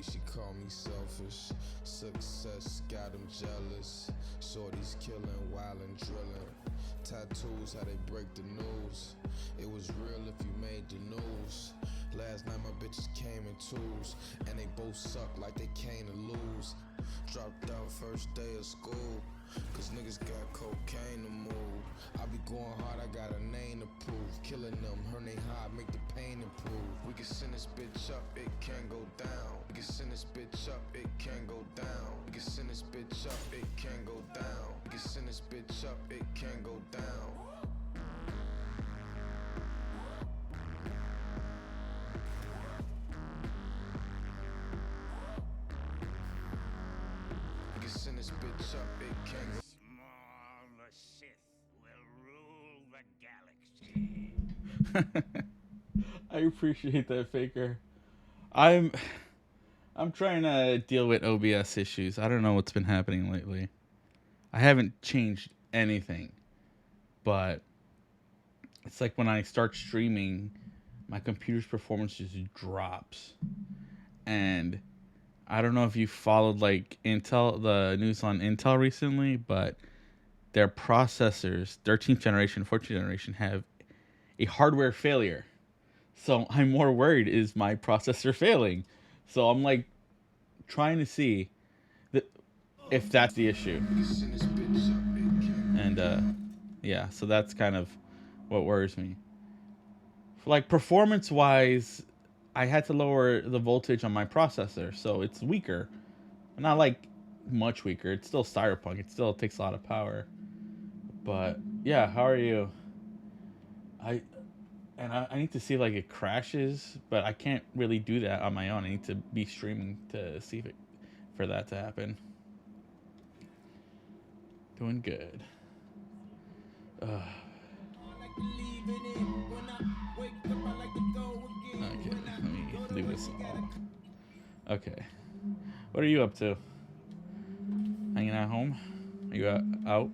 She called me selfish. Success got them jealous. Shorties killing, wildin', drilling. Tattoos, how they break the news. It was real if you made the news. Last night my bitches came in twos, and they both suck like they came to lose. Dropped out first day of school, cause niggas got cocaine to move. I be going hard, I got a name to prove. Killing them, her name high, make the pain improve. We can send this bitch up, it can go down. We can send this bitch up, it can go down. We can send this bitch up, it can go down. We can send this bitch up, it can go down. We can send this bitch up, it can go. Small the Sith will rule the galaxy. I appreciate that, Faker. I'm trying to deal with OBS issues. I don't know what's been happening lately. I haven't changed anything, but it's like when I start streaming, my computer's performance just drops. And I don't know if you followed like Intel, the news on Intel recently, but their processors, 13th generation, 14th generation, have a hardware failure. So I'm more worried, is my processor failing? So I'm like trying to see if that's the issue. And yeah, so that's kind of what worries me. Like performance wise, I had to lower the voltage on my processor, so it's weaker. Not like much weaker. It's still Cyberpunk. It still takes a lot of power. But yeah, how are you? I need to see like it crashes, but I can't really do that on my own. I need to be streaming to see if for that to happen. Doing good. Okay, let me leave this off. Okay. What are you up to? Hanging at home? Are you out?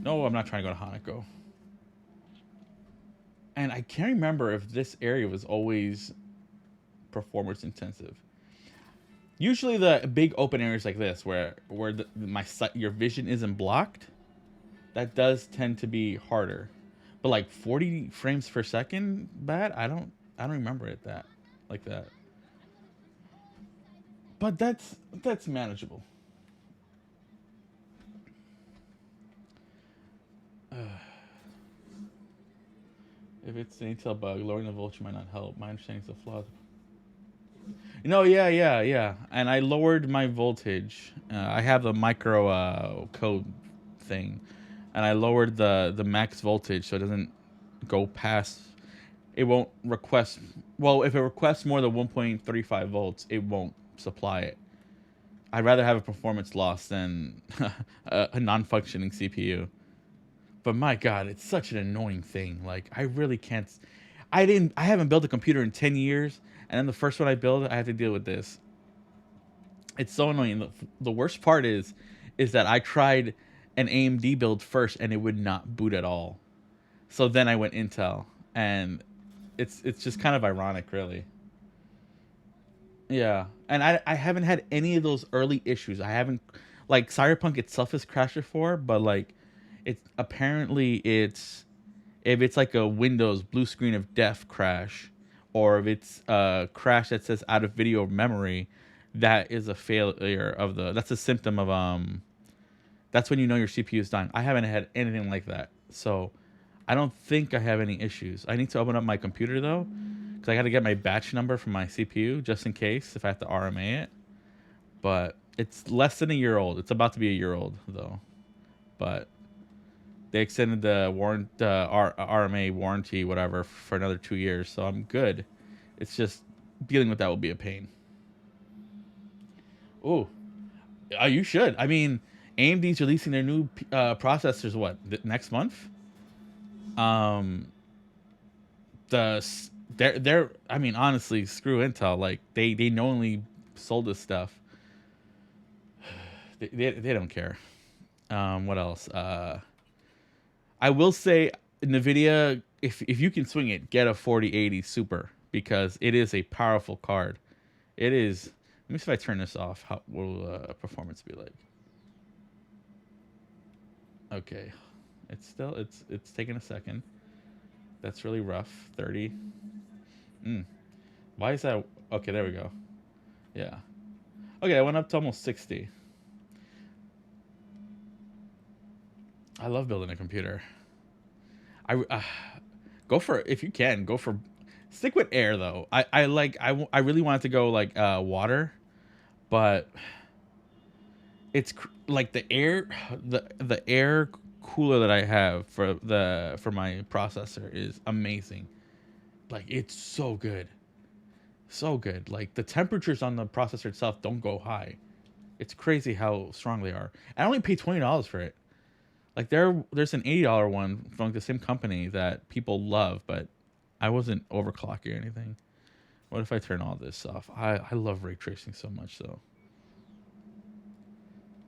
No, I'm not trying to go to Hanako. And I can't remember if this area was always performance intensive. Usually the big open areas like this, where your vision isn't blocked, that does tend to be harder. But like 40 frames per second bad, I don't remember it like that. But that's manageable. If it's an Intel bug, lowering the voltage might not help. My understanding is the flaws. No, yeah. And I lowered my voltage. I have the micro code thing, and I lowered the max voltage so it doesn't go past. It won't request. Well, if it requests more than 1.35 volts, it won't supply it. I'd rather have a performance loss than a non-functioning CPU. But my God, it's such an annoying thing. Like, I really can't. I haven't built a computer in 10 years, and then the first one I build, I have to deal with this. It's so annoying. The worst part is that I tried an AMD build first, and it would not boot at all. So then I went Intel, and it's just kind of ironic, really. Yeah, and I haven't had any of those early issues. I haven't, like, Cyberpunk itself has crashed before, but like, it's if it's like a Windows blue screen of death crash, or if it's a crash that says out of video memory, that is a failure of that's a symptom of that's when you know your CPU is dying. I haven't had anything like that, so I don't think I have any issues. I need to open up my computer though, because I got to get my batch number from my CPU just in case if I have to RMA it. But it's less than a year old. It's about to be a year old though, but they extended the RMA warranty, whatever, for another 2 years, so I'm good. It's just dealing with that will be a pain. Ooh, you should. I mean, AMD's releasing their new processors. What, next month? They're. I mean, honestly, screw Intel. Like they knowingly sold this stuff. They don't care. What else? I will say, NVIDIA, if you can swing it, get a 4080 Super, because it is a powerful card. It is. Let me see if I turn this off. How will performance be like? Okay, it's taking a second. That's really rough. 30. Mm. Why is that? Okay, there we go. Yeah. Okay, I went up to almost 60. I love building a computer. I go for if you can go for stick with air though. I really wanted to go like water, but it's like the air cooler that I have for my processor is amazing. Like it's so good. So good. Like the temperatures on the processor itself don't go high. It's crazy how strong they are. I only paid $20 for it. Like there's an $80 one from the same company that people love, but I wasn't overclocking or anything. What if I turn all this off? I love ray tracing so much though.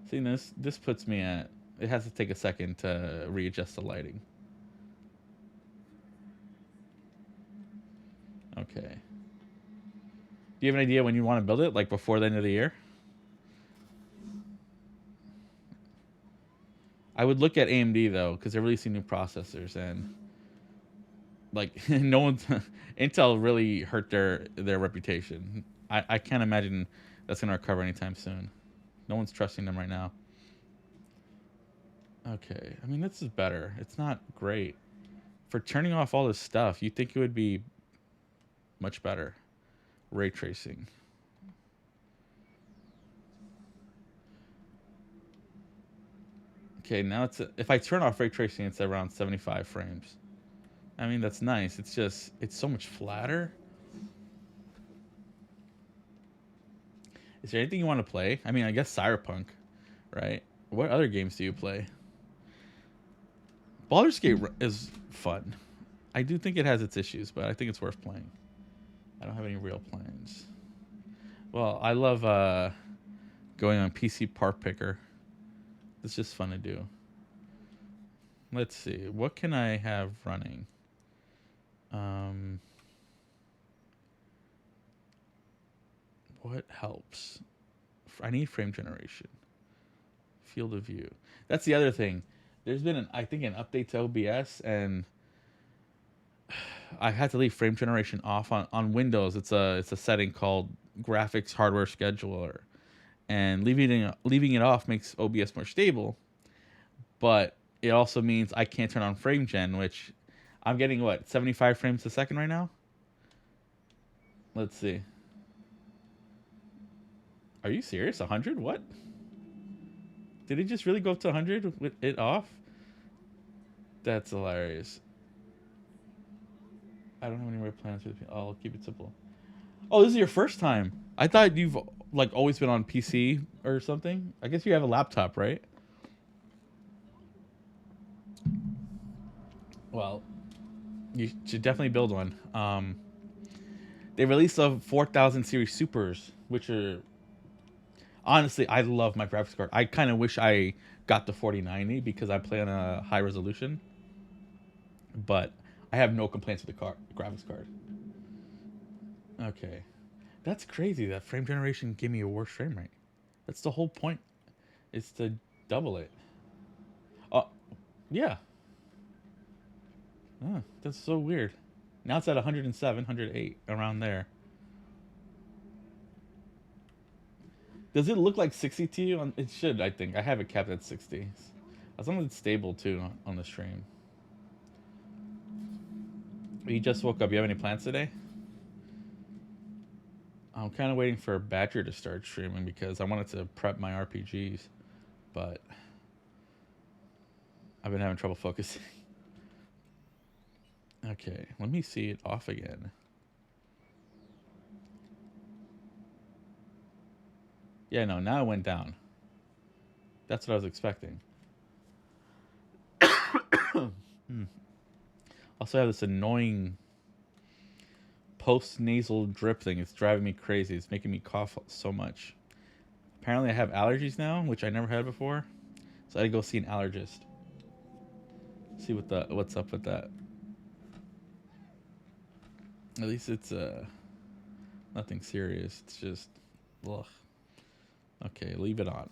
See this puts me at it has to take a second to readjust the lighting. Okay. Do you have an idea when you want to build it? Like before the end of the year? I would look at AMD though, because they're releasing new processors and like no one's Intel really hurt their reputation. I can't imagine that's gonna recover anytime soon. No one's trusting them right now. Okay, I mean this is better. It's not great for turning off all this stuff. You think it would be much better? Ray tracing. Okay, now if I turn off ray tracing, it's around 75 frames. I mean that's nice. It's just it's so much flatter. Is there anything you want to play? I mean, I guess Cyberpunk, right? What other games do you play? Baldur's Gate is fun. I do think it has its issues, but I think it's worth playing. I don't have any real plans. Well, I love going on PC Park Picker. It's just fun to do. Let's see. What can I have running? What helps? I need frame generation. Field of view. That's the other thing. There's been I think an update to OBS and I had to leave frame generation off on Windows. It's a setting called graphics hardware scheduler. And leaving it off makes OBS more stable. But it also means I can't turn on frame gen, which I'm getting 75 frames a second right now? Let's see. Are you serious? 100? What? Did it just really go up to 100 with it off? That's hilarious. I don't have any more plans for the I'll keep it simple. Oh, this is your first time. I thought you've like always been on PC or something. I guess you have a laptop, right? Well, you should definitely build one. They released the 4000 series Supers, which are honestly, I love my graphics card. I kind of wish I got the 4090 because I play on a high resolution. But I have no complaints with the graphics card. Okay. That's crazy that frame generation gave me a worse frame rate. That's the whole point, is to double it. Oh, yeah. Oh, that's so weird. Now it's at 107, 108, around there. Does it look like 60 to you? It should, I think. I have it capped at 60. As long as it's stable, too, on the stream. You just woke up. You have any plans today? I'm kind of waiting for Badger to start streaming because I wanted to prep my RPGs, but I've been having trouble focusing. Okay, let me see it off again. Yeah, no, now it went down. That's what I was expecting. Also, I have this annoying post-nasal drip thing. It's driving me crazy. It's making me cough so much. Apparently, I have allergies now, which I never had before. So I had to go see an allergist. See what's up with that. At least it's nothing serious. It's just Ugh. Okay, leave it on.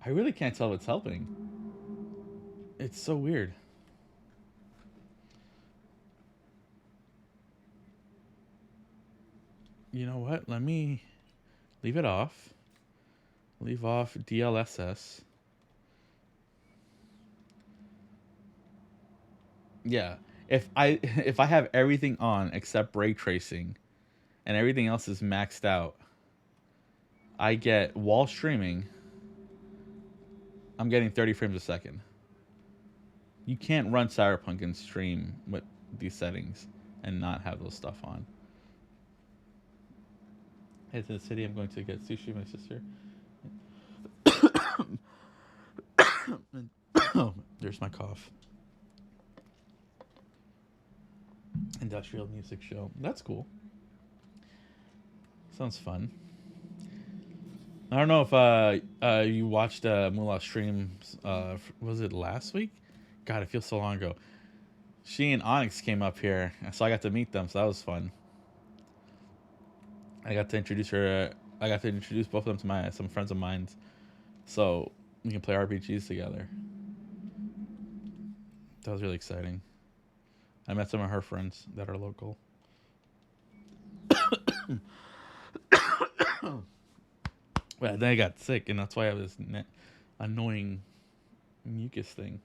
I really can't tell if it's helping. It's so weird. You know what? Let me leave it off. Leave off DLSS. Yeah. If I have everything on except ray tracing and everything else is maxed out, I get while streaming, I'm getting 30 frames a second. You can't run Cyberpunk and stream with these settings and not have those stuff on. Hey, to the city, I'm going to get sushi with my sister. There's my cough. Industrial music show. That's cool. Sounds fun. I don't know if you watched Moolah streams. Was it last week? God, it feels so long ago. She and Onyx came up here, so I got to meet them. So that was fun. I got to introduce her. I got to introduce both of them to some friends of mine, so we can play RPGs together. That was really exciting. I met some of her friends that are local. Well, then I got sick, and that's why I have this annoying mucus thing.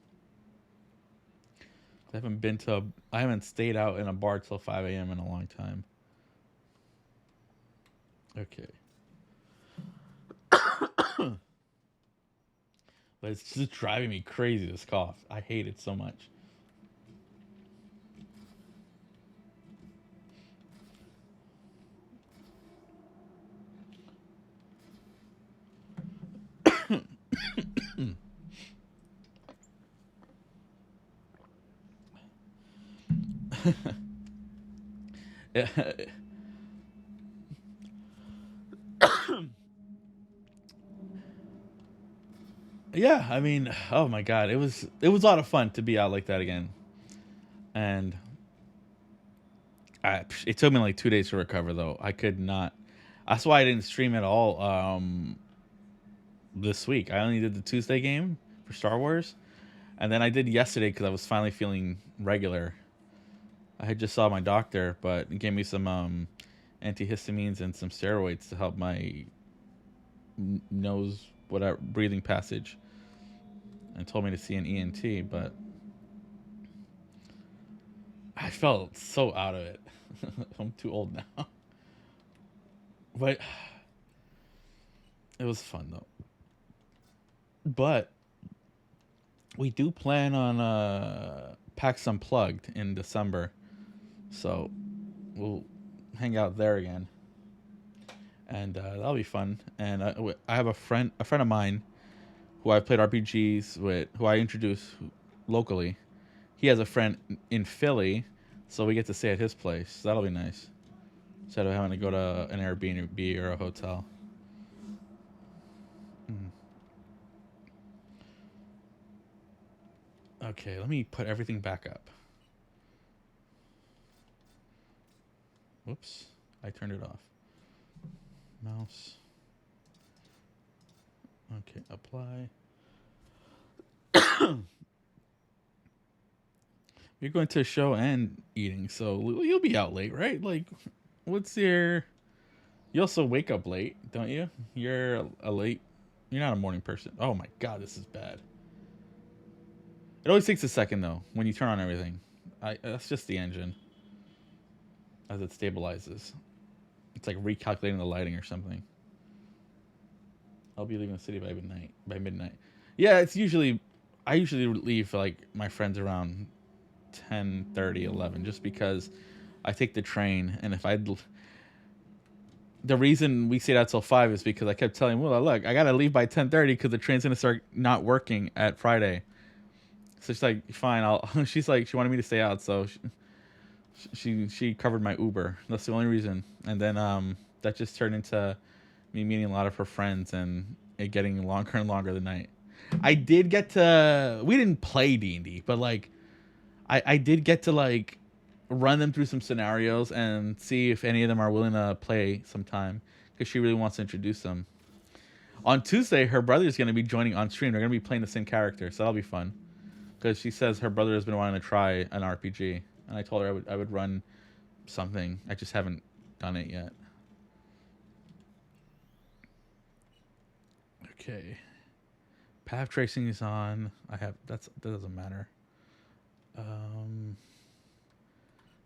I haven't stayed out in a bar till 5 a.m. in a long time. Okay. But it's just driving me crazy, this cough. I hate it so much. Yeah, I mean, oh my god, it was a lot of fun to be out like that again, and it took me like 2 days to recover though. I could not. That's why I didn't stream at all this week. I only did the Tuesday game for Star Wars, and then I did yesterday because I was finally feeling regular. I had just saw my doctor, but he gave me some antihistamines and some steroids to help my nose, whatever, breathing passage, and told me to see an ENT, but I felt so out of it. I'm too old now. But it was fun though. But we do plan on PAX Unplugged in December, so we'll hang out there again, and that'll be fun. And I have a friend of mine who I've played RPGs with, who I introduced locally. He has a friend in Philly, so we get to stay at his place. So that'll be nice, instead of having to go to an Airbnb or a hotel. Okay, let me put everything back up. Whoops, I turned it off. Mouse. Okay, apply. You're going to a show and eating, so you'll be out late, right? Like, what's your... You also wake up late, don't you? You're You're not a morning person. Oh my god, this is bad. It always takes a second, though, when you turn on everything. That's just the engine. As it stabilizes. It's like recalculating the lighting or something. I'll be leaving the city by midnight. Yeah, I usually leave like my friends around 10:30, 11, just because I take the train, and the reason we stayed out till 5 is because I kept telling Willa, look, I gotta leave by 10:30 because the train's gonna start not working at Friday. So she's like, fine, she's like, she wanted me to stay out, so she covered my Uber. That's the only reason. And then that just turned into me meeting a lot of her friends and it getting longer and longer the night. I did get to... We didn't play D&D, but like I did get to like run them through some scenarios and see if any of them are willing to play sometime, because she really wants to introduce them. On Tuesday, her brother is going to be joining on stream. They're going to be playing the same character, so that'll be fun. Because she says her brother has been wanting to try an RPG, and I told her I would run something. I just haven't done it yet. Okay. Path tracing is on. That doesn't matter.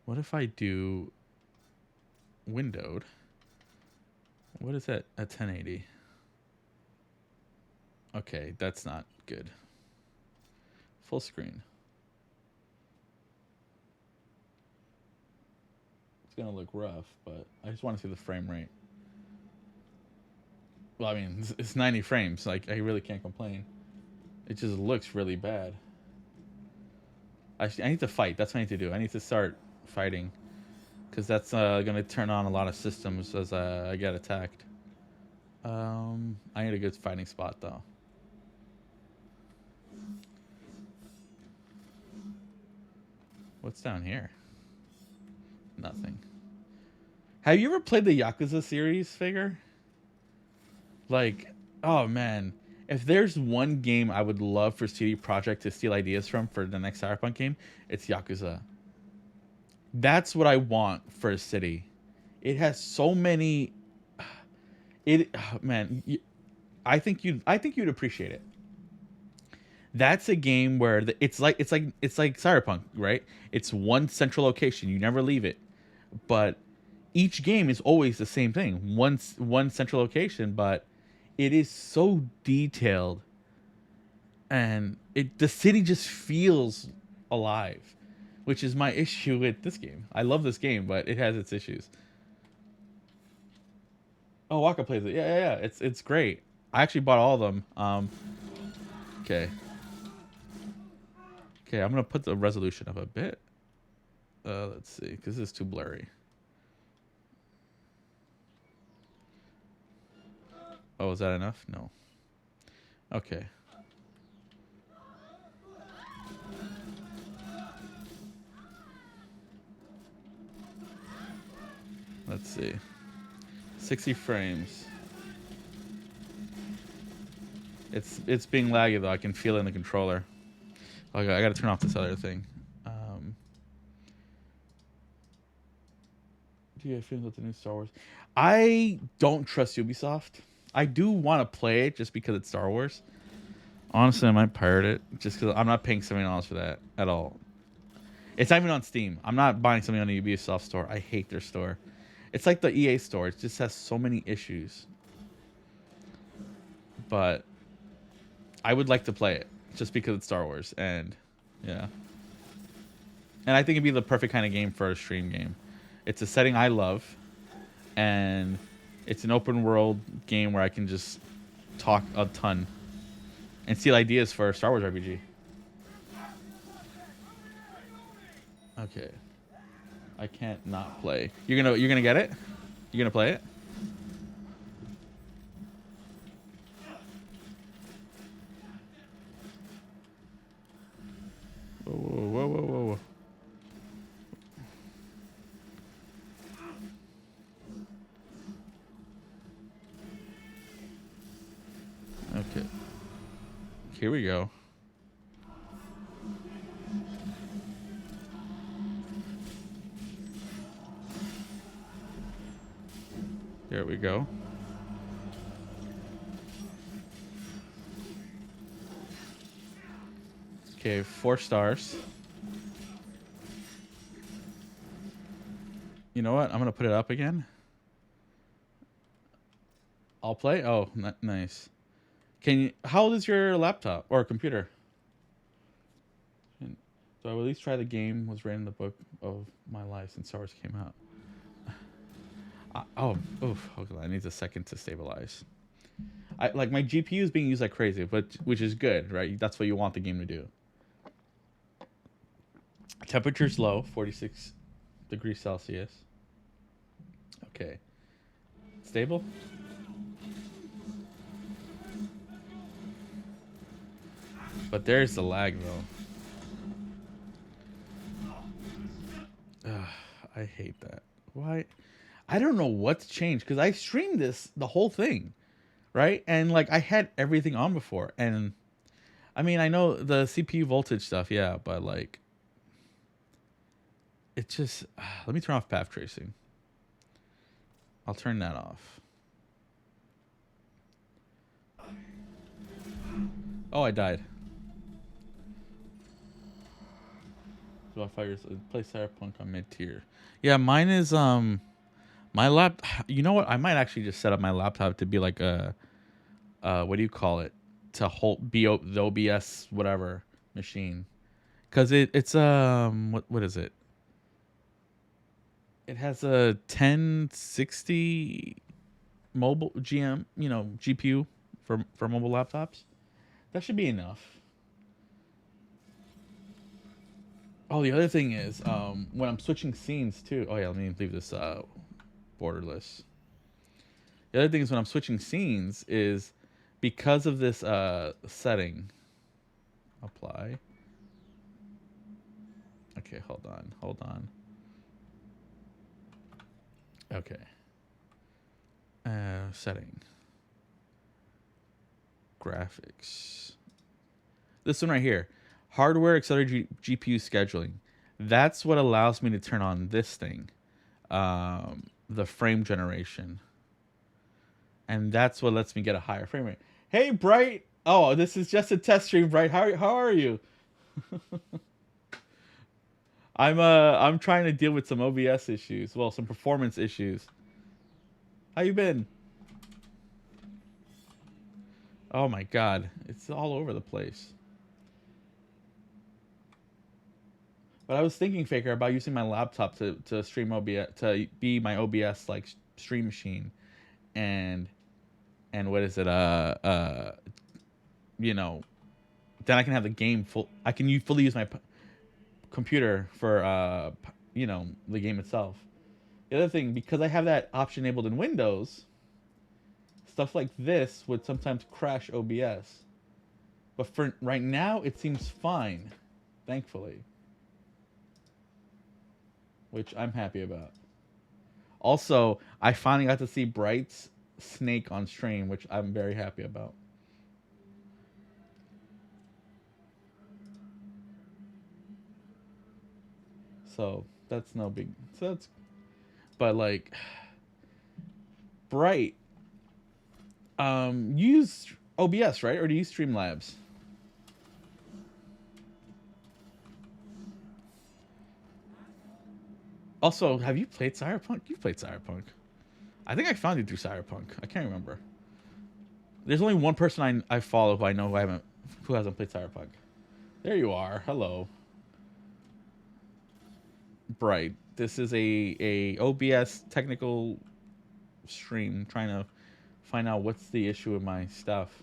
What if I do windowed? What is that at 1080? Okay, that's not good. Full screen. It's gonna look rough, but I just want to see the frame rate. Well, I mean, it's 90 frames. Like, I really can't complain. It just looks really bad. I need to fight. That's what I need to do. I need to start fighting, because that's gonna turn on a lot of systems as I get attacked. I need a good fighting spot though. What's down here? Nothing. Have you ever played the Yakuza series, Figure? Like, oh man. If there's one game I would love for CD Projekt to steal ideas from for the next Cyberpunk game, it's Yakuza. That's what I want for a city. It has so many... man, I think you'd appreciate it. That's a game where it's like Cyberpunk, right? It's one central location. You never leave it. But each game is always the same thing. One central location, but it is so detailed, and the city just feels alive, which is my issue with this game. I love this game, but it has its issues. Oh, Waka plays it. Yeah. It's great. I actually bought all of them. Okay, I'm gonna put the resolution up a bit. Let's see, because this is too blurry. Oh, is that enough? No. Okay. Let's see. 60 frames. It's being laggy though. I can feel it in the controller. Okay, I gotta turn off this other thing. Do you have feelings with the new Star Wars? I don't trust Ubisoft. I do want to play it just because it's Star Wars. Honestly, I might pirate it just because I'm not paying $70 for that at all. It's not even on Steam. I'm not buying something on the Ubisoft store. I hate their store. It's like the EA store. It just has so many issues. But I would like to play it just because it's Star Wars. And yeah. And I think it'd be the perfect kind of game for a stream game. It's a setting I love. And it's an open world game where I can just talk a ton and steal ideas for a Star Wars RPG. Okay. I can't not play. You're gonna get it? You're gonna play it? Whoa. Okay. Here we go. There we go. Okay, 4 stars. You know what? I'm gonna put it up again. I'll play. Oh, nice. Can you? How old is your laptop or computer? So I will at least try the game. Was read in the book of my life since Star Wars came out. Okay, I need a second to stabilize. Like my GPU is being used like crazy, but which is good, right? That's what you want the game to do. Temperature's low, 46 degrees Celsius. Okay. Stable? But there's the lag though. I hate that. Why? I don't know what's changed because I streamed the whole thing, right? And like I had everything on before, and I mean I know the CPU voltage stuff, yeah, but like it just let me turn off path tracing. I'll turn that off. Oh, I died. So I fire play Cyberpunk on mid tier. Yeah, mine is my lap. You know what? I might actually just set up my laptop to be like a what do you call it? To hold the OBS whatever machine, because it's what is it? It has a 1060 mobile GPU for mobile laptops. That should be enough. Oh, the other thing is when I'm switching scenes too. Oh yeah, let me leave this borderless. The other thing is when I'm switching scenes is because of this setting. Apply. Okay, hold on. Okay. Setting. Graphics. This one right here. Hardware accelerated GPU scheduling. That's what allows me to turn on this thing. The frame generation. And that's what lets me get a higher frame rate. Hey, Bright! Oh, this is just a test stream, Bright. How are you? I'm trying to deal with some OBS issues. Well, some performance issues. How you been? Oh my god, it's all over the place. But I was thinking, Faker, about using my laptop to stream OBS, to be my OBS like stream machine, and what is it? You know, then I can have the game full. I can fully use my computer for the game itself. The other thing, because I have that option enabled in Windows, stuff like this would sometimes crash OBS. But for right now, it seems fine, thankfully. Which I'm happy about. Also, I finally got to see Bright's snake on stream, which I'm very happy about. So that's no big. So that's, but like, Bright. Use OBS, right? Or do you use Streamlabs? Also, have you played Cyberpunk? You've played Cyberpunk. I think I found you through Cyberpunk. I can't remember. There's only one person I follow who I know who hasn't played Cyberpunk. There you are. Hello. Bright. This is a OBS technical stream trying to find out what's the issue with my stuff.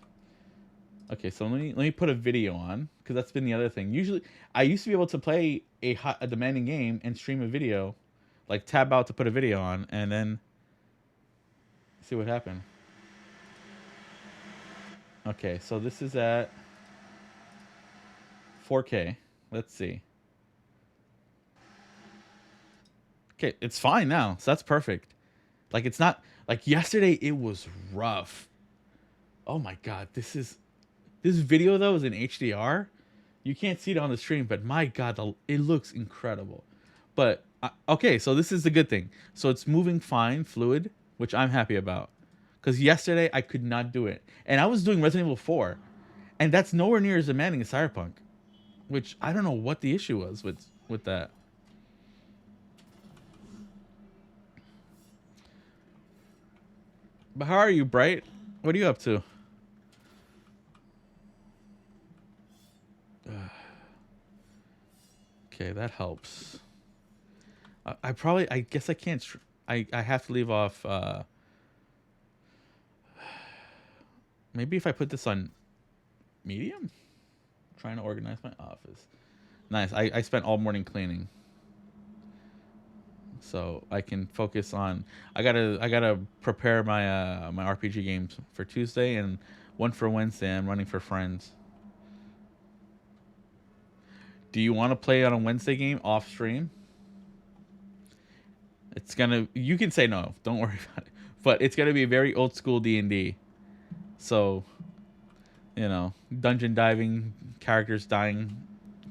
Okay, so let me put a video on, because that's been the other thing. Usually, I used to be able to play a demanding game and stream a video, like tab out to put a video on, and then see what happened. Okay, so this is at 4K. Let's see. Okay, it's fine now, so that's perfect. Like, it's not like yesterday. It was rough. Oh my god, this video though is in HDR. You can't see it on the stream, but my god, it looks incredible. But okay, so this is the good thing. So it's moving fine, fluid, which I'm happy about. Because yesterday I could not do it, and I was doing Resident Evil 4, and that's nowhere near as demanding as Cyberpunk, which I don't know what the issue was with that. But how are you, Bright? What are you up to? Okay, that helps. I guess I can't. I have to leave off. Maybe if I put this on medium. I'm trying to organize my office. Nice. I spent all morning cleaning, so I can focus on. I gotta prepare my my RPG games for Tuesday and one for Wednesday. I'm running for friends. Do you want to play on a Wednesday game off stream? It's gonna. You can say no. Don't worry about it. But it's gonna be very old school D&D. So, dungeon diving, characters dying,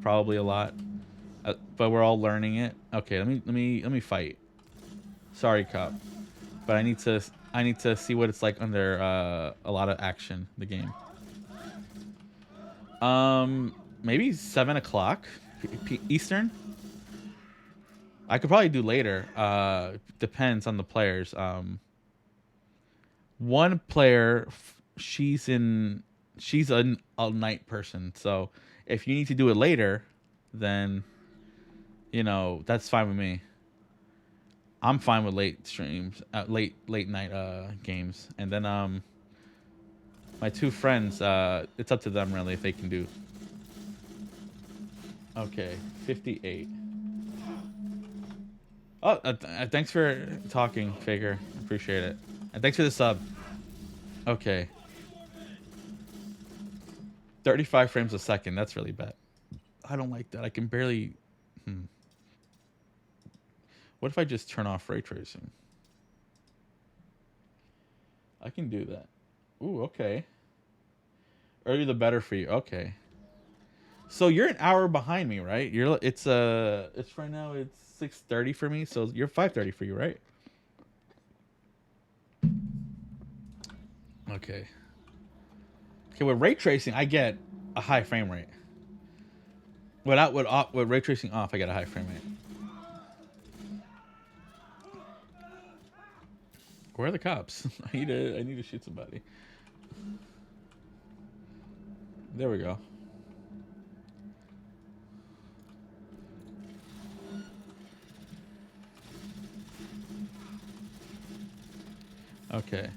probably a lot. But we're all learning it. Okay, let me fight. Sorry, cop. But I need to see what it's like under a lot of action. The game. Maybe 7 o'clock Eastern. I could probably do later. Depends on the players. One player, she's a night person. So if you need to do it later, then that's fine with me. I'm fine with late streams, late night games, and then my two friends. It's up to them really if they can do. Okay, 58. Oh, thanks for talking, Faker. Appreciate it. And thanks for the sub. Okay. 35 frames a second. That's really bad. I don't like that. I can barely... What if I just turn off ray tracing? I can do that. Ooh, okay. Earlier the better for you. Okay. So you're an hour behind me, right? It's right now it's 6:30 for me, so you're 5:30 for you, right? Okay. Okay, with ray tracing, I get a high frame rate. With ray tracing off, I get a high frame rate. Where are the cops? I need to shoot somebody. There we go. Okay.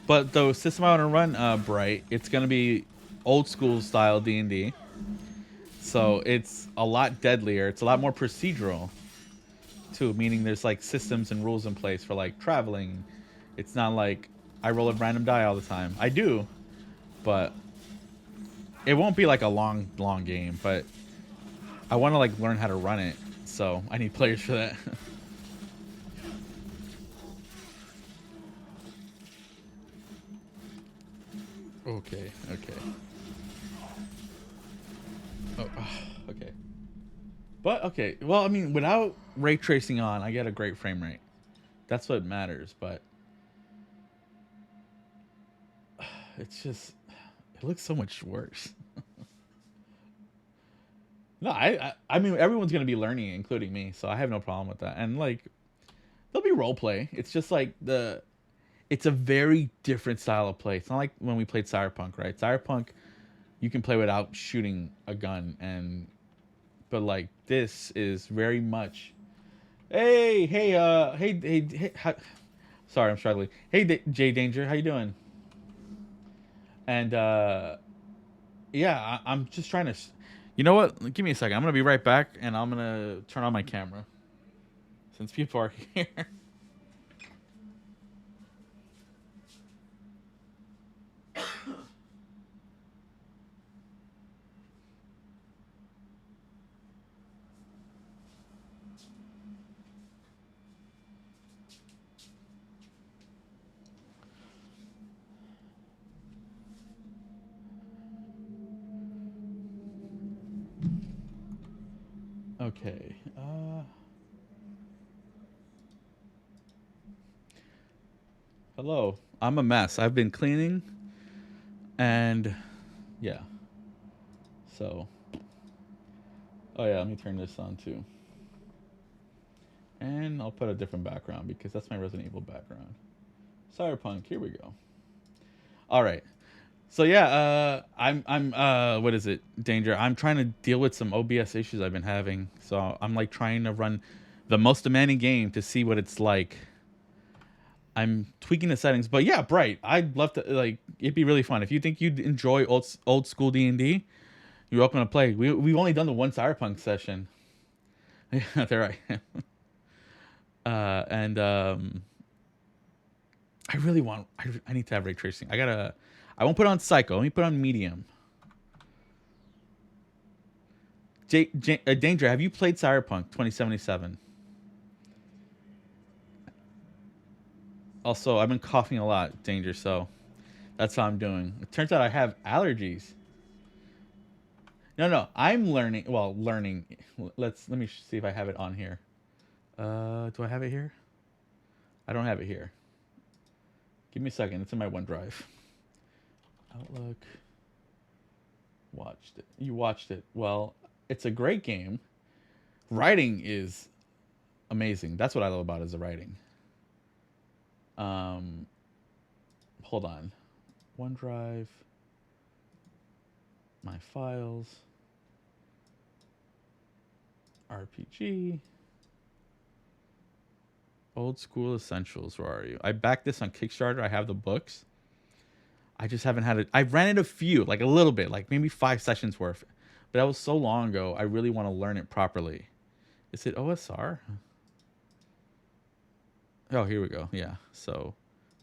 But the system I want to run, Bright, it's gonna be old school style D&D. So it's a lot deadlier. It's a lot more procedural, too. Meaning there's like systems and rules in place for like traveling. It's not like I roll a random die all the time. I do, but it won't be like a long game. But I want to like learn how to run it, so I need players for that. Okay. Oh, okay. But okay, well, I mean, without ray tracing on, I get a great frame rate. That's what matters. But it's just, it looks so much worse. No, I mean, everyone's gonna be learning, including me, so I have no problem with that. And like, there'll be role play. It's just like it's a very different style of play. It's not like when we played Cyberpunk, right? Cyberpunk, you can play without shooting a gun, but like this is very much. Hey, sorry, I'm struggling. Hey, Jay Danger, how you doing? And yeah, I'm just trying to. You know what? Give me a second. I'm gonna be right back, and I'm gonna turn on my camera since people are here. Okay. Hello. I'm a mess. I've been cleaning, and yeah. So. Oh yeah. Let me turn this on too. And I'll put a different background because that's my Resident Evil background. Cyberpunk. Here we go. All right. So yeah, I'm what is it? Danger. I'm trying to deal with some OBS issues I've been having. So I'm like trying to run the most demanding game to see what it's like. I'm tweaking the settings, but yeah, Bright. I'd love to like. It'd be really fun if you think you'd enjoy old school D&D. You're welcome to play. We've only done the one Cyberpunk session. Yeah, there I am. And I really want. I need to have ray tracing. I won't put on Psycho. Let me put on Medium. Danger, have you played Cyberpunk 2077? Also, I've been coughing a lot, Danger, so that's how I'm doing. It turns out I have allergies. No, no, I'm learning. Well, learning. Let me see if I have it on here. Do I have it here? I don't have it here. Give me a second. It's in my OneDrive. Outlook. Watched it. You watched it. Well, it's a great game. Writing is amazing. That's what I love about it, is the writing. Hold on. OneDrive. My files. RPG. Old School Essentials. Where are you? I backed this on Kickstarter. I have the books. I just haven't had it. I ran it a few, like a little bit, like maybe 5 sessions worth. But that was so long ago. I really want to learn it properly. Is it OSR? Oh, here we go. Yeah. So,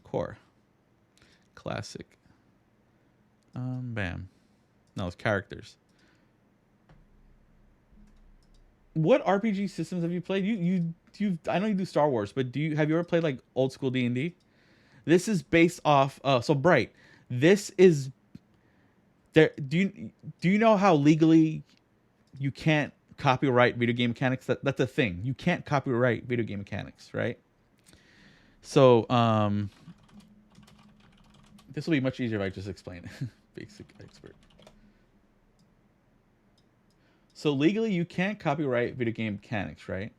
core, classic. Bam. No, it's characters. What RPG systems have you played? You. I know you do Star Wars, but have you ever played like old school D&D? This is based off. So Bright. This is. There. Do you know how legally you can't copyright video game mechanics? That's a thing. You can't copyright video game mechanics, right? So this will be much easier if I just explain it. Basic expert. So legally, you can't copyright video game mechanics, right?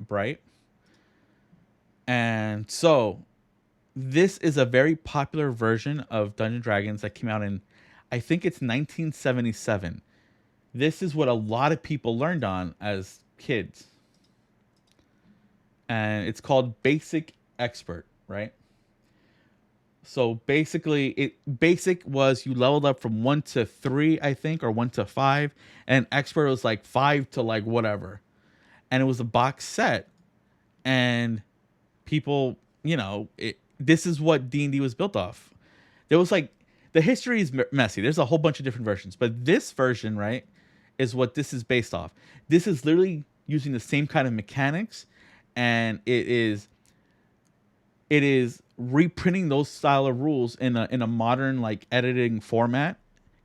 Bright. And so this is a very popular version of Dungeons & Dragons that came out in, I think it's 1977. This is what a lot of people learned on as kids. And it's called Basic Expert, right? So basically, basic was you leveled up from 1 to 3, I think, or 1 to 5, and expert was like 5 to like whatever. And it was a box set, and people, this is what D&D was built off. There was like, the history is messy. There's a whole bunch of different versions, but this version, right, is what this is based off. This is literally using the same kind of mechanics, and it is reprinting those style of rules in a modern like editing format.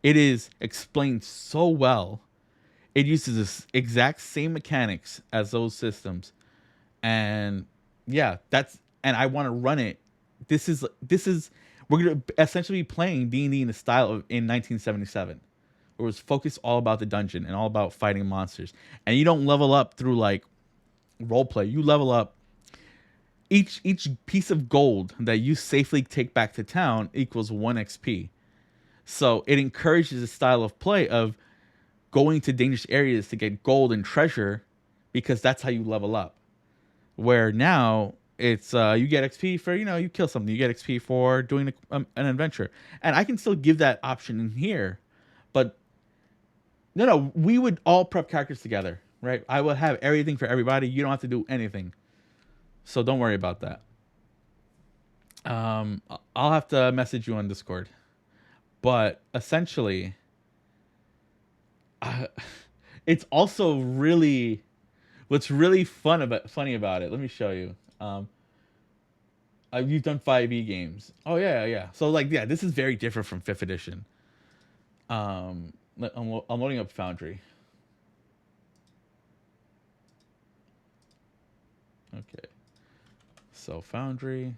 It is explained so well. It uses this exact same mechanics as those systems, and yeah, and I want to run it. This is we're gonna essentially be playing D&D in the style of in 1977. It was focused all about the dungeon and all about fighting monsters, and you don't level up through like role play. You level up. Each piece of gold that you safely take back to town equals 1 XP. So it encourages a style of play of going to dangerous areas to get gold and treasure, because that's how you level up. Where now it's you get XP for, you kill something. You get XP for doing an adventure. And I can still give that option in here. But no, we would all prep characters together, right? I will have everything for everybody. You don't have to do anything. So don't worry about that. I'll have to message you on Discord. But essentially, it's also really, what's really funny about it. Let me show you. You've done 5e games. Oh yeah. So this is very different from 5th edition. I'm loading up Foundry. Okay. So Foundry.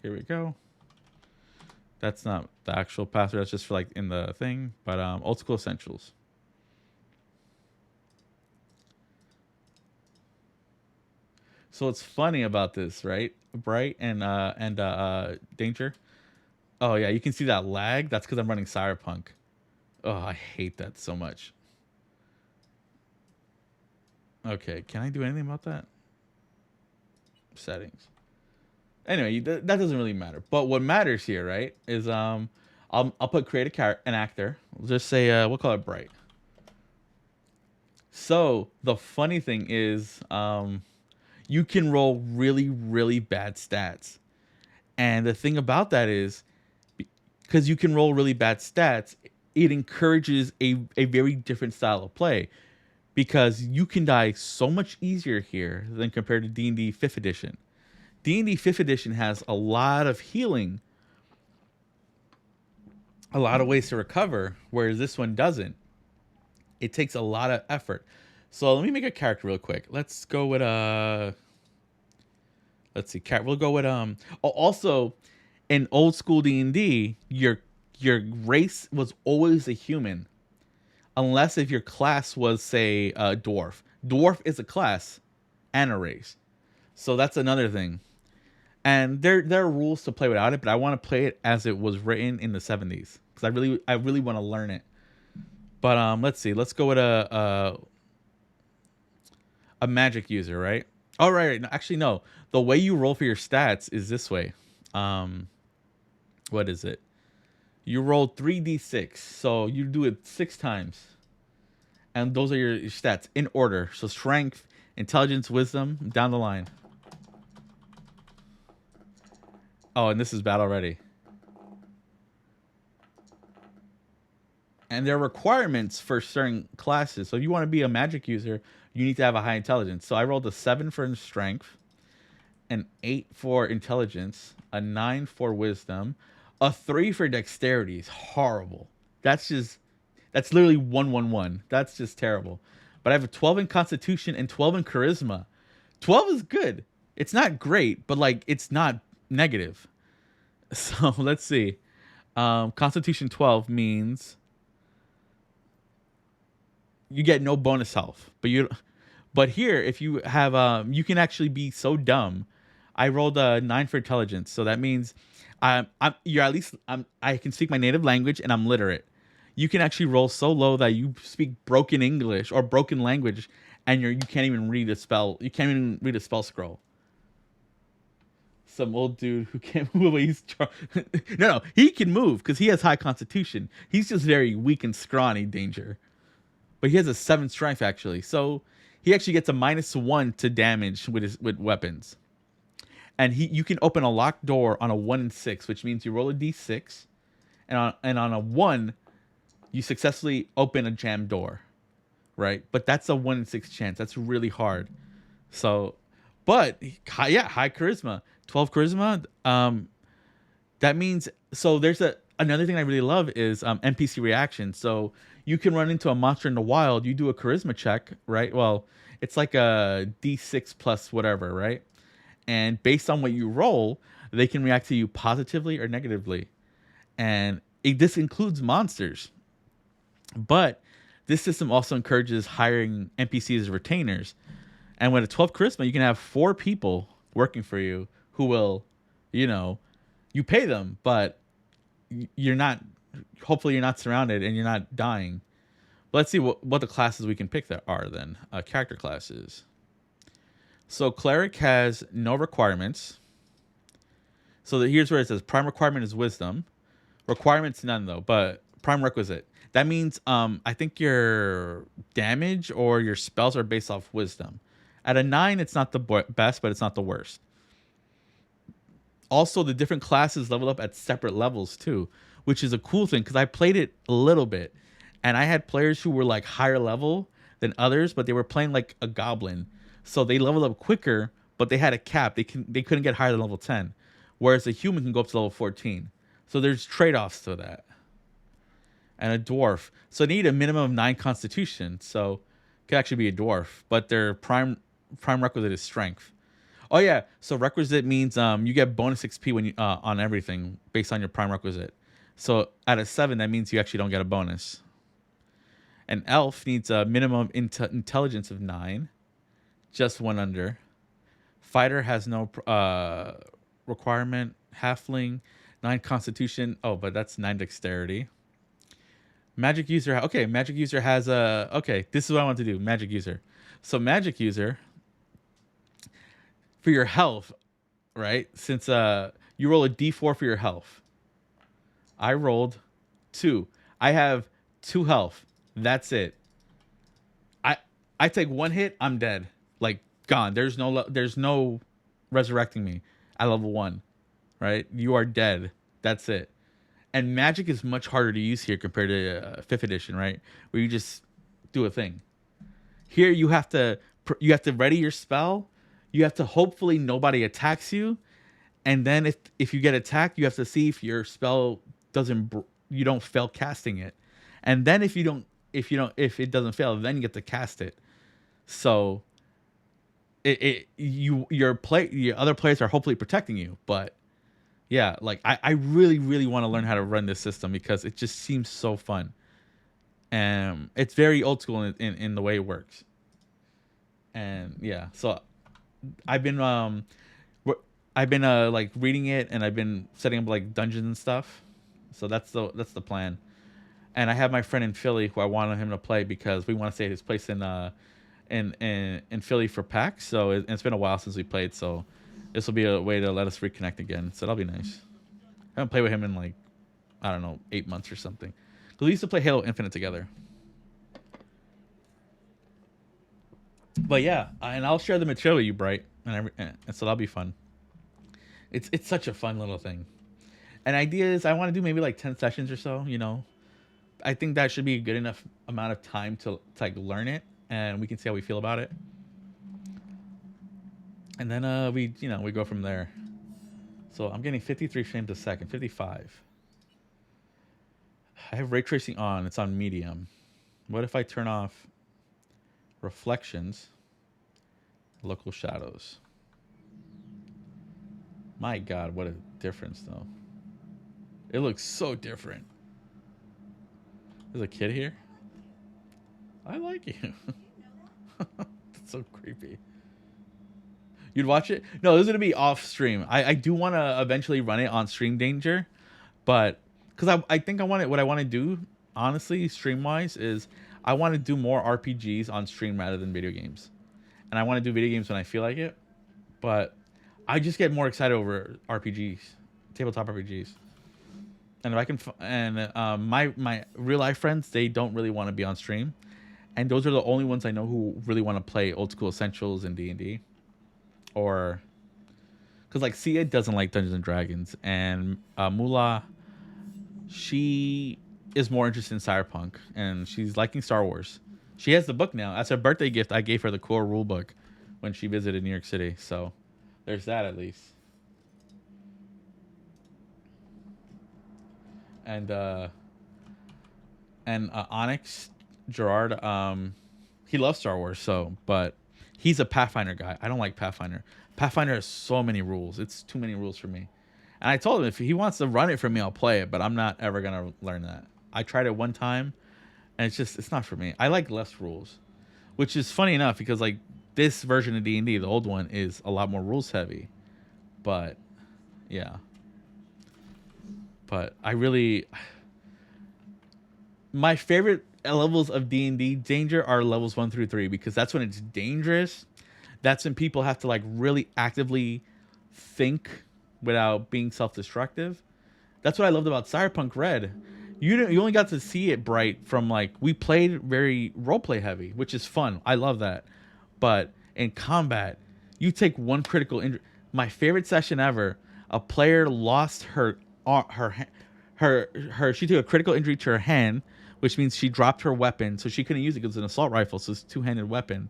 Here we go. That's not the actual password. That's just for like in the thing. But Old School Essentials. So what's funny about this, right? Bright and Danger. Oh yeah, you can see that lag. That's because I'm running Cyberpunk. Oh, I hate that so much. Okay, can I do anything about that? Settings. Anyway, that doesn't really matter. But what matters here, right, is I'll put create an actor. We'll just say we'll call it Bright. So the funny thing is, you can roll really, really bad stats, and the thing about that is, because you can roll really bad stats, it encourages a very different style of play, because you can die so much easier here than compared to D&D 5th edition. D&D 5th edition has a lot of healing, a lot of ways to recover, whereas this one doesn't. It takes a lot of effort. So let me make a character real quick. Let's go with let's see, we'll go with also in old school D&D, your race was always a human, unless if your class was, say, a dwarf. Dwarf is a class and a race, so that's another thing. And there are rules to play without it, but I want to play it as it was written in the 70s because I really want to learn it. But let's see, let's go with a magic user, right? Oh, right. No, actually, no. The way you roll for your stats is this way. What is it? You roll 3d6, so you do it 6 times, and those are your stats in order. So strength, intelligence, wisdom, down the line. Oh, and this is bad already. And there are requirements for certain classes. So if you want to be a magic user, you need to have a high intelligence. So I rolled a 7 for strength, an 8 for intelligence, a 9 for wisdom, a 3 for dexterity. Is horrible. That's literally 111. That's just terrible. But I have a 12 in constitution and 12 in charisma. 12 is good. It's not great, but like it's not negative. So let's see. Constitution 12 means you get no bonus health, but here if you have you can actually be so dumb. I rolled a 9 for intelligence, so that means I can speak my native language and I'm literate. You can actually roll so low that you speak broken English or broken language, and you can't even read a spell. You can't even read a spell some old dude who can't move. No, he can move because he has high constitution. He's just very weak and scrawny, danger. But he has a 7 strength actually, so he actually gets a -1 to damage with weapons. And you can open a locked door on a 1 and 6, which means you roll a d6, and on a 1, you successfully open a jammed door, right? But that's a 1 in 6 chance. That's really hard. So, but high charisma, 12 charisma. That means, so there's another thing I really love is NPC reaction. So you can run into a monster in the wild. You do a charisma check, right? Well, it's like a d6 plus whatever, right? And based on what you roll, they can react to you positively or negatively. And this includes monsters. But this system also encourages hiring NPCs as retainers. And with a 12 charisma, you can have 4 people working for you who will, you pay them, but you're not, hopefully you're not surrounded and you're not dying. Let's see what the classes we can pick that are then. Character classes. So cleric has no requirements. So here's where it says prime requirement is wisdom. Requirements none though, but prime requisite. That means I think your damage or your spells are based off wisdom. At a 9, it's not the best, but it's not the worst. Also, the different classes level up at separate levels too, which is a cool thing because I played it a little bit, and I had players who were like higher level than others, but they were playing like a goblin. So they leveled up quicker, but they had a cap. They couldn't get higher than level 10, whereas a human can go up to level 14. So there's trade-offs to that. And a dwarf. So they need a minimum of 9 constitution. So it could actually be a dwarf, but their prime requisite is strength. Oh yeah, so requisite means you get bonus XP when you on everything based on your prime requisite. So at a 7, that means you actually don't get a bonus. An elf needs a minimum intelligence of 9. Just 1 under. Fighter has no requirement. Halfling, 9 constitution. Oh, but that's 9 dexterity. Magic user. Okay, magic user has a. Okay, this is what I want to do. Magic user. So magic user, for your health, right? Since you roll a d4 for your health. I rolled 2. I have 2 health. That's it. I take 1 hit. I'm dead. Like gone. There's no resurrecting me at level 1, right? You are dead. That's it. And magic is much harder to use here compared to 5th edition, right? Where you just do a thing. Here you have to ready your spell. you have to hopefully nobody attacks you, and then if you get attacked, you have to see if your spell you don't fail casting it, and then if it doesn't fail, then you get to cast it. So your other players are hopefully protecting you, but yeah, like I really really want to learn how to run this system because it just seems so fun, and it's very old school in the way it works. And yeah, so I've been like reading it, and I've been setting up like dungeons and stuff. So that's the plan. And I have my friend in Philly who I wanted him to play because we want to stay at his place in Philly for PAX. So it's been a while since we played, so this will be a way to let us reconnect again. So that'll be nice. I haven't played with him in like, I don't know, 8 months or something. Because we used to play Halo Infinite together. But yeah, and I'll share the material with you, Bright, and so that'll be fun. It's such a fun little thing. And idea is I want to do maybe like 10 sessions or so, you know. I think that should be a good enough amount of time to like learn it, and we can see how we feel about it. And then we go from there. So I'm getting 53 frames a second, 55. I have ray tracing on. It's on medium. What if I turn off reflections, local shadows? My God, what a difference, though. It looks so different. There's a kid here. I like you. That's so creepy. You'd watch it? No, this is going to be off stream. I do want to eventually run it on Stream Danger, but because I think what I want to do, honestly, stream-wise, is I want to do more RPGs on stream rather than video games. And I want to do video games when I feel like it, but I just get more excited over RPGs, tabletop RPGs. And if I can, my real life friends, they don't really want to be on stream, and those are the only ones I know who really want to play Old School Essentials and D&D, or because like Sia doesn't like Dungeons and Dragons, and Mula, she is more interested in Cyberpunk, and she's liking Star Wars. She has the book now. As her birthday gift, I gave her the core rule book when she visited New York City. So there's that at least. And Onyx Gerard, he loves Star Wars, but he's a Pathfinder guy. I don't like Pathfinder. Pathfinder has so many rules. It's too many rules for me. And I told him if he wants to run it for me, I'll play it, but I'm not ever gonna learn that. I tried it one time, and it's not for me. I like less rules, which is funny enough because like this version of D&D, the old one, is a lot more rules heavy. But yeah. But my favorite levels of D&D Danger are levels 1 through 3 because that's when it's dangerous. That's when people have to like really actively think without being self-destructive. That's what I loved about Cyberpunk Red. You only got to see it, Bright, from like we played very roleplay heavy, which is fun. I love that. But in combat, you take one critical injury. My favorite session ever, a player lost she took a critical injury to her hand, which means she dropped her weapon, so she couldn't use it because it's an assault rifle, so it's a two-handed weapon.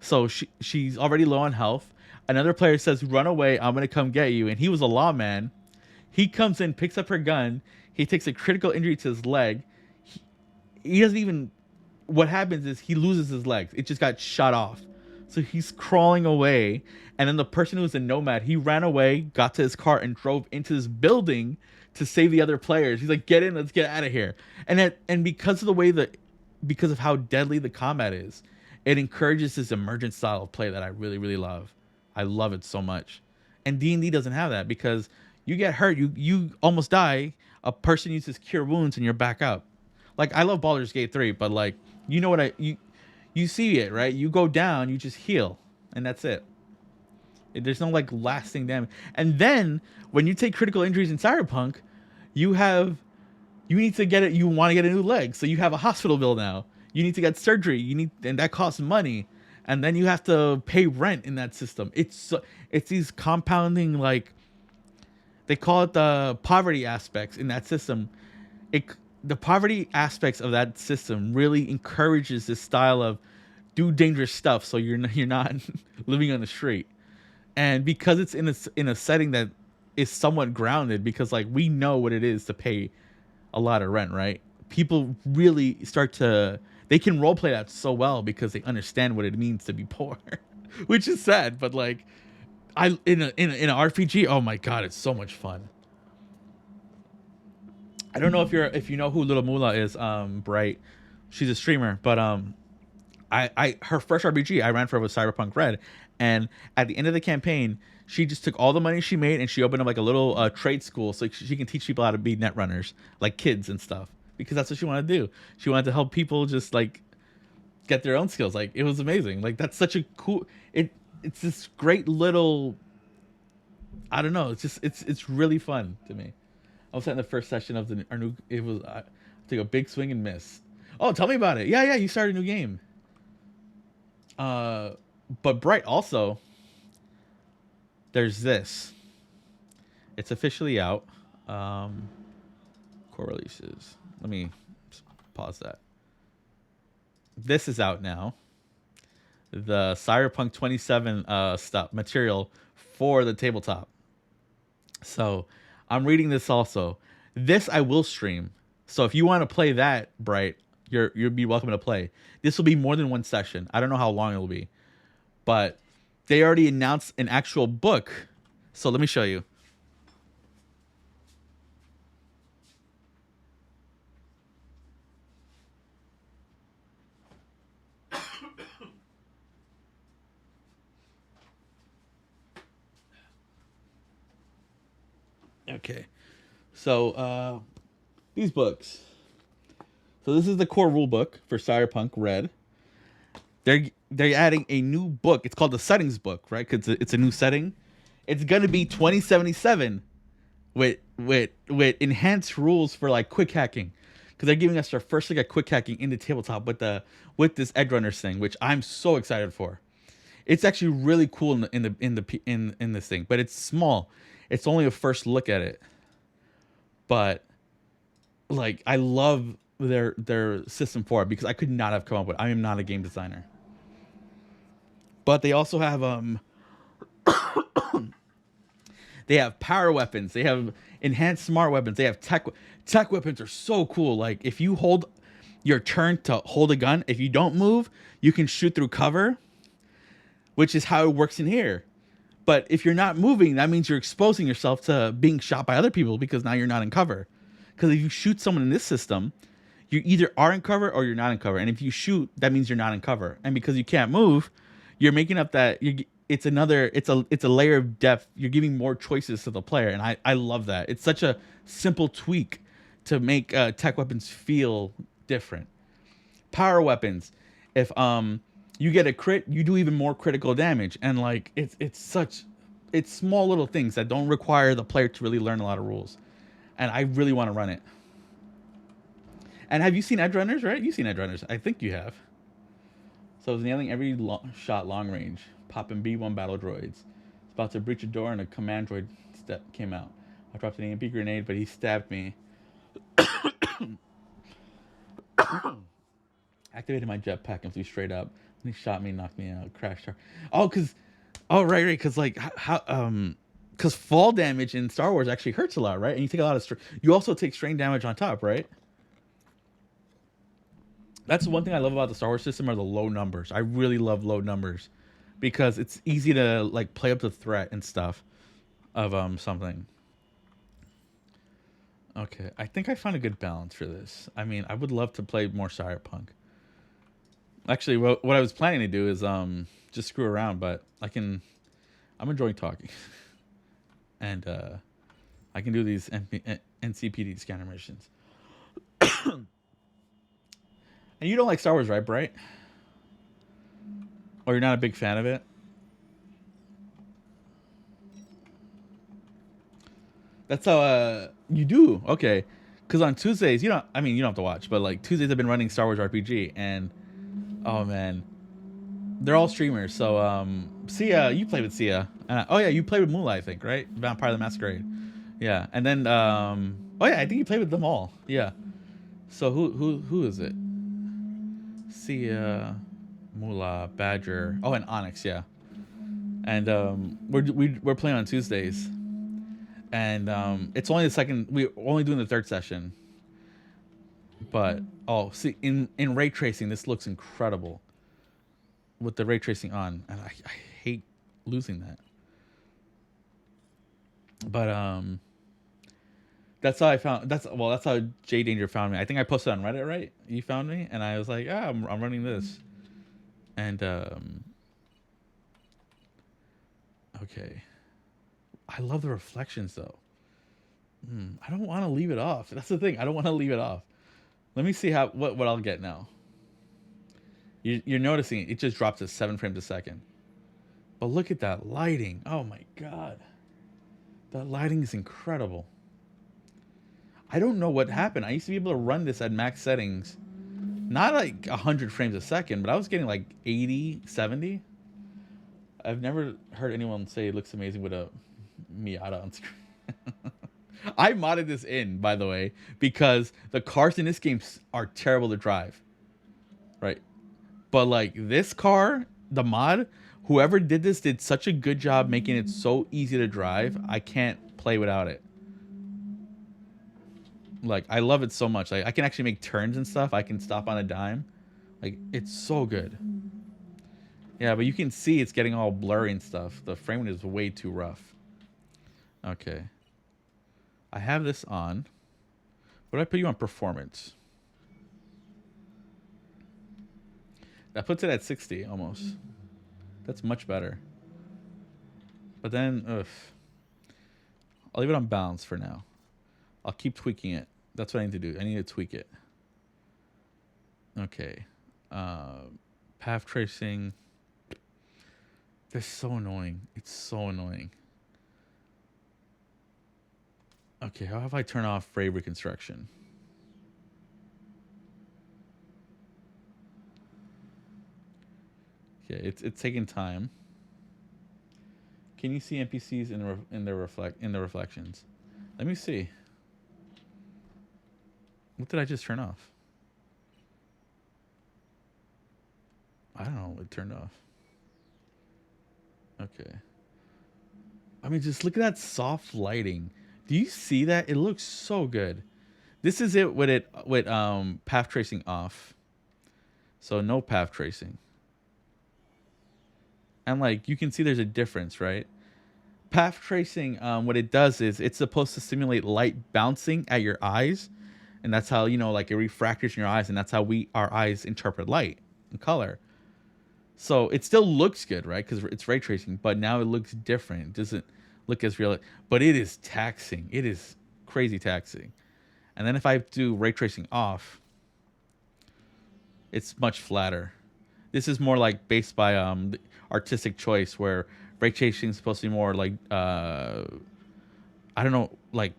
So she's already low on health. Another player says, "Run away, I'm gonna come get you," and he was a lawman. He comes in, picks up her gun. He takes a critical injury to his leg. He doesn't even. What happens is he loses his legs. It just got shot off. So he's crawling away, and then the person who was a nomad, he ran away, got to his car, and drove into this building to save the other players. He's like, "Get in, let's get out of here." And because of how deadly the combat is, it encourages this emergent style of play that I really, really love. I love it so much. And D&D doesn't have that because you get hurt, you almost die. A person uses Cure Wounds and you're back up. Like I love Baldur's Gate 3, but like you know what you see it, right? You go down, you just heal, and that's it. There's no like lasting damage. And then when you take critical injuries in Cyberpunk, you need to get it. You want to get a new leg, so you have a hospital bill now. You need to get surgery. And that costs money, and then you have to pay rent in that system. It's these compounding, like they call it the poverty aspects in that system. The poverty aspects of that system really encourages this style of do dangerous stuff, so you're not living on the street. And because it's in a setting that is somewhat grounded, because like we know what it is to pay a lot of rent, right? People really start to, they can role play that so well because they understand what it means to be poor, which is sad, but like in an RPG, oh my god, it's so much fun. I don't know if you know who Little Mula is, Bright. She's a streamer, but I her first RPG I ran for was Cyberpunk Red, and at the end of the campaign, she just took all the money she made and she opened up like a little trade school so she can teach people how to be net runners, like kids and stuff, because that's what she wanted to do. She wanted to help people just like get their own skills. Like it was amazing. Like that's such a cool. It's this great little. I don't know. It's just it's really fun to me. I was at the first session of our new. It was I took a big swing and miss. Oh, tell me about it. Yeah, you started a new game. But Bright also. There's this. It's officially out. Core releases. Let me pause that. This is out now. The Cyberpunk 27 stuff material for the tabletop. So I'm reading this also. This I will stream. So if you want to play that, Bright, you'll be welcome to play. This will be more than one session. I don't know how long it'll be, but they already announced an actual book. So let me show you. Okay. So these books. So this is the core rule book for Cyberpunk Red. They're adding a new book. It's called the settings book, right? Because it's a new setting. It's gonna be 2077 with enhanced rules for like quick hacking. Because they're giving us our first look at quick hacking in the tabletop with this Edgerunners thing, which I'm so excited for. It's actually really cool in this thing, but it's small. It's only a first look at it. But like I love their system for it because I could not have come up with. I am not a game designer. But they also have they have power weapons. They have enhanced smart weapons. They have tech weapons are so cool. Like if you hold your turn to hold a gun, if you don't move, you can shoot through cover, which is how it works in here. But if you're not moving, that means you're exposing yourself to being shot by other people because now you're not in cover. Because if you shoot someone in this system, you either are in cover or you're not in cover. And if you shoot, that means you're not in cover. And because you can't move, you're making up that it's a layer of depth. You're giving more choices to the player, and I love that. It's such a simple tweak to make tech weapons feel different. Power weapons, if you get a crit, you do even more critical damage, and like it's small little things that don't require the player to really learn a lot of rules, and I really want to run it. And have you seen Edgerunners? Right, you've seen Edgerunners. I think you have. So it's nailing every shot long range. Popping B1 battle droids. It's about to breach a door and a command droid came out. I dropped an EMP grenade, but he stabbed me. Activated my jetpack and flew straight up. And he shot me, knocked me out, crashed her. Right, because like because fall damage in Star Wars actually hurts a lot, right? And you take a lot of you also take strain damage on top, right? That's one thing I love about the Star Wars system are the low numbers. I really love low numbers because it's easy to like play up the threat and stuff of something. Okay, I think I found a good balance for this. I mean, I would love to play more Cyberpunk. Actually, what I was planning to do is just screw around, but I'm enjoying talking. And I can do these NCPD scanner missions. And you don't like Star Wars, right, Bright? Or you're not a big fan of it? That's how you do. Okay. Because on Tuesdays, you don't have to watch, but like Tuesdays I've been running Star Wars RPG, and oh man, they're all streamers. So Sia, you played with Sia. Oh yeah, you played with Moolah, I think, right? Vampire the Masquerade. Yeah. And then oh yeah, I think you played with them all. Yeah. So who is it? Sia, Moolah, Badger. Oh, and Onyx, yeah. And we're playing on Tuesdays, and it's only the second. We're only doing the third session. But oh, see, in ray tracing, this looks incredible with the ray tracing on, and I hate losing that. But that's how I found. That's how J Danger found me. I think I posted on Reddit, right? You found me, and I was like, yeah, I'm running this, and okay. I love the reflections though. I don't want to leave it off. That's the thing. I don't want to leave it off. Let me see what I'll get now. You're noticing it just drops to 7 frames a second. But look at that lighting. Oh my god. That lighting is incredible. I don't know what happened. I used to be able to run this at max settings. Not like 100 frames a second, but I was getting like 80, 70. I've never heard anyone say it looks amazing with a Miata on screen. I modded this in, by the way, because the cars in this game are terrible to drive. Right? But like this car, the mod, whoever did this did such a good job making it so easy to drive. I can't play without it. Like, I love it so much. Like, I can actually make turns and stuff. I can stop on a dime. Like, it's so good. Yeah, but you can see it's getting all blurry and stuff. The frame rate is way too rough. Okay. I have this on. What do I put you on performance? That puts it at 60 almost. That's much better. But then, I'll leave it on balance for now. I'll keep tweaking it. That's what I need to do. I need to tweak it. Okay. Path tracing. They're so annoying. It's so annoying. Okay, how have I turned off frame reconstruction? Okay, it's taking time. Can you see NPCs in the reflections? Let me see. What did I just turn off? I don't know. It turned off. Okay. I mean, just look at that soft lighting. Do you see that? It looks so good. This is it with path tracing off. So no path tracing. And like you can see there's a difference, right? Path tracing, what it does is it's supposed to simulate light bouncing at your eyes. And that's how, you know, like it refractors in your eyes, and that's how our eyes interpret light and color. So it still looks good, right? Because it's ray tracing, but now it looks different. It doesn't look as real, but it is taxing. It is crazy taxing. And then if I do ray tracing off, it's much flatter. This is more like based by artistic choice, where ray tracing is supposed to be more like I don't know, like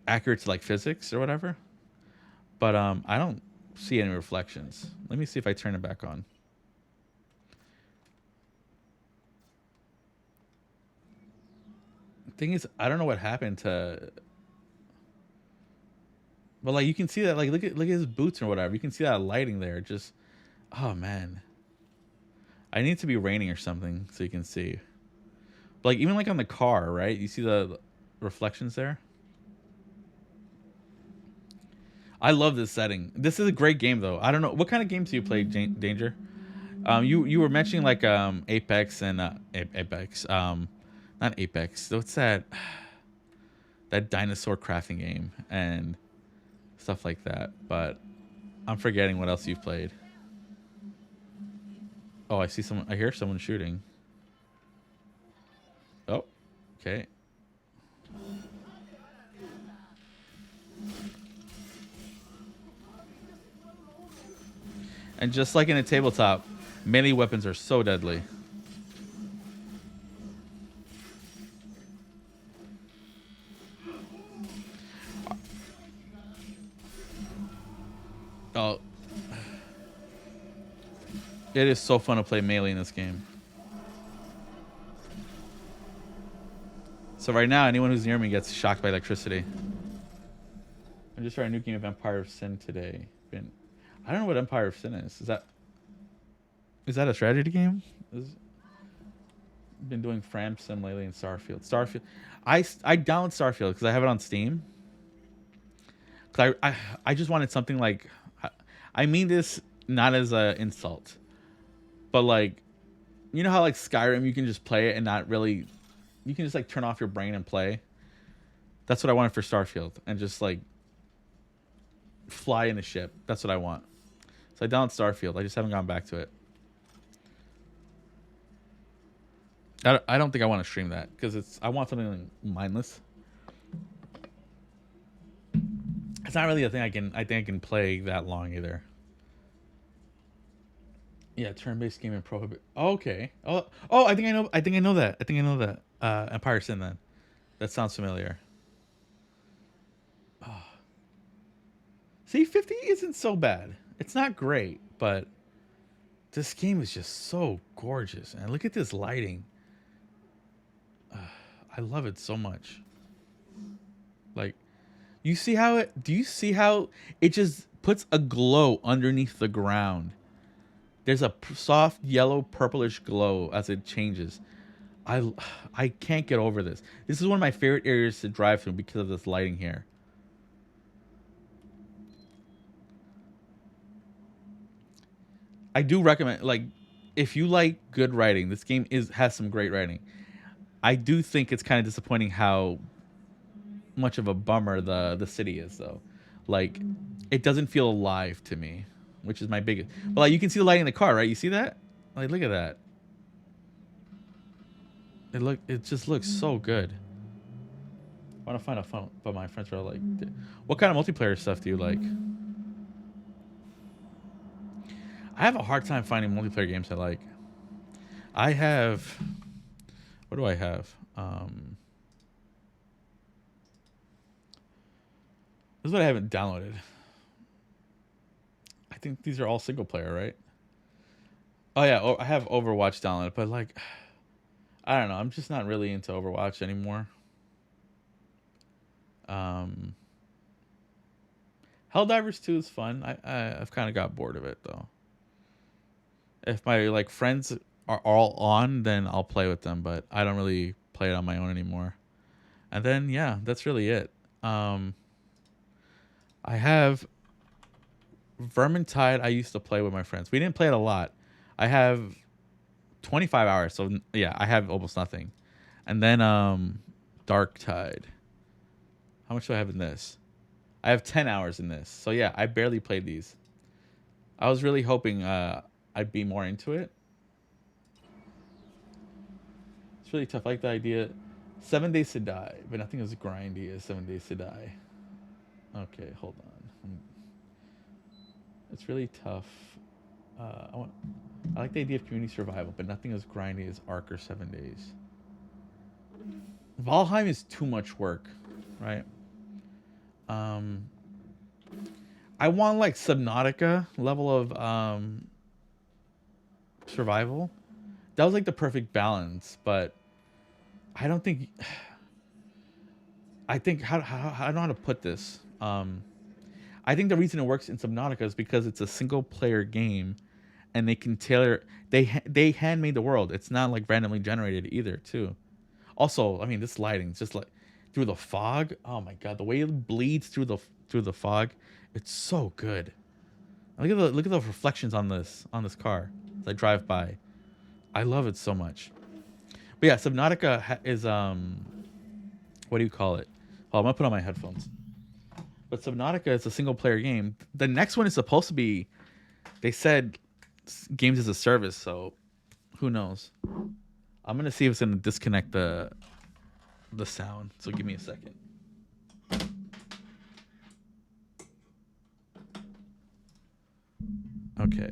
accurate to like physics or whatever. But I don't see any reflections. Let me see if I turn it back on. Thing is, I don't know what happened to. But like you can see that, like look at his boots or whatever. You can see that lighting there. Just, oh man. I need it to be raining or something so you can see. But like even like on the car, right? You see the reflections there. I love this setting. This is a great game, though. I don't know what kind of games do you play, Danger. You were mentioning like Apex and Apex. Not Apex. What's that? That dinosaur crafting game and stuff like that. But I'm forgetting what else you've played. Oh, I see someone. I hear someone shooting. Oh, okay. And just like in a tabletop, melee weapons are so deadly. Oh. It is so fun to play melee in this game. So right now, anyone who's near me gets shocked by electricity. I just started a new game of Empire of Sin today. I don't know what Empire of Sin is. Is that a strategy game? been doing Fram Sim lately and Starfield. I downloaded Starfield because I have it on Steam. Cause I just wanted something like, I mean this not as an insult, but like, you know how like Skyrim you can just play it and not really, you can just like turn off your brain and play. That's what I wanted for Starfield, and just like fly in a ship. That's what I want. So I downloaded Starfield. I just haven't gone back to it. I don't think I want to stream that because I want something like mindless. It's not really a thing I think I can play that long either. Yeah, turn-based game and prohibit. Oh, okay. Oh, I think I know. I think I know that. Empire Sin. Then that sounds familiar. Oh. See, 50 isn't so bad. It's not great, but this game is just so gorgeous. And look at this lighting. I love it so much. Like, do you see how it just puts a glow underneath the ground? There's a soft yellow purplish glow as it changes. I can't get over this. This is one of my favorite areas to drive through because of this lighting here. I do recommend, like, if you like good writing, this game has some great writing. I do think it's kind of disappointing how much of a bummer the city is, though. Like, it doesn't feel alive to me, which is my biggest. But like, you can see the light in the car, right? You see that? Like, look at that. It just looks so good. I want to find out fun, but my friends are like, what kind of multiplayer stuff do you like? I have a hard time finding multiplayer games I like. I have, what do I have? This is what I haven't downloaded. I think these are all single player, right? Oh yeah, I have Overwatch downloaded, but like, I don't know. I'm just not really into Overwatch anymore. Helldivers 2 is fun. I've kind of got bored of it though. If my like friends are all on, then I'll play with them, but I don't really play it on my own anymore. And then yeah, that's really it. I have Vermintide. I used to play with my friends. We didn't play it a lot. I have 25 hours, so yeah, I have almost nothing. And then Darktide. How much do I have in this? I have 10 hours in this. So yeah, I barely played these. I was really hoping I'd be more into it. It's really tough. I like the idea. 7 Days to Die, but nothing as grindy as 7 Days to Die. Okay, hold on. It's really tough. I like the idea of community survival, but nothing as grindy as Ark or 7 Days. Valheim is too much work, right? I want like Subnautica level of survival. That was like the perfect balance, but I don't think. I think how I don't know how to put this. I think the reason it works in Subnautica is because it's a single player game, and they can tailor. They handmade the world. It's not like randomly generated either, too. Also, I mean, this lighting, just like through the fog. Oh my god, the way it bleeds through the fog, it's so good. Look at the reflections on this car as I drive by. I love it so much. But yeah, Subnautica is what do you call it? Oh, I'm gonna put on my headphones. But Subnautica is a single player game. The next one is supposed to be, they said, games as a service. So who knows? I'm gonna see if it's gonna disconnect the sound. So give me a second. Okay.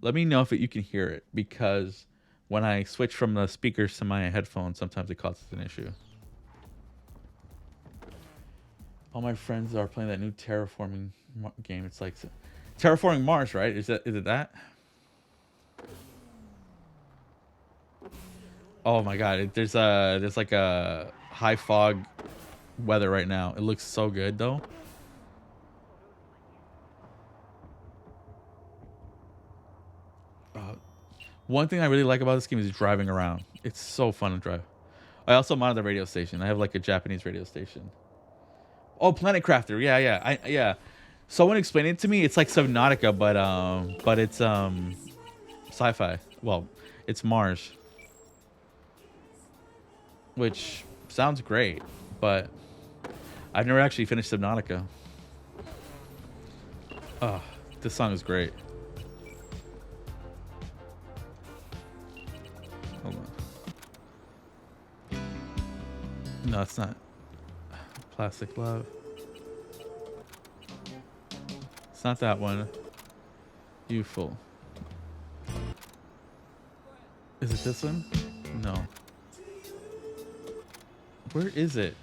Let me know if you can hear it, because when I switch from the speakers to my headphones, sometimes it causes an issue. All my friends are playing that new terraforming game. It's like Terraforming Mars, right? Is it that? Oh my god, there's like a high fog weather right now. It looks so good though. One thing I really like about this game is driving around. It's so fun to drive. I also modded the radio station. I have like a Japanese radio station. Oh, Planet Crafter. Yeah. Someone explained it to me. It's like Subnautica, but it's sci-fi. Well, it's Mars, which sounds great, but I've never actually finished Subnautica. Oh, this song is great. Hold on. No, it's not. Plastic Love. It's not that one. Youthful. Is it this one? No. Where is it?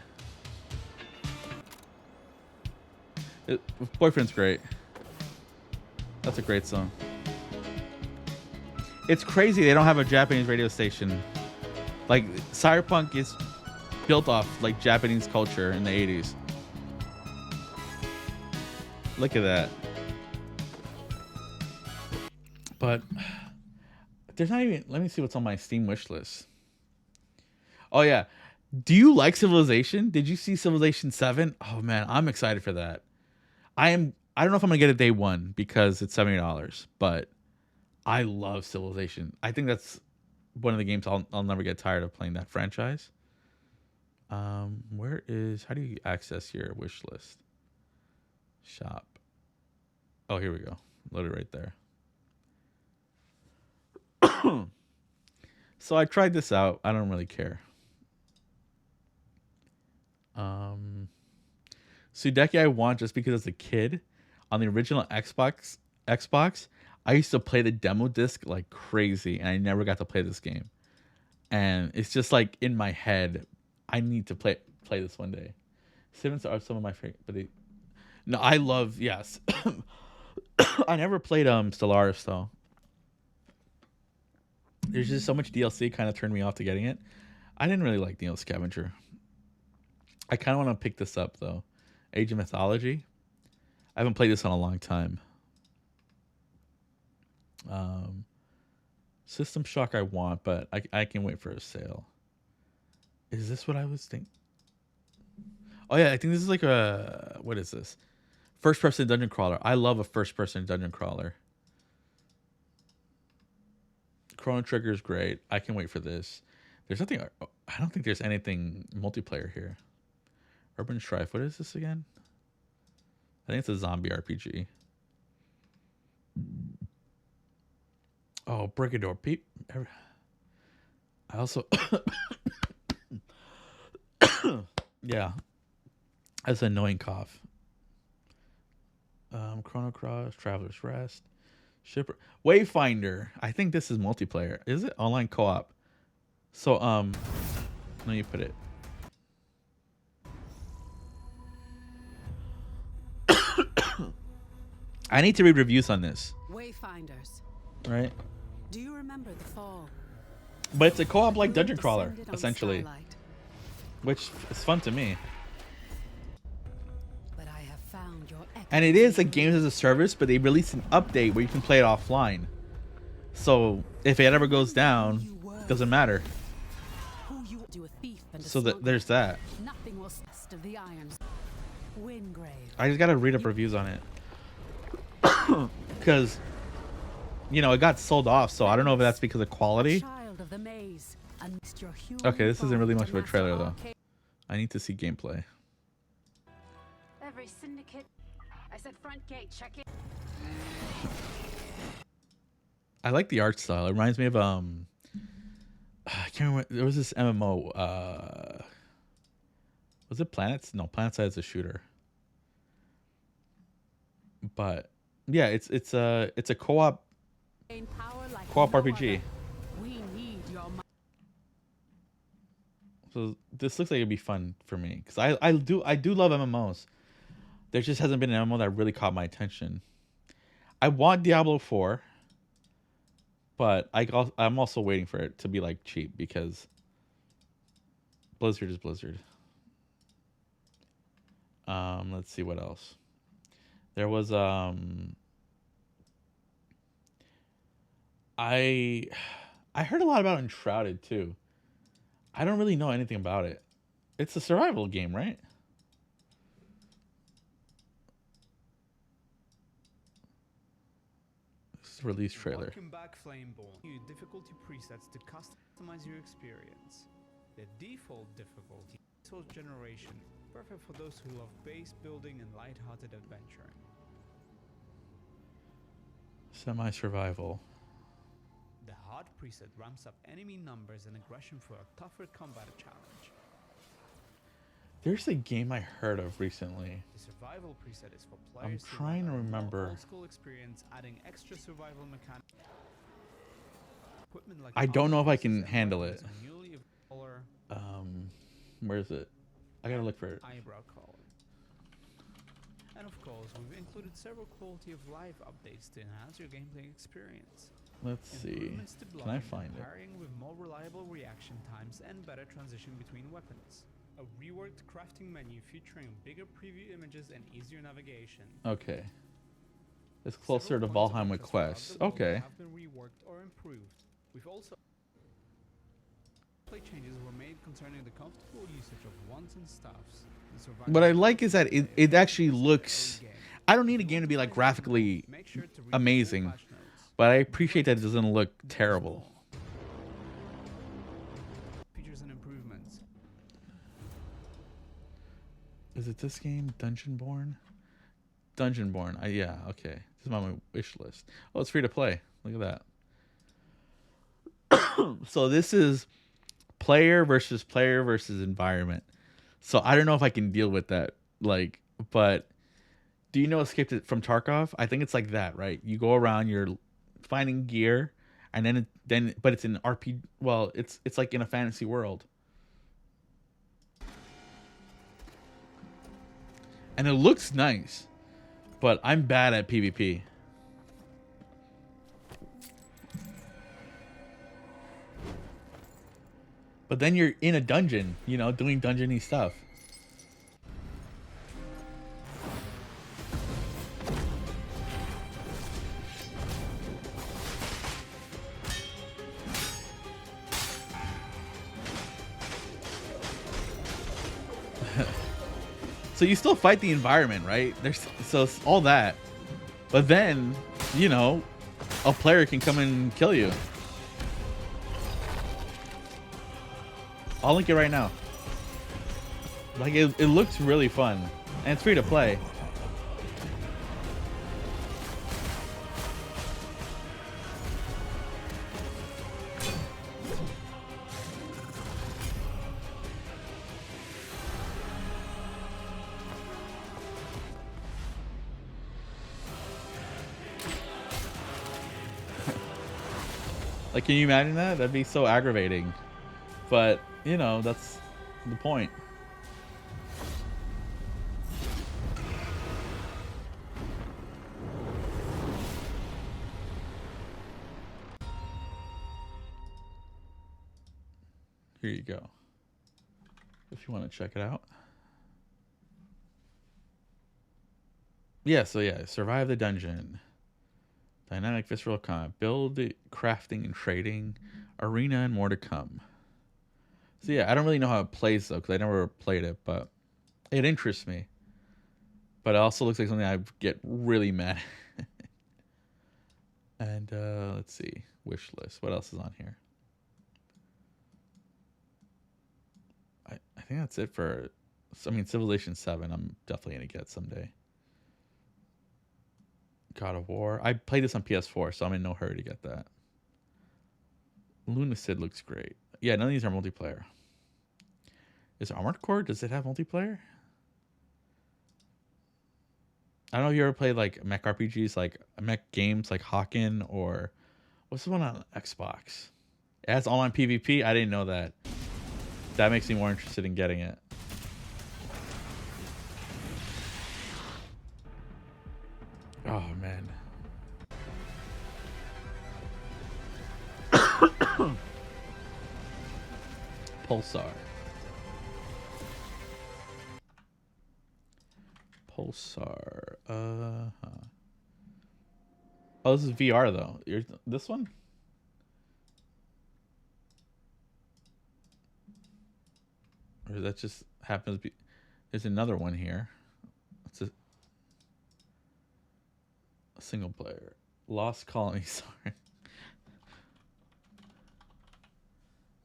Boyfriend's great. That's a great song. It's crazy they don't have a Japanese radio station. Like, Cyberpunk is built off like Japanese culture in the 80s. Look at that. But there's not even, let me see what's on my Steam wish list. Oh yeah. Do you like Civilization? Did you see Civilization 7? Oh man, I'm excited for that. I don't know if I'm gonna get it day one because it's $70, but I love Civilization. I think that's one of the games I'll never get tired of playing, that franchise. How do you access your wish list? Shop. Oh, here we go. Loaded right there. So I tried this out. I don't really care. Sudeki I want just because as a kid on the original Xbox, I used to play the demo disc like crazy and I never got to play this game. And it's just like in my head, I need to play this one day. Sims are some of my favorite, but no, I love, yes. I never played Stellaris though. There's just so much DLC kind of turned me off to getting it. I didn't really like Neo Scavenger. I kind of want to pick this up though. Age of Mythology. I haven't played this in a long time. System Shock I want, but I can wait for a sale. Is this what I was thinking? Oh yeah, I think this is like a, what is this? First person dungeon crawler. I love a first person dungeon crawler. Chrono Trigger is great. I can wait for this. There's nothing, I don't think there's anything multiplayer here. Urban Strife. What is this again? I think it's a zombie RPG. Oh, Brigador. I also... yeah. That's an annoying cough. Chrono Cross, Traveler's Rest, Shipper, Wayfinder. I think this is multiplayer. Is it online co-op? So let me put it. I need to read reviews on this. Wayfinders. Right? Do you remember the fall? But it's a co-op like dungeon crawler, essentially. Starlight. Which is fun to me. But I have found your And it is a games as a service, but they released an update where you can play it offline. So if it ever goes down, it doesn't matter. So there's that. Nothing will stand of the irons. Wingrave. I just gotta read up reviews on it. Because, you know, it got sold off, so I don't know if that's because of quality. Child of the maze. Okay, this isn't really much of a trailer, though. I need to see gameplay. Every syndicate. I said front gate, check it. I like the art style. It reminds me of I can't remember. There was this MMO. Was it Planets? No, PlanetSide is a shooter. But yeah, it's a co-op RPG. We need your So this looks like it'd be fun for me because I do love MMOs. There just hasn't been an MMO that really caught my attention. I want Diablo 4, but I'm also waiting for it to be like cheap because Blizzard is Blizzard. Let's see what else. There was I heard a lot about Enshrouded too. I don't really know anything about it. It's a survival game, right? This is a release trailer. Welcome back, Flameborn. New difficulty presets to customize your experience. The default difficulty is source generation, perfect for those who love base building and light-hearted adventuring. Semi-survival. The hard preset ramps up enemy numbers and aggression for a tougher combat challenge. There's a game I heard of recently. The survival preset is for players who trying to want a more remember. old-school experience, adding extra survival mechanics. Equipment like I don't know if I armor can pieces and handle it. weapons are newly color Where is it? I gotta look for it. eyebrow color. And of course, we've included several quality of life updates to enhance your gameplay experience. Let's see. Improvements to Can I blocking find and it? parrying with more reliable reaction times and better transition between weapons. A reworked crafting menu featuring bigger preview images and easier navigation. Okay. It's closer to Several points of Valheim interest throughout Quest. the world Okay. have been reworked or improved. We've also play changes were made concerning the comfortable usage of wands and staffs. The survival What I like is that mode it actually is looks. early game. I don't need a game to be like graphically Make sure to read the full amazing, patch notes. but I appreciate that it doesn't look terrible. Features and improvements. Is it this game, Dungeonborn? Dungeonborn. Yeah, okay. This is on my wish list. Oh, it's free to play. Look at that. So this is player versus environment. So I don't know if I can deal with that. Like, but do you know Escape from Tarkov? I think it's like that, right? You go around, you're finding gear, and then but it's an RPG. Well, it's like in a fantasy world. And it looks nice, but I'm bad at PvP. But then you're in a dungeon, you know, doing dungeony stuff. So you still fight the environment, right? So it's all that. But then, you know, a player can come and kill you. I'll link it right now. Like, it looks really fun. And it's free to play. Like, can you imagine that? That'd be so aggravating. But, you know, that's the point. Here you go. If you want to check it out. Yeah, so yeah, survive the dungeon. Dynamic visceral combat. Build, crafting, and trading. Arena, and more to come. So yeah, I don't really know how it plays though, because I never played it, but it interests me. But it also looks like something I get really mad. And let's see, wish list. What else is on here? I think that's it for. I mean, Civilization 7. I'm definitely gonna get someday. God of War. I played this on PS4, so I'm in no hurry to get that. Lunacid looks great. Yeah, none of these are multiplayer. Is Armored Core? Does it have multiplayer? I don't know if you ever played like mech RPGs, like mech games like Hawken, or what's the one on Xbox? It has online PvP. I didn't know that. That makes me more interested in getting it. Oh man. Pulsar. Oh, this is VR though. This one? Or that just happens to be... There's another one here. It's a single player. Lost Colony, sorry.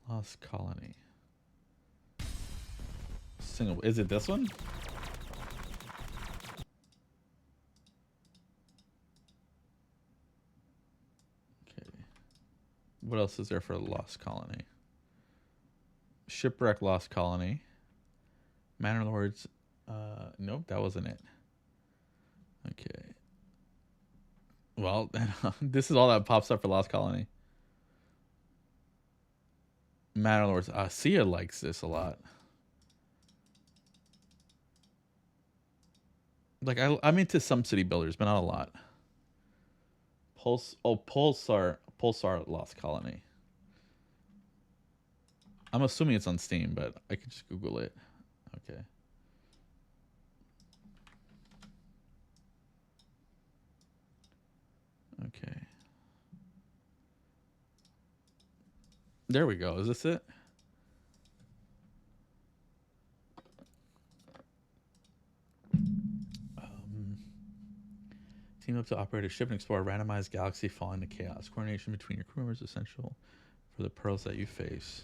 Lost Colony. Single... Is it this one? Okay. What else is there for Lost Colony? Shipwreck Lost Colony. Manor Lords. Nope, that wasn't it. Okay. Well, this is all that pops up for Lost Colony. Manor Lords. Sia likes this a lot. Like, I'm into some city builders, but not a lot. Pulsar Lost Colony. I'm assuming it's on Steam, but I could just Google it. Okay. Okay. There we go. Is this it? Team up to operate a ship and explore a randomized galaxy falling to chaos. Coordination between your crew members is essential for the perils that you face.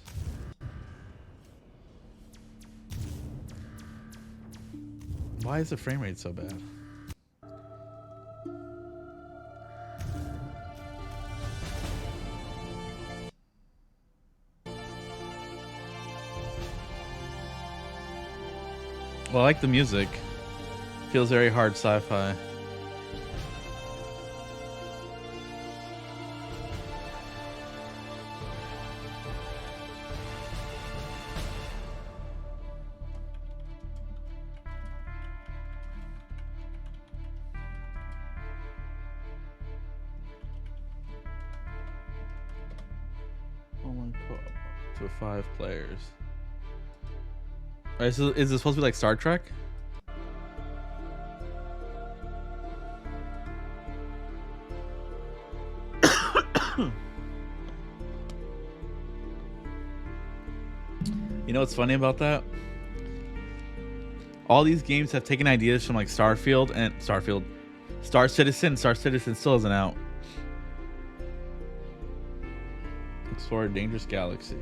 Why is the frame rate so bad? Well, I like the music. Feels very hard sci-fi. Online co-op to 5 players. Alright, so is this supposed to be like Star Trek? You know what's funny about that? All these games have taken ideas from like Star Citizen. Star Citizen still isn't out. Explore a dangerous galaxy.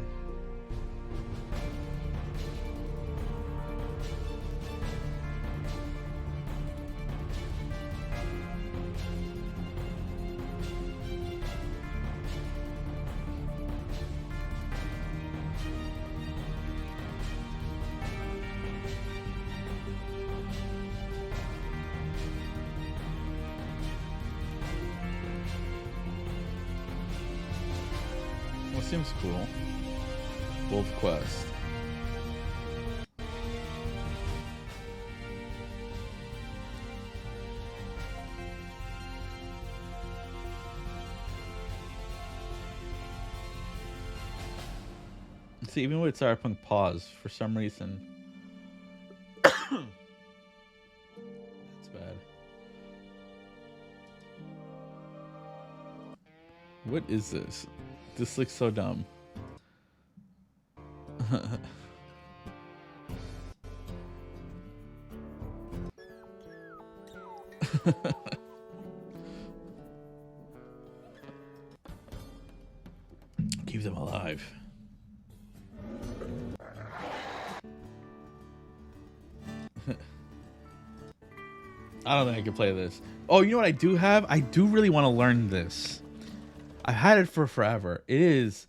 Well, seems cool. Wolf Quest. See, even with Cyberpunk pause, for some reason, that's bad. What is this? This looks so dumb. Keep them alive. I don't think I can play this. Oh, you know what I do have? I do really want to learn this. I've had it for forever. It is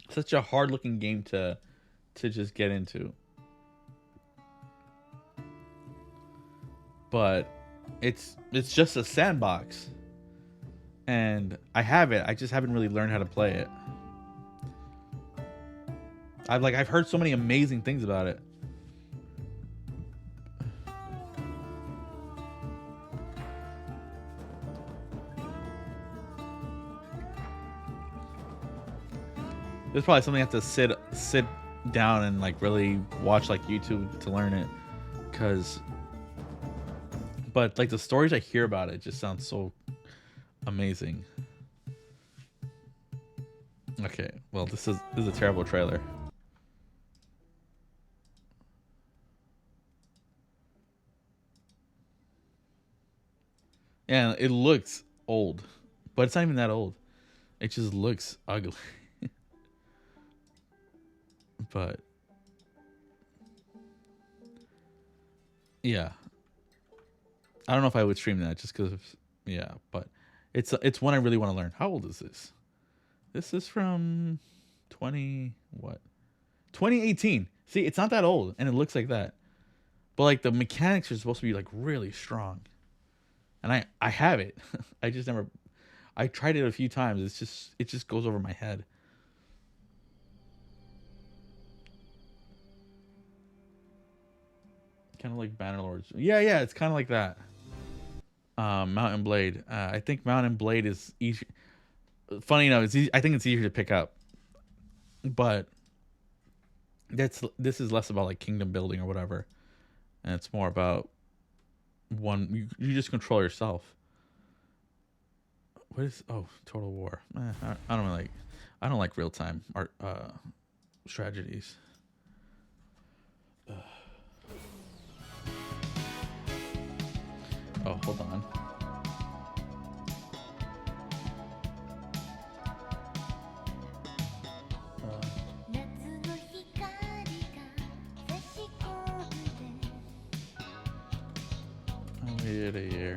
such a hard-looking game to just get into. But it's just a sandbox. And I have it. I just haven't really learned how to play it. I've heard so many amazing things about it. There's probably something I have to sit down and like really watch like YouTube to learn it, but like the stories I hear about it just sound so amazing. Okay, well this is a terrible trailer. Yeah, it looks old, but it's not even that old. It just looks ugly. But yeah, I don't know if I would stream that just because. Yeah, but it's one I really want to learn. How old is this? This is from 2018. See, it's not that old, and it looks like that. But like the mechanics are supposed to be like really strong, and I have it. I just never. I tried it a few times. It just goes over my head. Kind of like Bannerlords. Yeah, it's kind of like that. Mountain Blade. I think Mountain Blade is easy. Funny enough, I think it's easier to pick up, but this is less about like kingdom building or whatever, and it's more about you just control yourself. What is Total War? I don't like real time art strategies. Oh, hold on. I waited a year.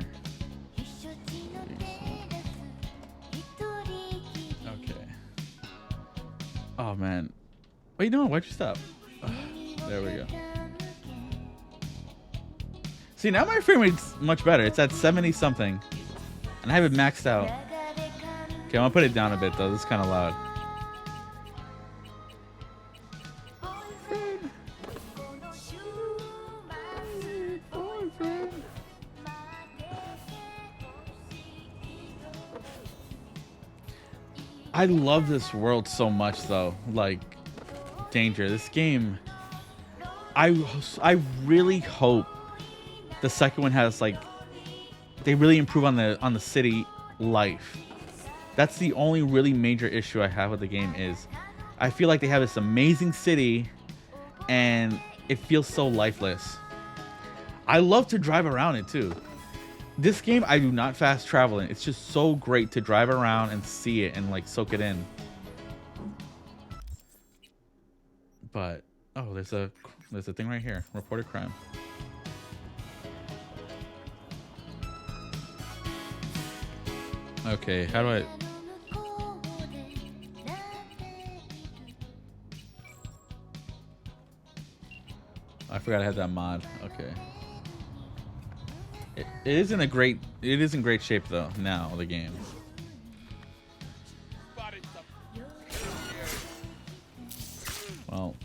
Okay. Oh man. Wait, no, why'd you stop? There we go. See, now my frame rate's much better. It's at 70 something. And I have it maxed out. Okay, I'm gonna put it down a bit though. This is kind of loud. I love this world so much though. Like, Danger. This game, I really hope the second one has like they really improve on the city life. That's the only really major issue I have with the game is I feel like they have this amazing city and it feels so lifeless. I love to drive around it too. This game I do not fast travel in. It's just so great to drive around and see it and like soak it in. But oh, there's a thing right here. Reported crime. Okay, how do I forgot I had that mod. Okay. It isn't in great shape though now, the game. Well,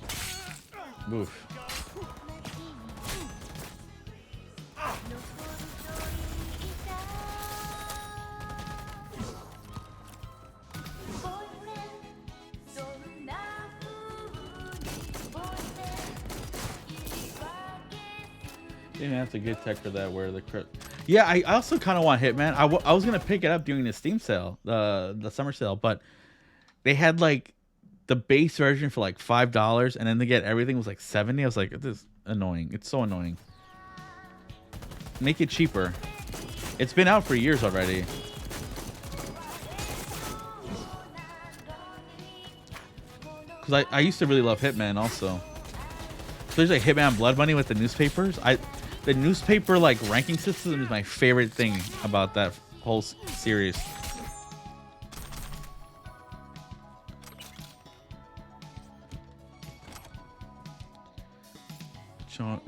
oof. Didn't have to get tech for that. Where the crypt? Yeah, I also kind of want Hitman. I was gonna pick it up during the Steam sale, the summer sale, but they had like the base version for like $5, and then to get everything was like 70. I was like, this is annoying. It's so annoying. Make it cheaper. It's been out for years already. Because I used to really love Hitman also. Especially like Hitman Blood Money with the newspapers. The newspaper like ranking system is my favorite thing about that whole series.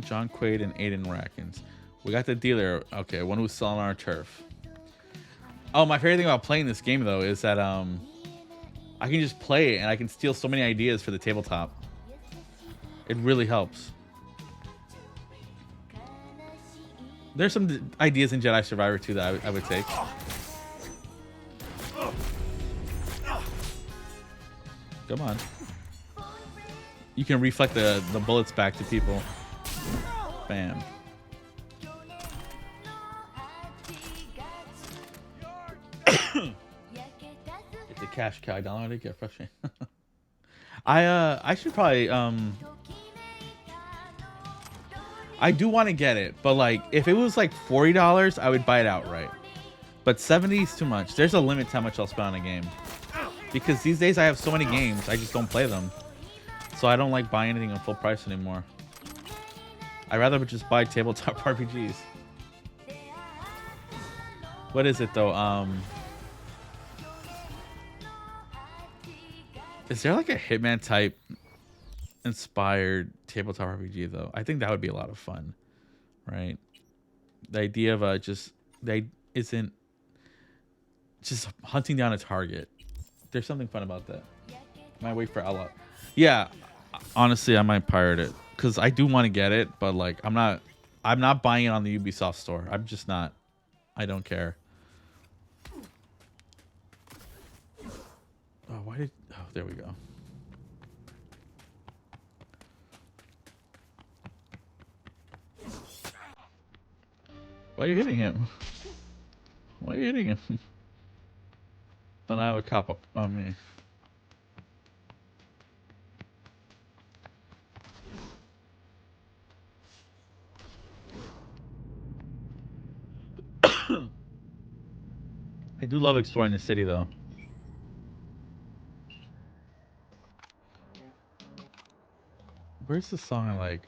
John Quaid and Aiden Rackins. We got the dealer. Okay, one who's selling our turf. Oh, my favorite thing about playing this game though is that I can just play it and I can steal so many ideas for the tabletop. It really helps. There's some ideas in Jedi Survivor 2 that I would take. Come on. You can reflect the bullets back to people. Bam. Get the Cash cow. I downloaded it. Get frustrated. I should probably I do want to get it, but like if it was like $40, I would buy it outright. But 70 is too much. There's a limit to how much I'll spend on a game. Because these days I have so many games, I just don't play them. So I don't like buying anything at full price anymore. I'd rather just buy tabletop RPGs. What is it though? Is there like a Hitman type inspired tabletop RPG though? I think that would be a lot of fun, right? The idea of just they isn't just hunting down a target. There's something fun about that. Might wait for Allah. Yeah, honestly, I might pirate it because I do want to get it, but like I'm not buying it on the Ubisoft store. I'm just not. I don't care. Oh, why did? Oh, there we go. Why are you hitting him? Why are you hitting him? Then I have a cop up on me. I do love exploring the city though. Where's the song I like?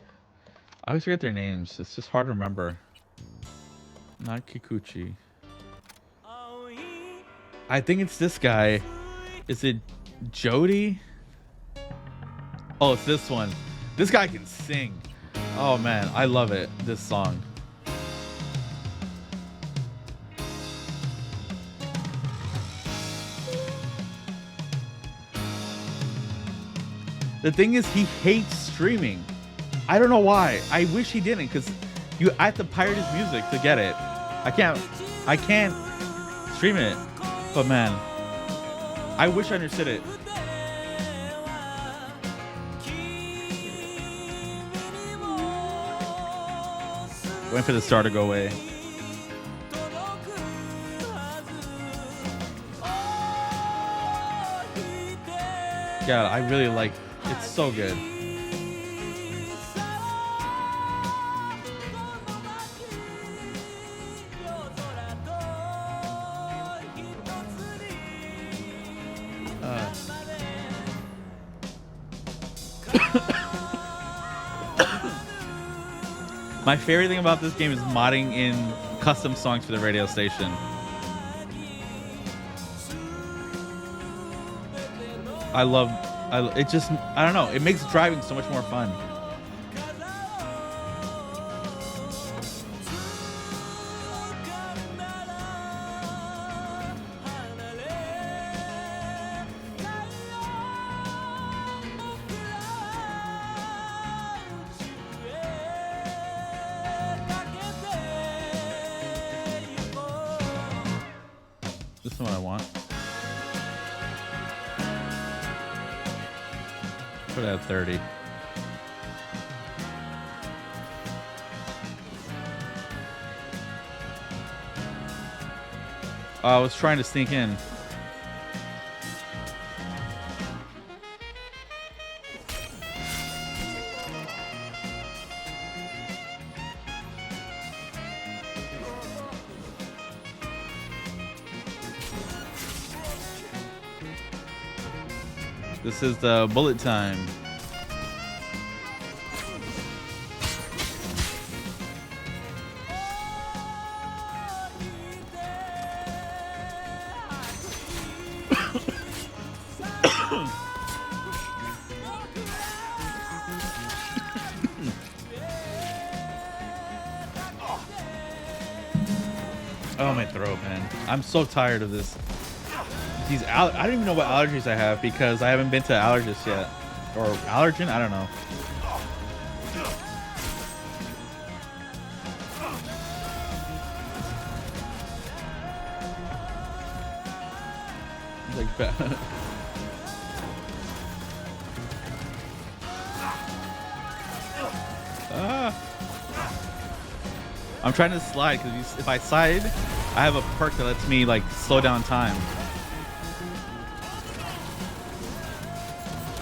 I always forget their names. It's just hard to remember. Not Kikuchi. I think it's this guy. Is it Jody? Oh, it's this one. This guy can sing. Oh man, I love it. This song. The thing is, he hates streaming. I don't know why. I wish he didn't, because I have to pirate his music to get it. I can't stream it. But man, I wish I understood it. Waiting for the star to go away. Yeah, I really like. It's so good. My favorite thing about this game is modding in custom songs for the radio station. I don't know, it makes driving so much more fun. This is what I want. Put it at 30. I was trying to sneak in. This is the bullet time. Oh, my throat, man. I'm so tired of this. I don't even know what allergies I have because I haven't been to allergists yet. Or allergen? I don't know. Like I'm trying to slide because if I slide, I have a perk that lets me like slow down time.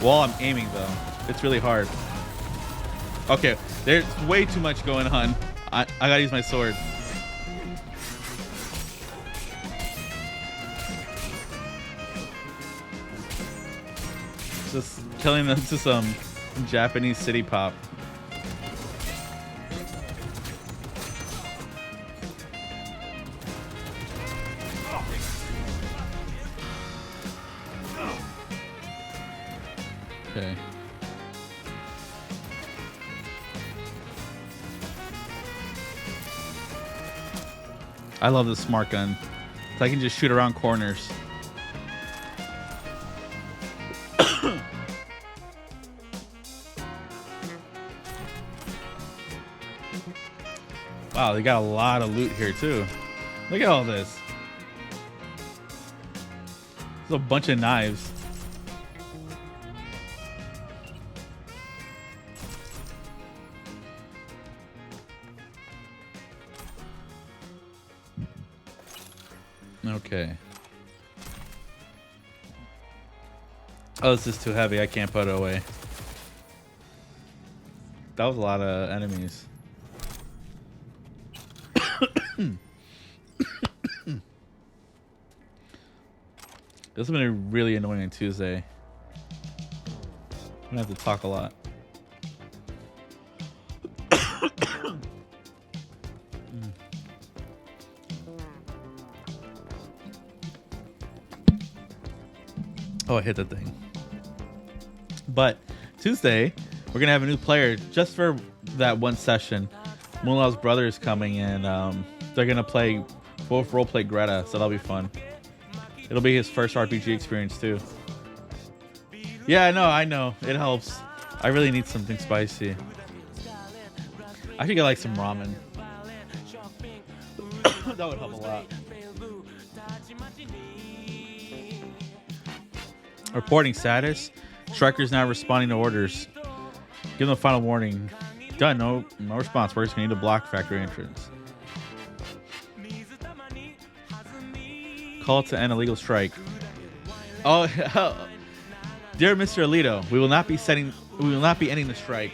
While I'm aiming, though. It's really hard. Okay, there's way too much going on. I gotta use my sword. Just killing them to some Japanese city pop. Okay. I love this smart gun. So I can just shoot around corners. Wow, they got a lot of loot here too. Look at all this. There's a bunch of knives. Okay. Oh, this is too heavy. I can't put it away. That was a lot of enemies. This has been really annoying on Tuesday. I'm gonna have to talk a lot. Oh, I hit the thing. But Tuesday, we're gonna have a new player just for that one session. Moonlaw's brother is coming, and they're gonna play both roleplay Greta, so that'll be fun. It'll be his first RPG experience too. Yeah, I know. It helps. I really need something spicy. I should get like some ramen. That would help a lot. Reporting status. Striker's now responding to orders. Give them a final warning. Done. No response. Workers need to block factory entrance. Call to end illegal strike. Oh, dear Mr. Alito, we will not be ending the strike.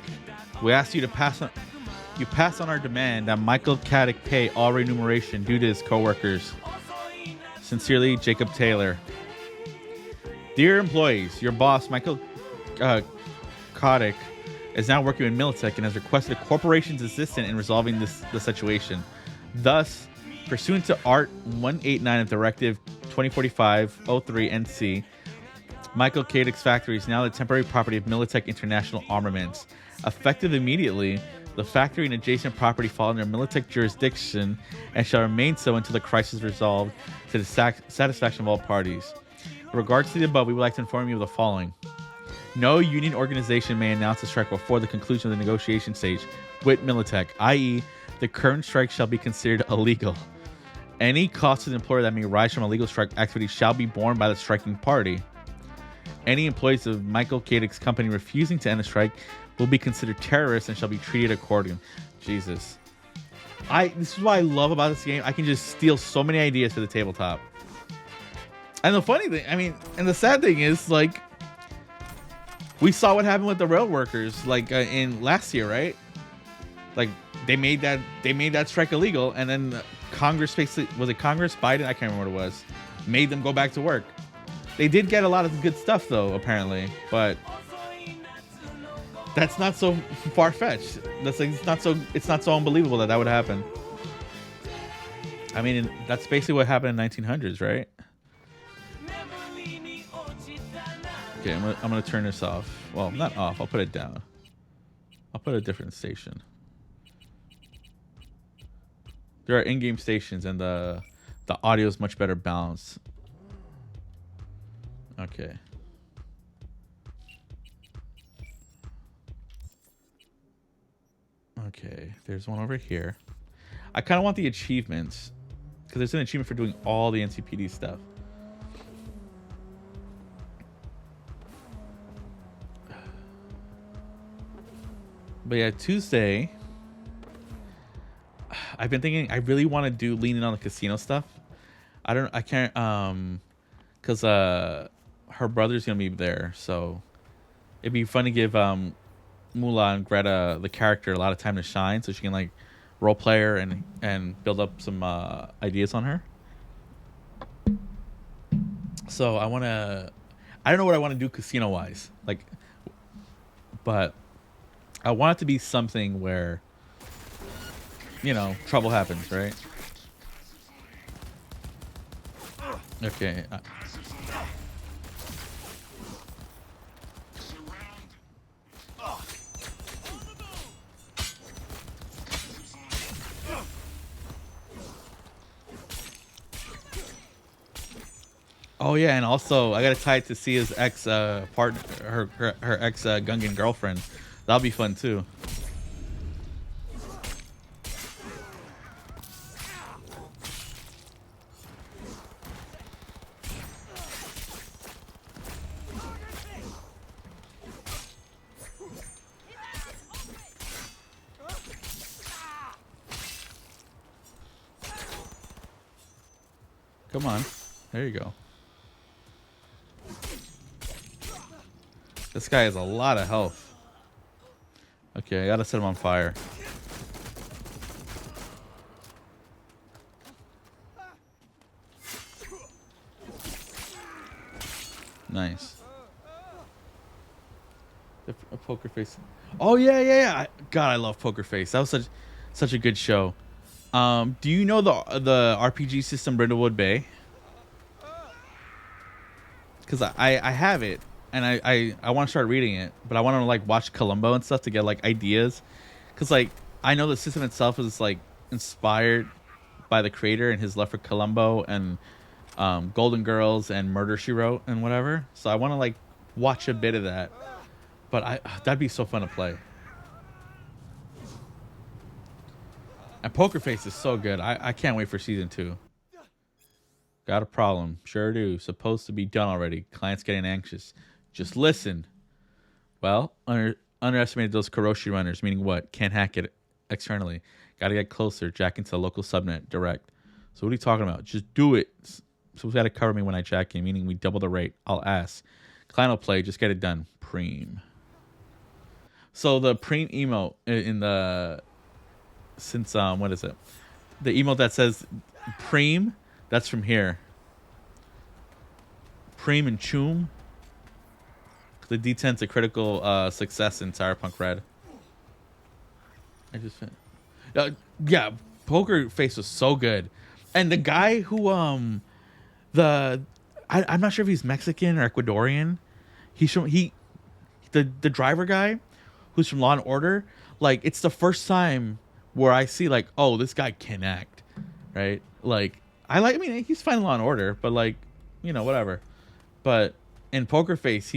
We ask you to pass on our demand that Michael Caddick pay all remuneration due to his co-workers. Sincerely, Jacob Taylor. Dear employees, your boss, Michael Caddick, is now working with Militech and has requested a corporation's assistance in resolving the situation. Thus, pursuant to Art 189 of Directive 2045-03-NC, Michael Caddick's factory is now the temporary property of Militech International Armaments. Effective immediately, the factory and adjacent property fall under Militech jurisdiction and shall remain so until the crisis is resolved to the satisfaction of all parties. In regards to the above, we would like to inform you of the following. No union organization may announce a strike before the conclusion of the negotiation stage with Militech, i.e., the current strike shall be considered illegal. Any cost to the employer that may arise from illegal strike activity shall be borne by the striking party. Any employees of Michael Caddick's company refusing to end the strike will be considered terrorists and shall be treated accordingly. Jesus. This is what I love about this game. I can just steal so many ideas for the tabletop. And the funny thing, and the sad thing is, like, we saw what happened with the rail workers, like, in last year, right? Like, they made that strike illegal, and then Congress basically, was it Congress? Biden? I can't remember what it was. Made them go back to work. They did get a lot of good stuff, though, apparently, but that's not so far-fetched. That's like it's not so unbelievable that would happen. That's basically what happened in 1900s, right? Okay, I'm gonna turn this off. Well, not off. I'll put it down. I'll put a different station. There are in-game stations, and the audio is much better balanced. Okay. Okay, there's one over here. I kind of want the achievements because there's an achievement for doing all the NCPD stuff. But yeah, Tuesday, I've been thinking I really want to do lean in on the casino stuff. Because her brother's gonna be there, so It'd be fun to give Mula and Greta, the character, a lot of time to shine, so she can like role play her and build up some ideas on her. So I don't know what I want to do casino wise, like, but I want it to be something where, you know, trouble happens, right? Okay. Oh yeah, and also I gotta tie it to Sia's ex partner, her ex Gungan girlfriend. That'll be fun too. Come on, there you go. This guy has a lot of health. Okay, I gotta set him on fire. Nice. A Poker Face. Oh yeah. God, I love Poker Face. That was such a good show. Do you know the RPG system Brindlewood Bay? Because I have it, and I want to start reading it, but I want to like watch Columbo and stuff to get like ideas. Because like I know the system itself is like inspired by the creator and his love for Columbo and Golden Girls and Murder She Wrote and whatever. So I want to like watch a bit of that. But that'd be so fun to play. And Poker Face is so good. I can't wait for season 2. Got a problem. Sure do. Supposed to be done already. Client's getting anxious. Just listen. Well, underestimated those Karoshi runners, meaning what? Can't hack it externally. Gotta get closer. Jack into the local subnet direct. So what are you talking about? Just do it. So we gotta cover me when I jack in, meaning we double the rate. I'll ask. Client will play. Just get it done. Preem. So the Preem emote in the... Since, what is it? The emote that says Preem, that's from here. Preem and Choom. The D10's a critical success in Cyberpunk Red. Yeah, Poker Face was so good. And the guy who, I'm not sure if he's Mexican or Ecuadorian. The driver guy who's from Law and Order, like, it's the first time where I see, like, oh, this guy can act, right? Like, I mean, he's fine in Law and Order, but, like, you know, whatever. But in Poker Face,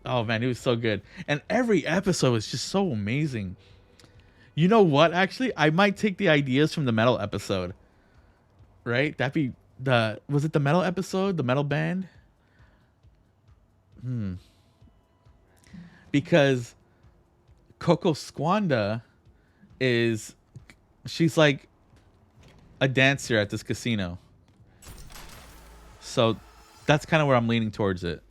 oh, man, he was so good. And every episode was just so amazing. You know what, actually? I might take the ideas from the metal episode, right? That'd be was it the metal episode? The metal band? Because Coco Squanda she's like a dancer at this casino. So that's kind of where I'm leaning towards it.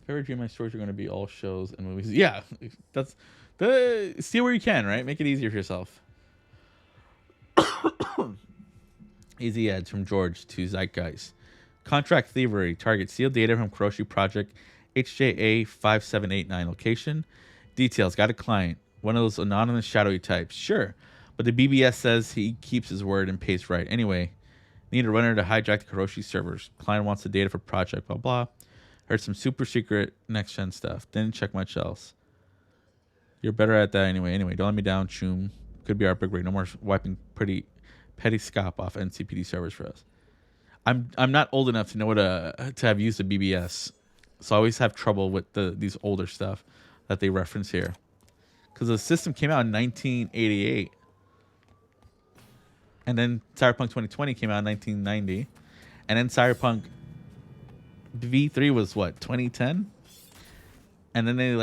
Favorite Dream My stories are going to be all shows and movies. Yeah, that's see where you can, right? Make it easier for yourself. Easy ads from George to Zeitgeist. Contract thievery. Target sealed data from Kuroshi Project HJA 5789 location. Details. Got a client. One of those anonymous shadowy types. Sure. But the BBS says he keeps his word and pays right. Anyway, need a runner to hijack the Kuroshi servers. Client wants the data for project. Blah, blah. Heard some super secret next gen stuff. Didn't check much else. You're better at that anyway. Anyway, don't let me down, Choom. Could be our big break. No more wiping pretty petty scop off NCPD servers for us. I'm not old enough to know what to have used a BBS, so I always have trouble with these older stuff that they reference here, because the system came out in 1988, and then Cyberpunk 2020 came out in 1990, and then Cyberpunk V3 was what, 2010, and then they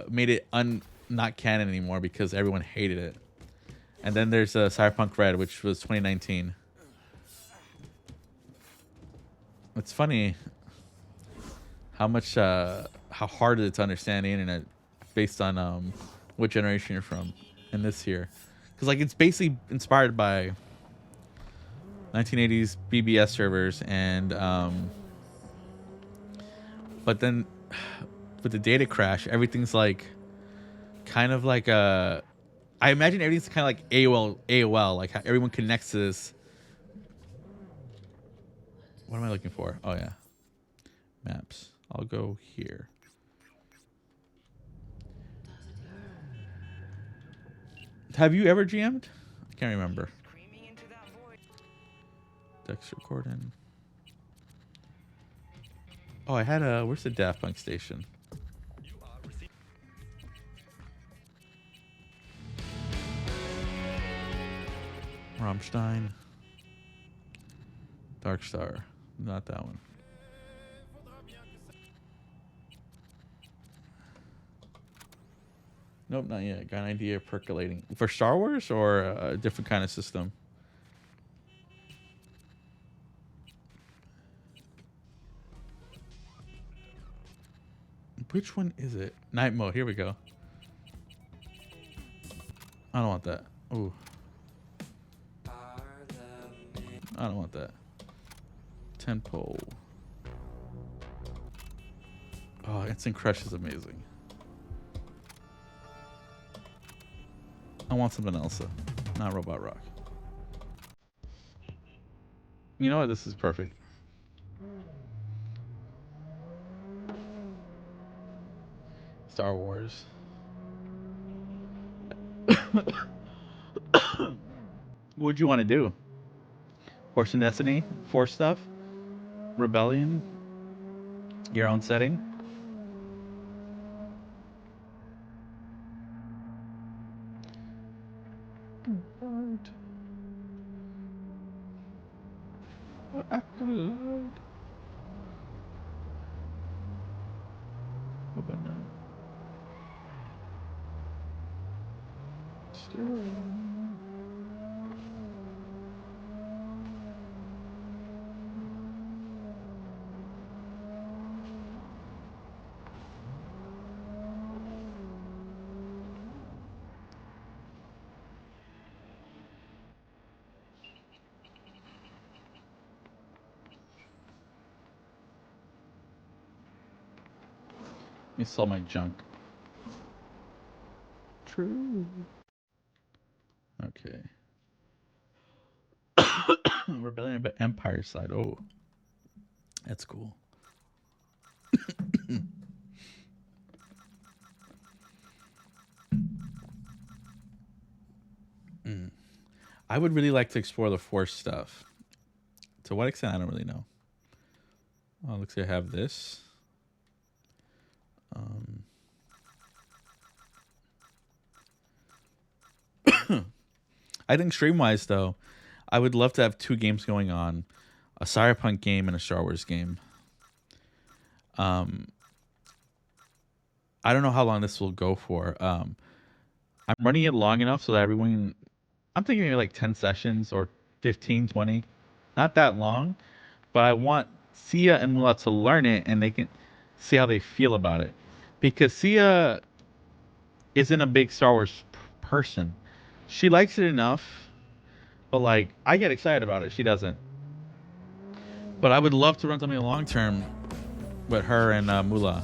made it not canon anymore because everyone hated it, and then there's Cyberpunk Red, which was 2019. It's funny how much how hard it is to understand the internet based on what generation you're from in this year, because like it's basically inspired by 1980s BBS servers and but then with the data crash, everything's like kind of like I imagine everything's kind of like AOL, like how everyone connects to this. What am I looking for? Oh yeah, maps. I'll go here. Have you ever GM'd? I can't remember. Dexter Gordon. Oh, I had a. Where's the Daft Punk station? Rammstein. Dark Star. Not that one. Nope, not yet. Got an idea percolating. For Star Wars or a different kind of system? Which one is it? Night mode. Here we go. I don't want that. Ooh. I don't want that. Tempo. Oh, Instant Crush is amazing. I want something else, though. Not Robot Rock. You know what? This is perfect. Star Wars. What would you want to do? Horse and Destiny? Force stuff? Rebellion? Your own setting? Let me sell my junk. True. Okay. Rebellion but Empire side. Oh. That's cool. I would really like to explore the Force stuff. To what extent, I don't really know. Oh, looks like I have this. I think stream-wise, though, I would love to have two games going on. A Cyberpunk game and a Star Wars game. I don't know how long this will go for. I'm running it long enough so that everyone... I'm thinking maybe like 10 sessions or 15, 20. Not that long. But I want Sia and Mula to learn it and they can see how they feel about it. Because Sia isn't a big Star Wars person. She likes it enough, but like I get excited about it. She doesn't. But I would love to run something long term with her and Mula.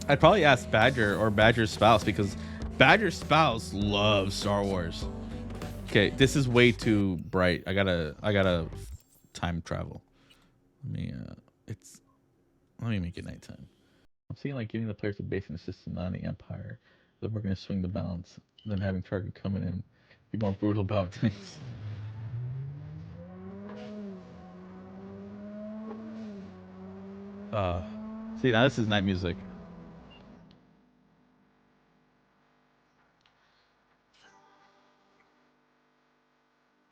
I'd probably ask Badger or Badger's spouse because Badger's spouse loves Star Wars. Okay, this is way too bright. I gotta time travel. Let me make it nighttime. I'm seeing like giving the players a basic system on the Empire. Then we're gonna swing the balance. Then having Target coming in, be more brutal about things. See now this is night music.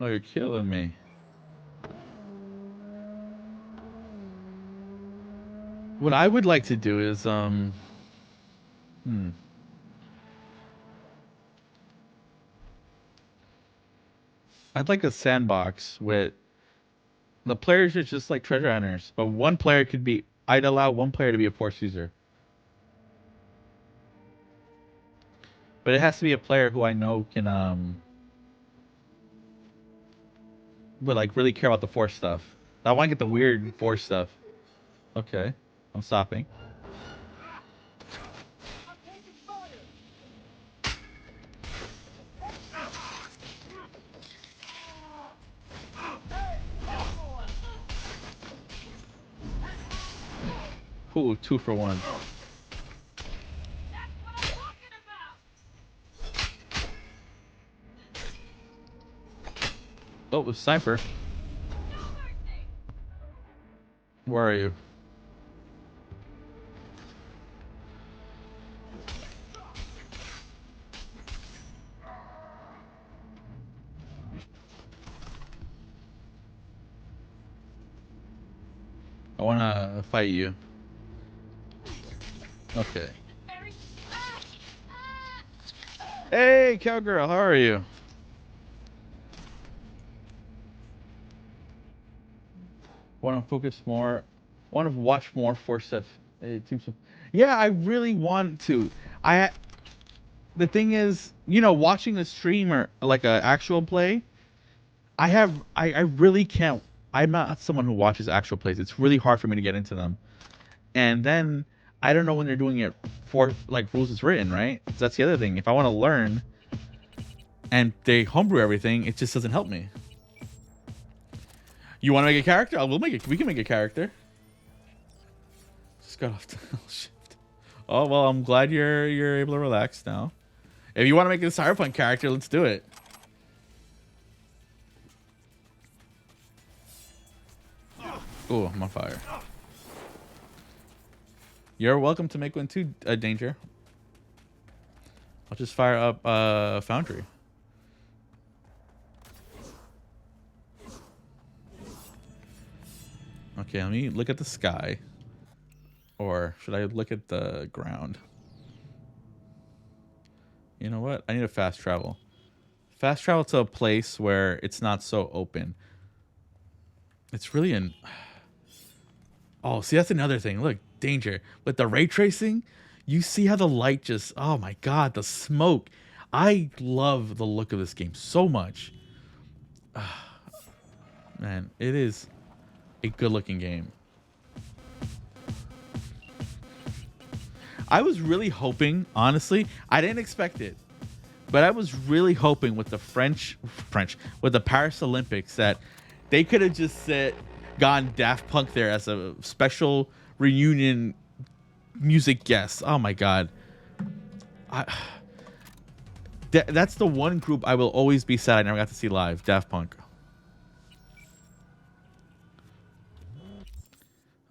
Oh, you're killing me. What I would like to do is I'd like a sandbox with The players are just like treasure hunters, but one player could be. I'd allow one player to be a force user, but it has to be a player who I know can would like really care about the force stuff. I want to get the weird force stuff. Okay, I'm stopping. Ooh, 2 for 1. Oh, it was Cypher. Where are you? I wanna fight you. Okay. Hey, cowgirl, how are you? Want to focus more? Want to watch more Force stuff? It seems. Yeah, I really want to. I. The thing is, watching a streamer like a actual play, I really can't. I'm not someone who watches actual plays. It's really hard for me to get into them. And then I don't know when they're doing it for like rules is written, right? That's the other thing. If I want to learn and they homebrew everything, it just doesn't help me. You want to make a character? We'll make it. We can make a character. Just got off the shift. Oh well, I'm glad you're able to relax now. If you want to make a Cyberpunk character, let's do it. Oh, I'm on fire. You're welcome to make one too, Danger. I'll just fire up Foundry. Okay, let me look at the sky. Or should I look at the ground? You know what? I need a fast travel. Fast travel to a place where it's not so open. It's really an... Oh, see, that's another thing. Look, Danger. With the ray tracing, you see how the light just... Oh my god, the smoke. I love the look of this game so much. Man, it is a good-looking game. I was really hoping, honestly, I didn't expect it, but I was really hoping with the with the Paris Olympics that they could have just gone Daft Punk there as a special reunion music guest. Oh my god. That's the one group I will always be sad I never got to see live, Daft Punk.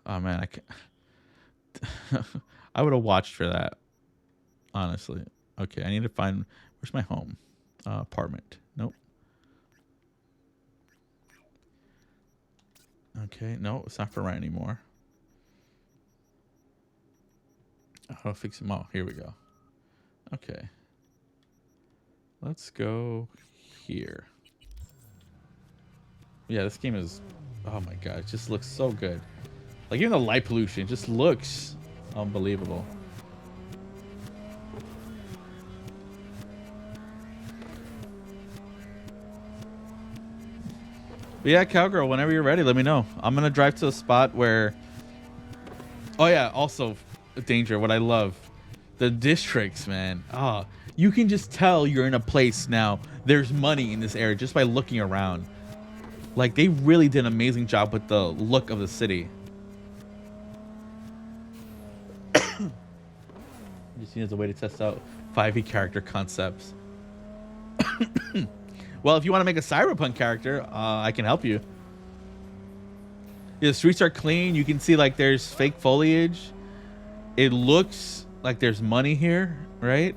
Oh man, I can't. I would have watched for that, honestly. Okay, I need to find... Where's my home? Apartment. Nope. Okay, no, it's not for rent anymore. I'll fix them all. Here we go. Okay. Let's go here. Yeah, this game is... Oh my god, it just looks so good. Like, even the light pollution just looks... unbelievable. But yeah, cowgirl, whenever you're ready, let me know. I'm gonna drive to a spot where... Oh yeah, also, Danger, what I love. The districts, man. Oh, you can just tell you're in a place now. There's money in this area just by looking around. Like, they really did an amazing job with the look of the city. Just need as a way to test out 5e character concepts. Well, if you want to make a Cyberpunk character, I can help you. Yeah, the streets are clean. You can see like there's fake foliage. It looks like there's money here, right?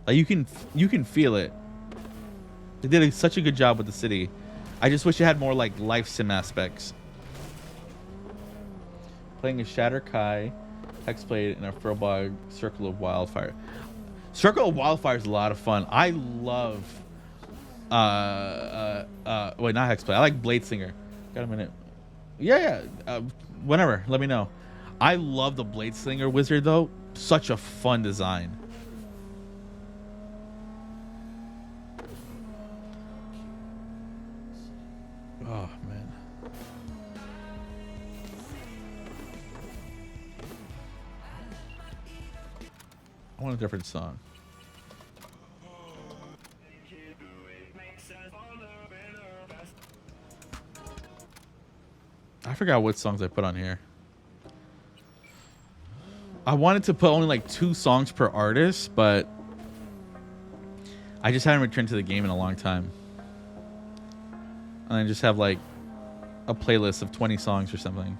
Like you can feel it. They did such a good job with the city. I just wish it had more like life sim aspects. Playing a Shatter Kai. Hexblade in a Furbog Circle of Wildfire. Circle of Wildfire is a lot of fun. I love wait, not Hexblade. I like Blade Singer. Got a minute. Yeah, whenever. Let me know. I love the Blade Slinger Wizard though. Such a fun design. Oh man. I want a different song. I forgot what songs I put on here. I wanted to put only like 2 songs per artist, but I just hadn't returned to the game in a long time. And I just have like a playlist of 20 songs or something.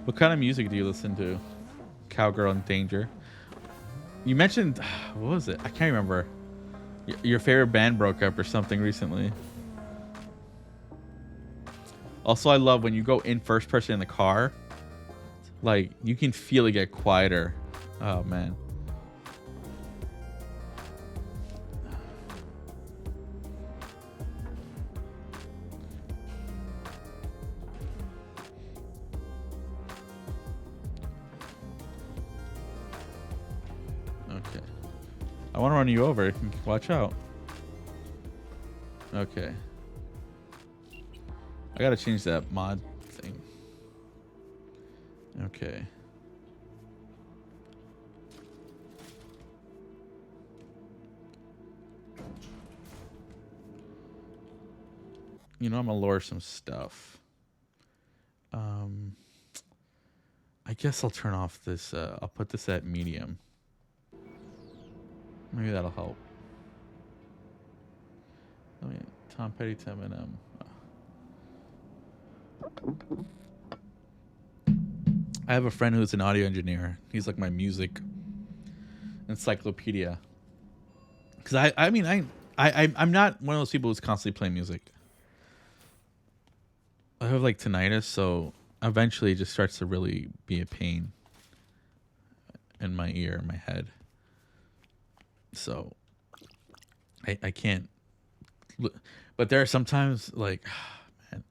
What kind of music do you listen to? Cowgirl in Danger. You mentioned, what was it? I can't remember. Your favorite band broke up or something recently. Also, I love when you go in first person in the car. Like, you can feel it get quieter. Oh, man. Okay. I want to run you over. Watch out. Okay. I gotta change that mod thing. Okay. You know, I'm gonna lower some stuff. I guess I'll turn off this. I'll put this at medium. Maybe that'll help. I mean, Tom Petty, Tim and I have a friend who's an audio engineer. He's like my music encyclopedia. Because I'm not one of those people who's constantly playing music. I have like tinnitus, so eventually it just starts to really be a pain in my ear, in my head. So I can't. But there are sometimes like, man,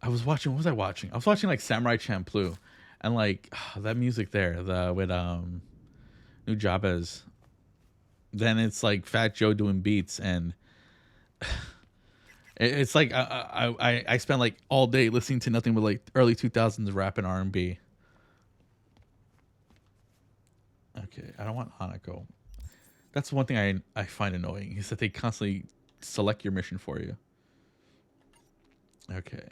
I was watching. What was I watching? I was watching like Samurai Champloo, and like that music there, with Nujabes. Then it's like Fat Joe doing beats, and it's like I spent like all day listening to nothing but like early 2000s rap and R&B. Okay, I don't want Hanako. That's one thing I find annoying is that they constantly select your mission for you. Okay.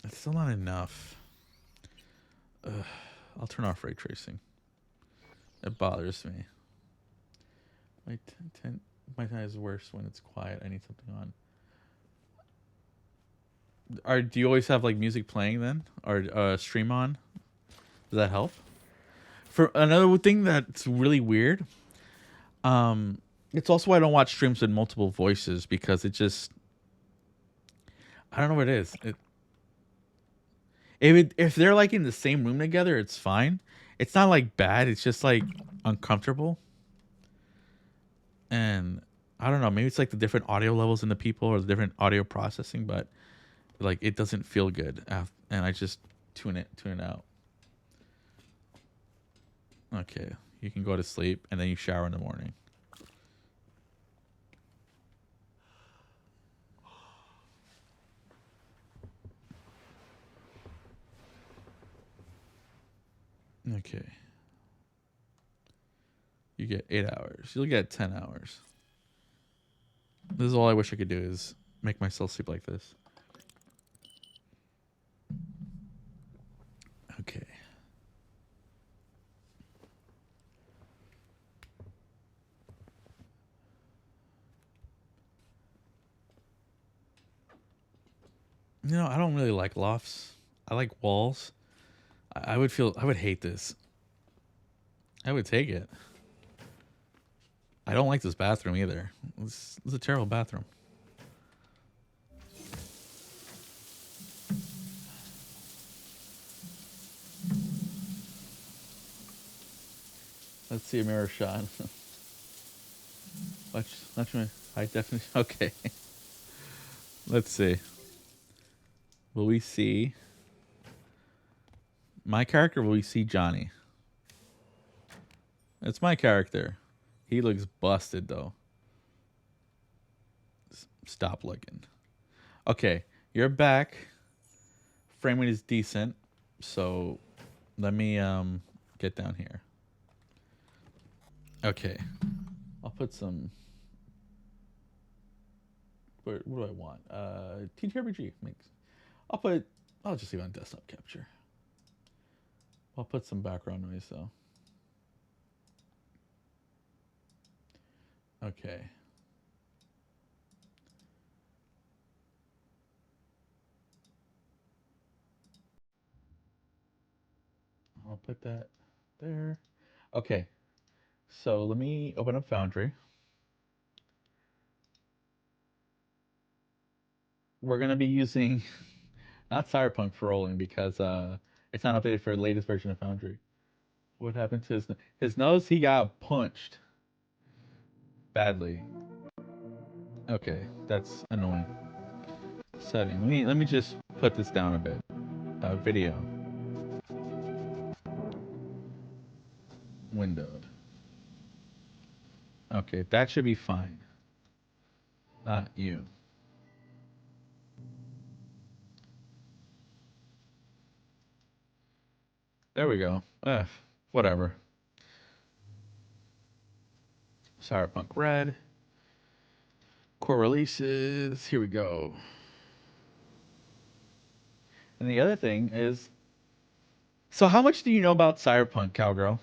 It's still not enough. I'll turn off ray tracing. It bothers me. My time is worse when it's quiet. I need something on. Do you always have like music playing then, or stream on? Does that help? For another thing that's really weird, it's also why I don't watch streams with multiple voices, because it just, I don't know what it is. If they're like in the same room together, it's fine. It's not like bad. It's just like uncomfortable. And I don't know. Maybe it's like the different audio levels in the people or the different audio processing, but like it doesn't feel good. And I just tune it out. Okay, you can go to sleep and then you shower in the morning. Okay. You get 8 hours. You'll get 10 hours. This is all I wish I could do is make myself sleep like this. Okay. You know, I don't really like lofts. I like walls. I would hate this. I would take it. I don't like this bathroom either. This is a terrible bathroom. Let's see a mirror shot. Watch me. High definition. Okay. Let's see. Will we see my character? Will we see Johnny? It's my character. He looks busted though. Stop looking. Okay, you're back. Frame rate is decent. So let me get down here. Okay. I'll put some. What do I want? TTRPG makes. I'll just leave it on desktop capture. I'll put some background noise though. Okay. I'll put that there. Okay. So let me open up Foundry. We're gonna be using not Cyberpunk for rolling because it's not updated for the latest version of Foundry. What happened to his nose? He got punched badly. Okay, that's annoying. Setting. Let me just put this down a bit. Video. Windowed. Okay, that should be fine. Not you. There we go. Whatever. Cyberpunk Red. Core releases. Here we go. And the other thing is, so how much do you know about Cyberpunk, Cowgirl?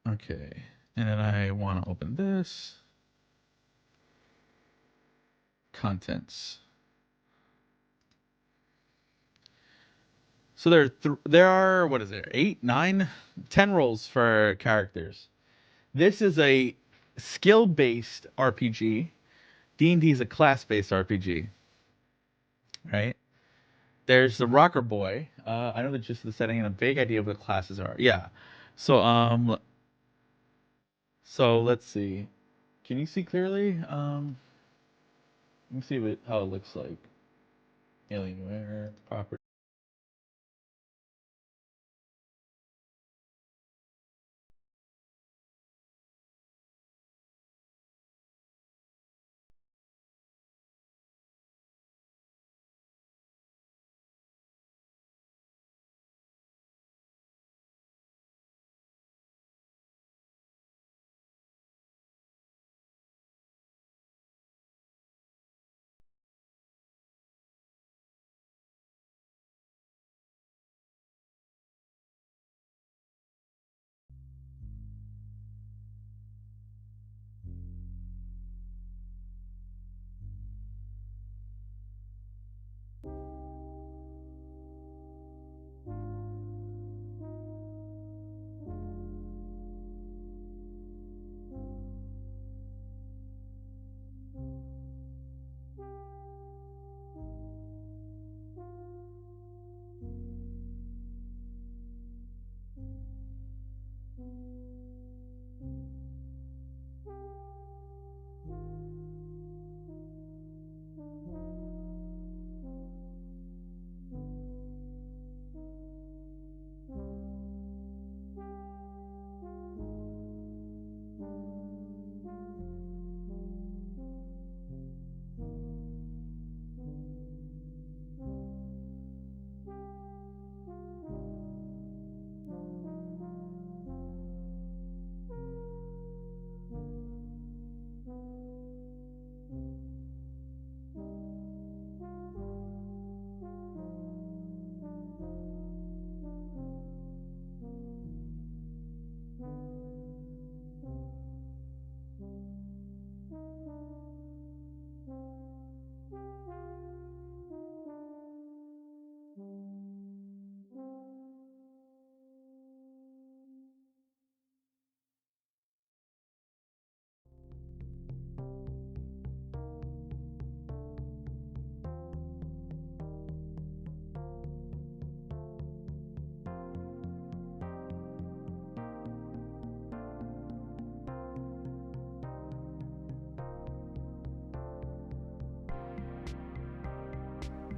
Okay. And then I want to open this. Contents. So there are what is there? 8, 9, 10 roles for characters. This is a skill-based RPG. D&D is a class-based RPG. Right? There's the Rocker Boy. I know the gist of the setting and a vague idea of what the classes are. Yeah. So let's see. Can you see clearly? Let me see how it looks like. Alienware property.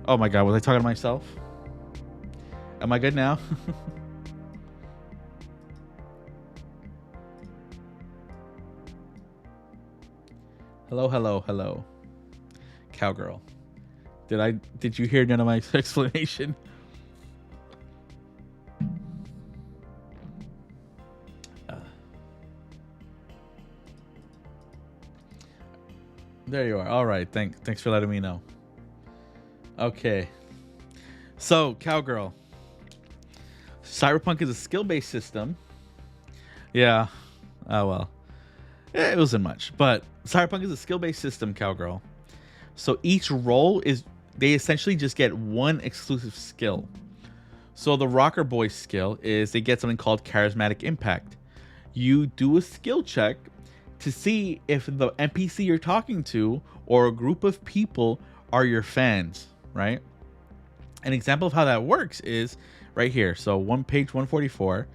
Oh my god, was I talking to myself? Am I good now? Hello, hello, hello. Cowgirl. Did you hear none of my explanation? There you are. All right. Thanks for letting me know. Okay. So, Cowgirl. Cyberpunk is a skill-based system. Yeah. Oh, well. It wasn't much. But Cyberpunk is a skill-based system, Cowgirl. So each role they essentially just get one exclusive skill. So the Rocker Boy skill is they get something called Charismatic Impact. You do a skill check to see if the NPC you're talking to or a group of people are your fans, right? An example of how that works is right here. So page 144.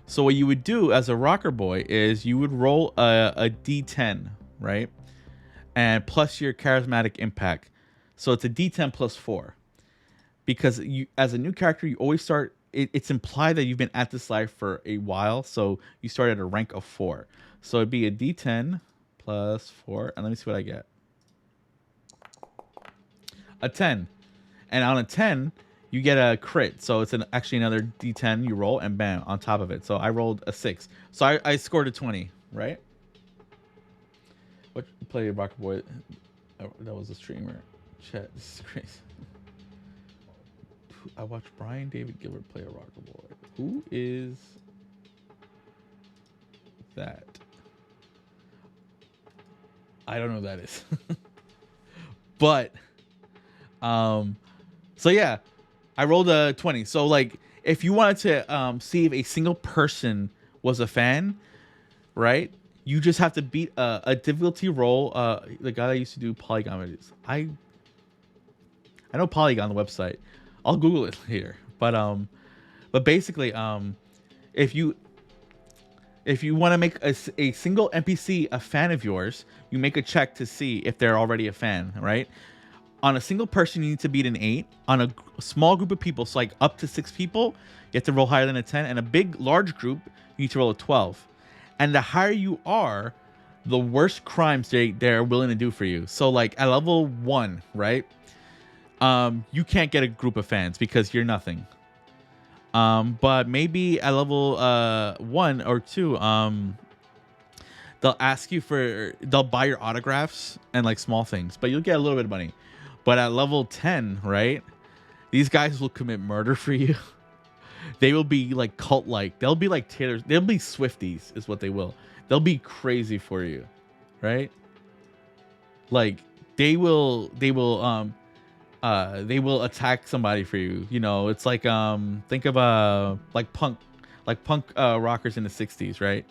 So what you would do as a Rocker Boy is you would roll a D10, right? And plus your Charismatic Impact. So it's a D10 plus 4. Because you, as a new character, you always start... It's implied that you've been at this life for a while. So you start at a rank of 4. So it'd be a D10 plus 4. And let me see what I get. A 10. And on a 10, you get a crit. So it's actually another D10 you roll and bam, on top of it. So I rolled a 6. So I scored a 20, right? What play Rocker Boy? Oh, that was a streamer. Chat. This is crazy. I watched Brian David Gilbert play a Rocker Boy. Who is that? I don't know who that is. But so yeah, I rolled a 20. So like if you wanted to see if a single person was a fan, right? You just have to beat a difficulty roll. The guy that used to do Polygon videos. I know Polygon, the website. I'll Google it later. But basically, if you want to make a single NPC a fan of yours, you make a check to see if they're already a fan, right? On a single person, you need to beat an 8. On a small group of people, so like up to 6 people, you have to roll higher than a 10. And a large group, you need to roll a 12. And the higher you are, the worse crimes they're willing to do for you. So like at level 1, right? You can't get a group of fans because you're nothing. But maybe at level 1 or 2, they'll ask you they'll buy your autographs and like small things, but you'll get a little bit of money. But at level 10, right? These guys will commit murder for you. They will be like cult-like. They'll be like Taylor. They'll be Swifties is what they will. They'll be crazy for you, right? Like they will attack somebody for you. You know, it's like think of like punk rockers in the 60s, right?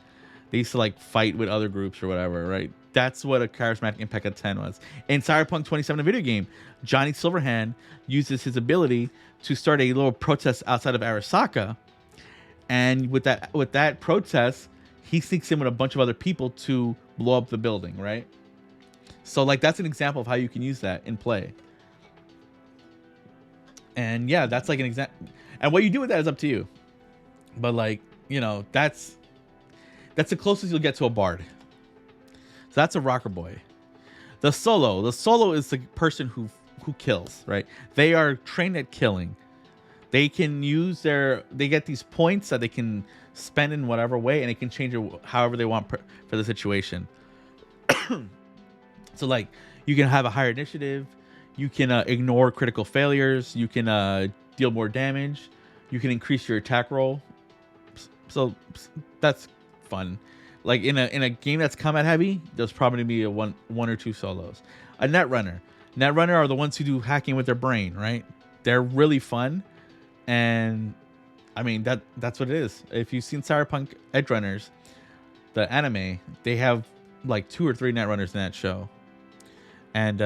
They used to like fight with other groups or whatever, right? That's what a Charismatic Impact of 10 was. In Cyberpunk 27, a video game, Johnny Silverhand uses his ability to start a little protest outside of Arasaka, and with that protest, he sneaks in with a bunch of other people to blow up the building, right? So like that's an example of how you can use that in play. And yeah, that's like an example. And what you do with that is up to you. But like, you know, that's the closest you'll get to a bard. So that's a Rocker Boy. The solo is the person who kills, right? They are trained at killing. They can use they get these points that they can spend in whatever way, and they can change it however they want for the situation. So like you can have a higher initiative, you can ignore critical failures, you can deal more damage, you can increase your attack roll. So that's fun. Like in a game that's combat heavy, there's probably be a one or two solos. A netrunner are the ones who do hacking with their brain, right? They're really fun, and I mean that's what it is. If you've seen Cyberpunk Edgerunners, the anime, they have like 2 or 3 netrunners in that show, and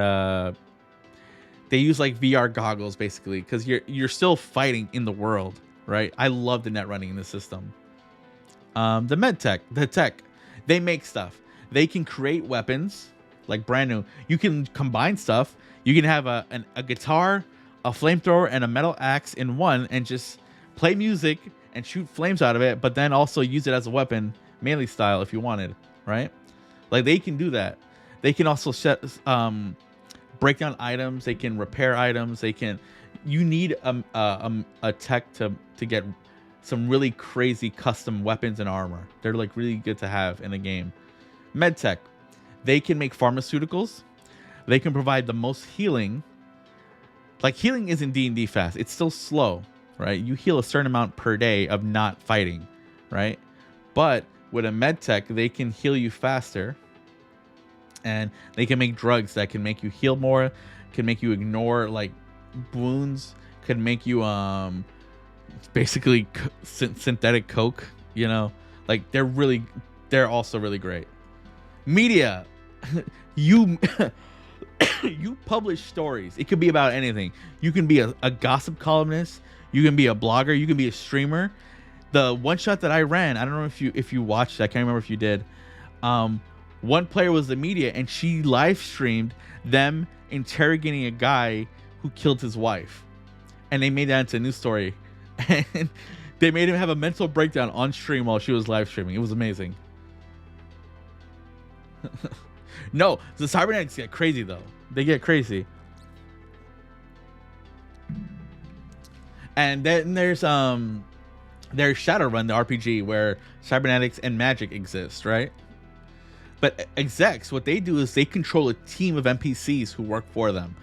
they use like VR goggles basically because you're still fighting in the world, right? I love the net running in the system. The tech, they make stuff. They can create weapons like brand new. You can combine stuff. You can have a guitar, a flamethrower and a metal axe in one and just play music and shoot flames out of it, but then also use it as a weapon, melee style, if you wanted, right? Like, they can do that. They can also break down items. They can repair items. They can. You need a tech to get some really crazy custom weapons and armor. They're like really good to have in a game. Medtech, they can make pharmaceuticals. They can provide the most healing. Like, healing isn't D&D fast. It's still slow, right? You heal a certain amount per day of not fighting, right? But with a medtech, they can heal you faster. And they can make drugs that can make you heal more, can make you ignore like wounds, can make you basically synthetic coke, you know? Like, they're also really great. Media, you you publish stories. It could be about anything. You can be a gossip columnist, you can be a blogger, you can be a streamer. The one shot that I ran, I don't know if you watched it, I can't remember if you did. One player was the media, and she live streamed them interrogating a guy who killed his wife, and they made that into a news story. And they made him have a mental breakdown on stream while she was live streaming. It was amazing. No, the cybernetics get crazy though. They get crazy. And then there's Shadowrun, the RPG, where cybernetics and magic exist, right? But execs, what they do is they control a team of NPCs who work for them.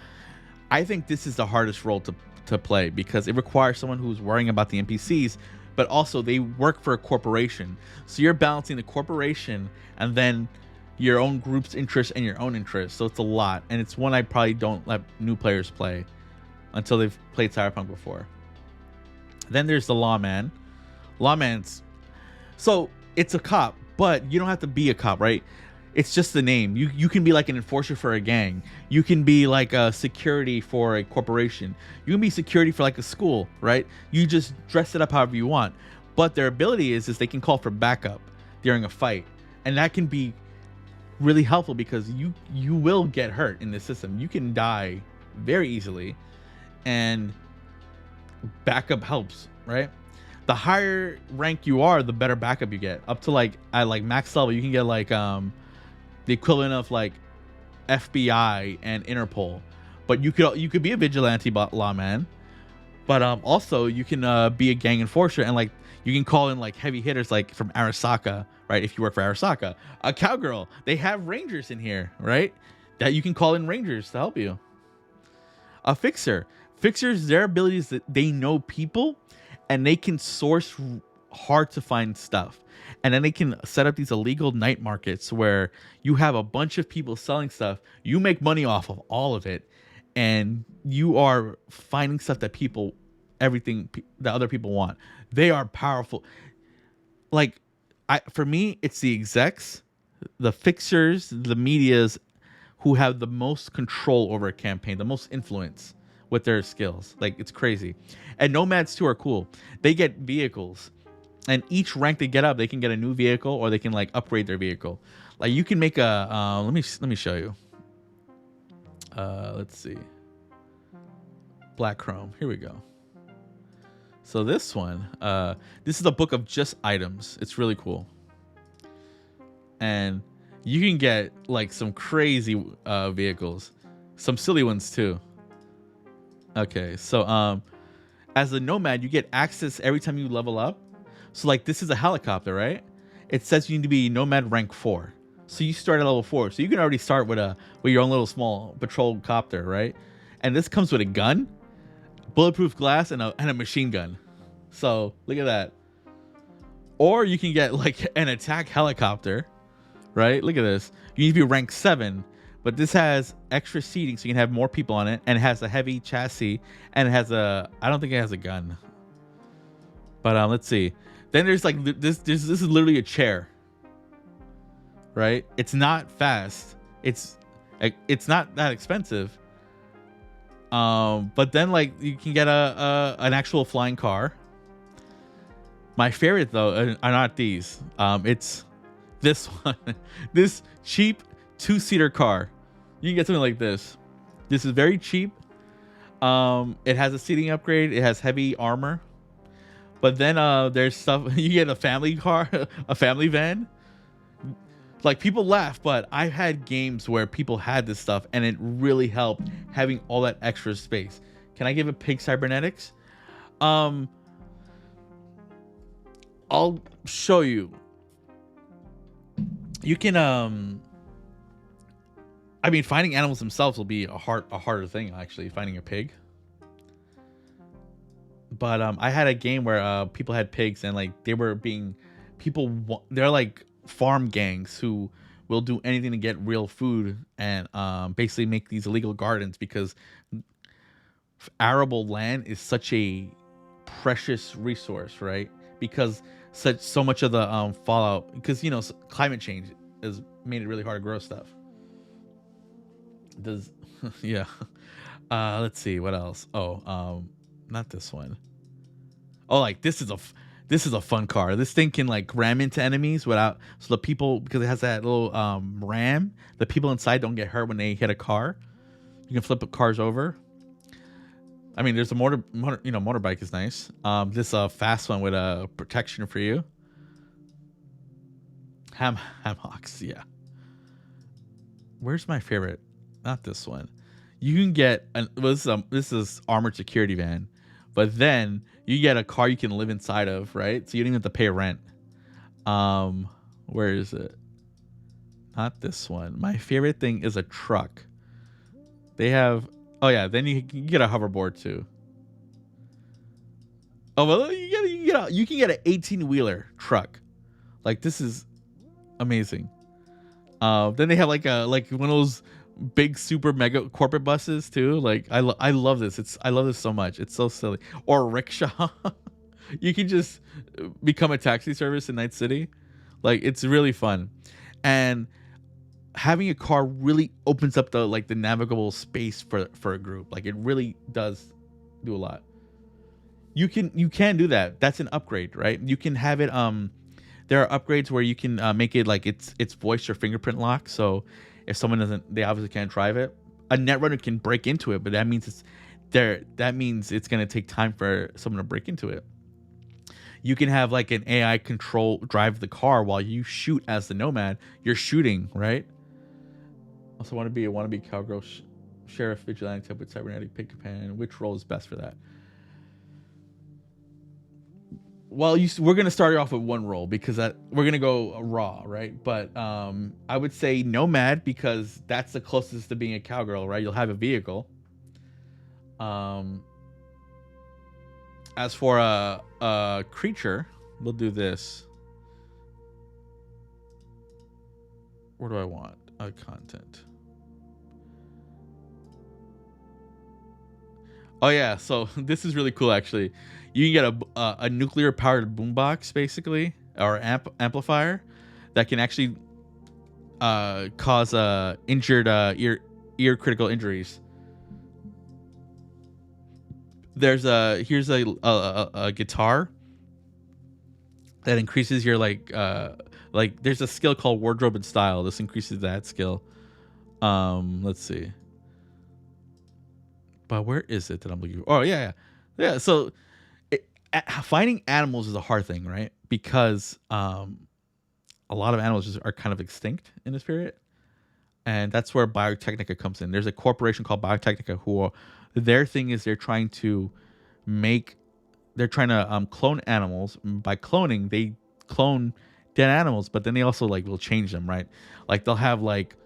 I think this is the hardest role to play because it requires someone who's worrying about the NPCs, but also they work for a corporation. So you're balancing the corporation and then your own group's interest and your own interest. So it's a lot. And it's one I probably don't let new players play until they've played Cyberpunk before. Then there's the Lawman. So it's a cop, but you don't have to be a cop, right? It's just the name. You can be like an enforcer for a gang. You can be like a security for a corporation. You can be security for like a school, right? You just dress it up however you want. But their ability is they can call for backup during a fight. And that can be really helpful because you will get hurt in this system. You can die very easily. And backup helps, right? The higher rank you are, the better backup you get. Up to like at like max level, you can get like the equivalent of like FBI and Interpol. But you could be a vigilante lawman, but also you can be a gang enforcer, and like you can call in like heavy hitters like from Arasaka, right? If you work for Arasaka, a cowgirl, they have rangers in here, right? That you can call in rangers to help you. A fixers, their abilities that they know people, and they can source hard to find stuff. And then they can set up these illegal night markets where you have a bunch of people selling stuff. You make money off of all of it. And you are finding stuff that everything that other people want. They are powerful. Like, for me, it's the execs, the fixers, the medias who have the most control over a campaign, the most influence with their skills. Like, it's crazy. And nomads too are cool. They get vehicles, and each rank they get up, they can get a new vehicle, or they can like upgrade their vehicle. Like, you can make a let me show you. Let's see. Black Chrome. Here we go. So this one, this is a book of just items. It's really cool. And you can get like some crazy vehicles, some silly ones too. Okay, so as a nomad, you get access every time you level up. So like, this is a helicopter, right? It says you need to be nomad rank 4. So you start at level 4. So you can already start with your own little small patrol copter, right? And this comes with a gun, bulletproof glass, and a machine gun. So look at that. Or you can get like an attack helicopter, right? Look at this. You need to be rank 7, but this has extra seating so you can have more people on it, and it has a heavy chassis, and it has I don't think it has a gun. But let's see. Then there's like this is literally a chair. Right? It's not fast. It's not that expensive. But then like you can get an actual flying car. My favorite though are not these. It's this one. This cheap 2-seater car. You can get something like this. This is very cheap. It has a seating upgrade. It has heavy armor. But then there's stuff. You get a family car, a family van. Like, people laugh, but I've had games where people had this stuff and it really helped having all that extra space. Can I give a pig cybernetics? I'll show you. You can I mean, finding animals themselves will be a harder thing, actually, finding a pig. But I had a game where people had pigs and like they were being they're like farm gangs who will do anything to get real food and basically make these illegal gardens because arable land is such a precious resource, right? Because so much of the fallout, because you know, climate change has made it really hard to grow stuff. Does yeah. Let's see what else. Not this one. Oh, like this is a fun car. This thing can like ram into enemies without, so the people, because it has that little ram, the people inside don't get hurt when they hit a car. You can flip cars over. I mean, there's a motorbike is nice. This fast one with a protection for you. Hammocks, yeah. Where's my favorite? Not this one. You can get this is armored security van, but then you get a car you can live inside of, right? So you don't even have to pay rent. Where is it? Not this one. My favorite thing is a truck. They have, oh yeah, then you can get a hoverboard too. Oh well, you can get an 18-wheeler truck. Like, this is amazing. Then they have like one of those big super mega corporate buses too. Like, I love this. I love this so much. It's so silly. Or a rickshaw. You can just become a taxi service in Night City. Like, it's really fun. And having a car really opens up the navigable space for a group. Like, it really does do a lot. You can do that. That's an upgrade, right? You can have it there are upgrades where you can make it like it's voice or fingerprint lock. So if someone they obviously can't drive it. A netrunner can break into it, but that means it's going to take time for someone to break into it. You can have like an AI control drive the car while you shoot as the nomad. You're shooting, right? Also want to be a wannabe cowgirl sheriff vigilante type with cybernetic pig companion. Which role is best for that? Well, we're going to start off with one role because we're going to go raw, right? But I would say nomad because that's the closest to being a cowgirl, right? You'll have a vehicle. As for a creature, we'll do this. Where do I want content? Oh yeah, so this is really cool actually. You can get a nuclear powered boombox basically, or amplifier that can actually cause injured ear critical injuries. Here's a guitar that increases your like there's a skill called wardrobe and style. This increases that skill. Let's see. But where is it that I'm looking for? Oh yeah. So finding animals is a hard thing, right? Because a lot of animals are kind of extinct in this period, and that's where Biotechnica comes in. There's a corporation called Biotechnica who their thing is they're trying to clone animals. By cloning, they clone dead animals, but then they also like will change them, right? Like they'll have like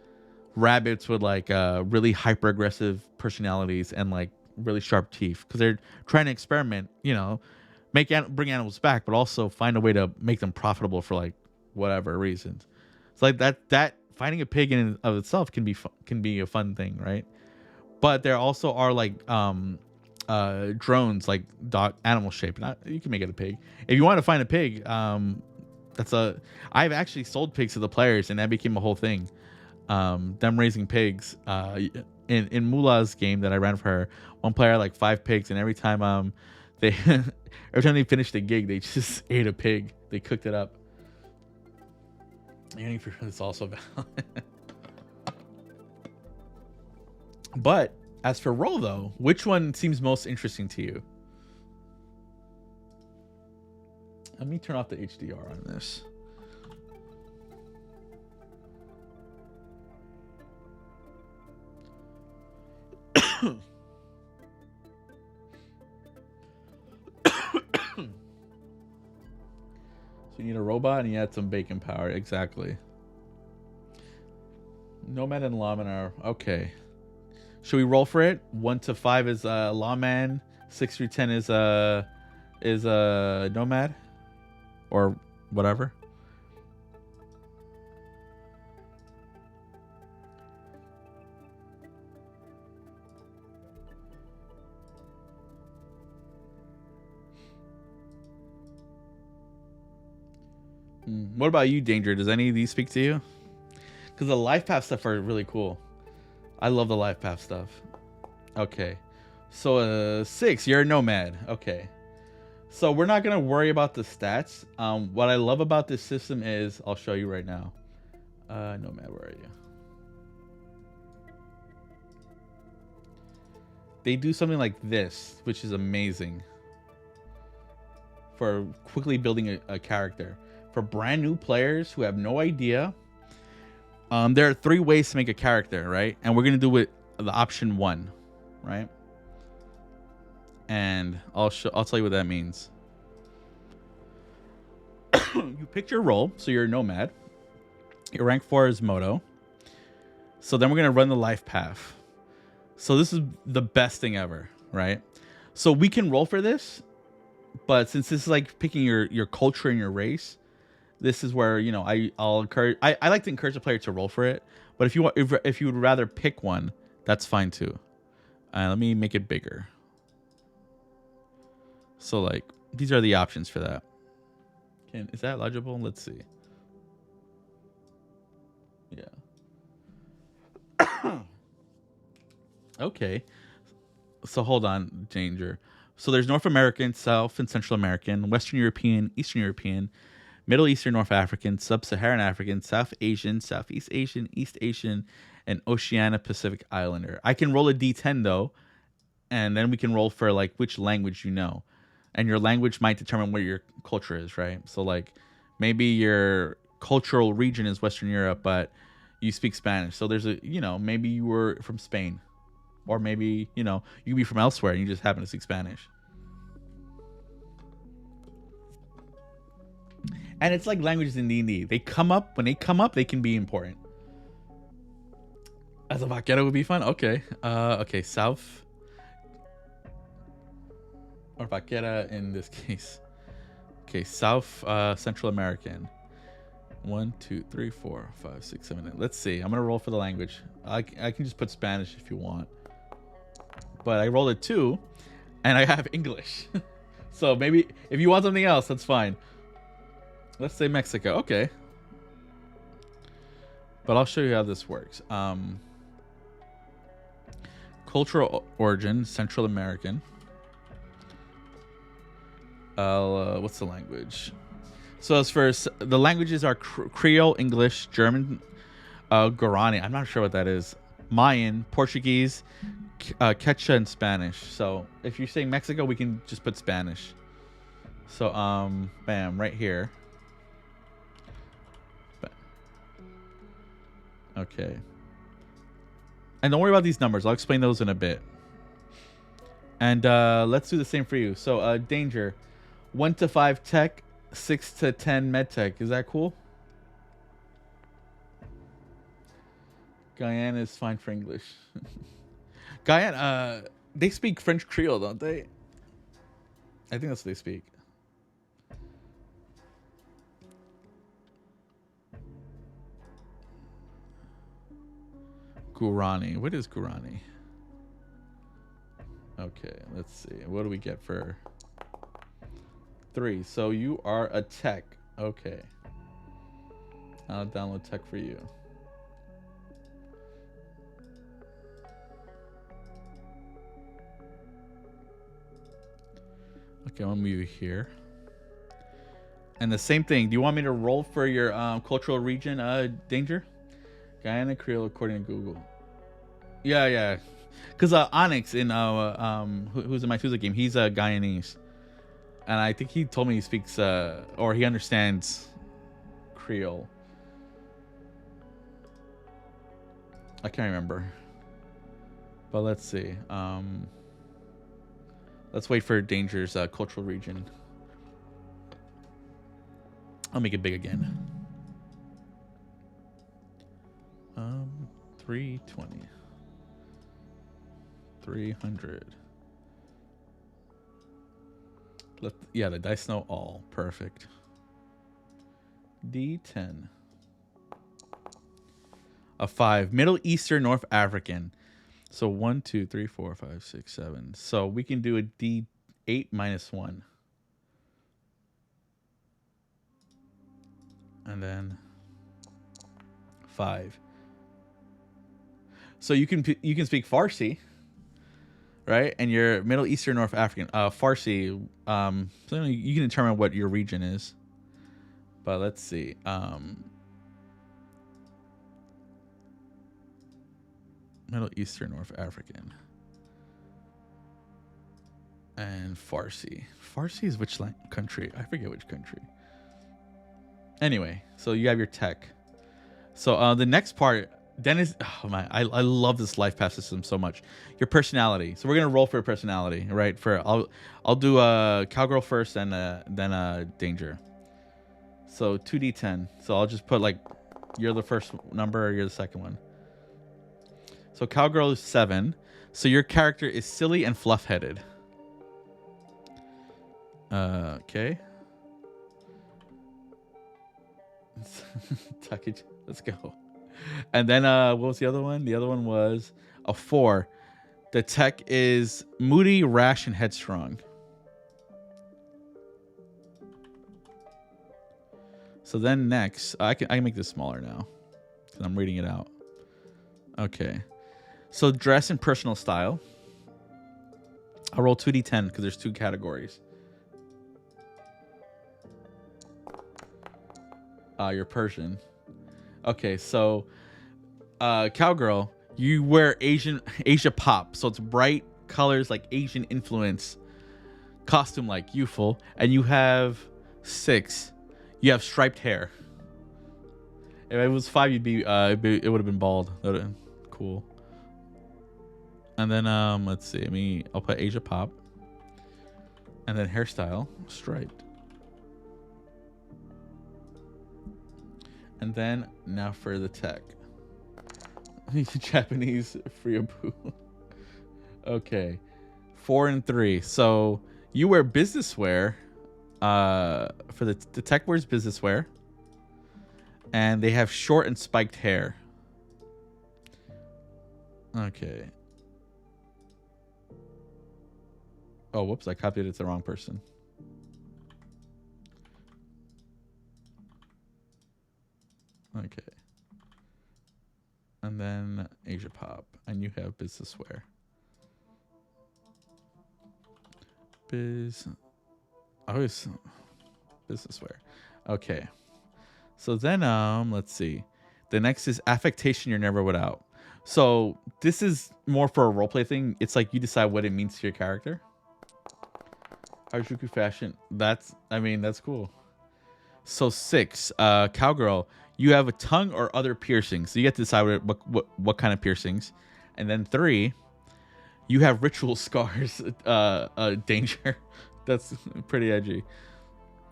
rabbits with like really hyper aggressive personalities and like really sharp teeth because they're trying to experiment, bring animals back, but also find a way to make them profitable for like whatever reasons. It's like that finding a pig in and of itself can be a fun thing, right? But there also are like drones like dog animal shape. You can make it a pig if you want to find a pig. I've actually sold pigs to the players and that became a whole thing. Them raising pigs in Mulah's game that I ran for her. One player had like 5 pigs, and every time they finished the gig, they just ate a pig. They cooked it up. And it's also valid. But As for role, though, which one seems most interesting to you? Let me turn off the HDR on this. So you need a robot and you add some bacon power. Exactly. Nomad and lawman are okay. Should we roll for it? 1 to 5 is lawman. 6 through 10 is nomad, or whatever. What about you, Danger? Does any of these speak to you? Because the life path stuff are really cool. I love the life path stuff. Okay. So 6, you're a nomad. Okay. So we're not going to worry about the stats. What I love about this system is, I'll show you right now. Nomad, where are you? They do something like this, which is amazing. For quickly building a character. For brand new players who have no idea, there are 3 ways to make a character, right? And we're gonna do it the option 1, right? And I'll tell you what that means. You pick your role, so you're a nomad. Your rank 4 is moto. So then we're gonna run the life path. So this is the best thing ever, right? So we can roll for this, but since this is like picking your culture and your race, this is where, you know, I'll encourage. I like to encourage the player to roll for it. But if you want, if you would rather pick one, that's fine too. Let me make it bigger. So like these are the options for that. Is that legible? Let's see. Yeah. Okay. So hold on, Danger. So there's North American, South and Central American, Western European, Eastern European, Middle Eastern, North African, Sub-Saharan African, South Asian, Southeast Asian, East Asian, and Oceania Pacific Islander. I can roll a D10 though, and then we can roll for like which language you know. And your language might determine where your culture is, right? So like maybe your cultural region is Western Europe, but you speak Spanish. So there's a, you know, maybe you were from Spain. Or maybe, you know, you could be from elsewhere and you just happen to speak Spanish. And it's like languages in D&D. They come up, when they come up, they can be important. As a vaquero would be fun? Okay. Okay, South. Or vaquera in this case. Okay, South Central American. 1, 2, 3, 4, 5, 6, 7, 8. Let's see. I'm going to roll for the language. I can just put Spanish if you want. But I rolled a 2, and I have English. So maybe if you want something else, that's fine. Let's say Mexico. Okay. But I'll show you how this works. Cultural origin, Central American. What's the language? So as for the languages are Creole, English, German, Guarani. I'm not sure what that is. Mayan, Portuguese, Quechua, and Spanish. So if you're saying Mexico, we can just put Spanish. So bam, right here. Okay. And don't worry about these numbers. I'll explain those in a bit. And let's do the same for you. So Danger, 1 to 5 tech, 6 to 10 med tech. Is that cool? Guyana is fine for English. Guyana, they speak French Creole, don't they? I think that's what they speak. Guarani. What is Guarani? Okay, let's see. What do we get for 3? So you are a tech. Okay. I'll download tech for you. Okay, I'll move you here. And the same thing. Do you want me to roll for your cultural region, Danger? Guyana Creole according to Google. Yeah. Because Onyx in who's in my Tuesday game, he's a Guyanese, and I think he told me he speaks or he understands Creole. I can't remember, but let's see. Let's wait for Danger's cultural region. I'll make it big again. 320. 300. Yeah, the dice know all. Perfect. D10. A 5. Middle Eastern North African. So 1, 2, 3, 4, 5, 6, 7. So we can do a D8 minus 1. And then 5. So you can speak Farsi, right? And you're Middle Eastern North African. Farsi. So you can determine what your region is. But let's see. Middle Eastern North African. And Farsi. Farsi is which country? I forget which country. Anyway, so you have your tech. So the next part, Dennis, oh man, I love this life path system so much. Your personality. So we're gonna roll for personality, right? I'll do Cowgirl first and then Danger. So 2d10. So I'll just put like you're the first number or you're the second one. So Cowgirl is 7. So your character is silly and fluff-headed. Okay. Let's go. And then what was the other one? The other one was a 4. The tech is moody, rash, and headstrong. So then next, I can make this smaller now because I'm reading it out. Okay. So dress and personal style. I'll roll 2d10 because there's 2 categories. You're Persian. Okay, so Cowgirl, you wear Asia pop. So it's bright colors like Asian influence. Costume like youthful. And you have 6. You have striped hair. If it was 5, you'd be it would have been bald. That would have been cool. And then let's see. I'll put Asia pop. And then hairstyle, striped. And then now for the tech. Japanese Friabu. Okay. 4 and 3. So you wear business wear. For the tech wears business wear. And they have short and spiked hair. Okay. Oh, whoops, I copied it to the wrong person. Okay. And then Asia Pop. And you have business wear. Business wear. Okay. So then let's see. The next is affectation you're never without. So this is more for a roleplay thing. It's like you decide what it means to your character. Harajuku fashion. That's cool. So 6, Cowgirl, you have a tongue or other piercings. So you get to decide what kind of piercings. And then 3, you have ritual scars. Danger. That's pretty edgy.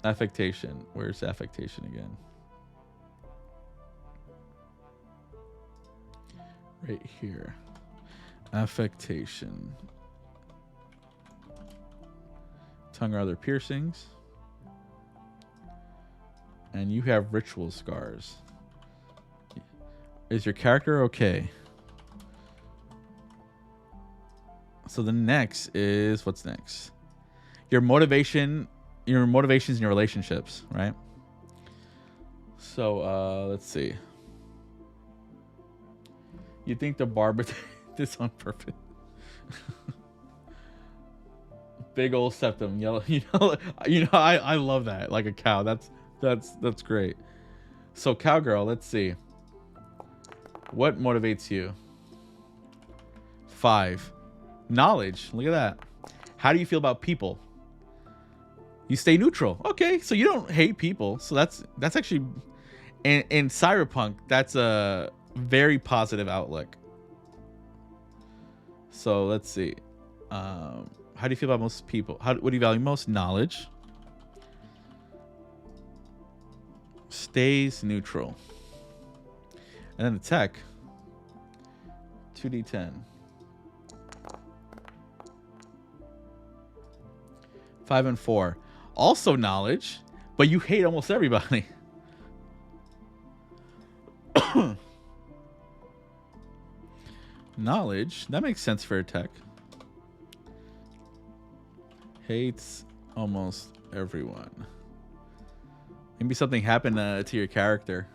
Affectation. Where's affectation again? Right here. Affectation. Tongue or other piercings. And you have ritual scars. Is your character okay? So the next is, what's next? Your motivations in your relationships, right? So let's see. You think the barber did this on purpose? Big old septum, yellow. I love that. Like a cow. That's great. So Cowgirl, let's see. What motivates you? 5. Knowledge. Look at that. How do you feel about people? You stay neutral. Okay, so you don't hate people. So that's actually in Cyberpunk, that's a very positive outlook. So let's see. How do you feel about most people? What do you value most? Knowledge. Stays neutral. And then the tech. 2d10. 5 and 4. Also knowledge, but you hate almost everybody. Knowledge. That makes sense for a tech. Hates almost everyone. Maybe something happened to your character.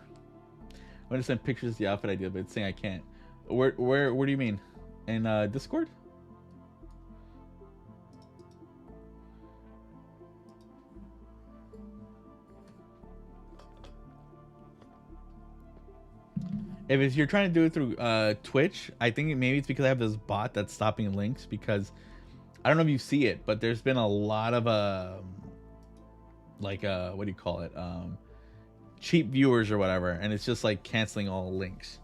I'm gonna send pictures of the outfit idea, but it's saying I can't. Where do you mean? In Discord? If you're trying to do it through Twitch, I think maybe it's because I have this bot that's stopping links, because I don't know if you see it, but there's been a lot of what do you call it? Cheap viewers or whatever, and it's just like canceling all links.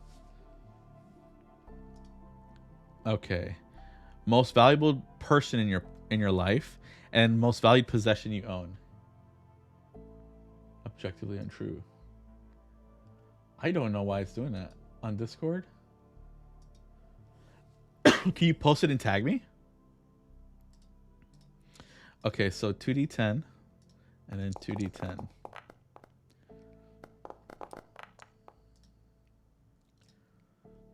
Okay. Most valuable person in your life and most valued possession you own. Objectively untrue. I don't know why it's doing that on Discord. Can you post it and tag me? Okay, so 2d10 and then 2d10.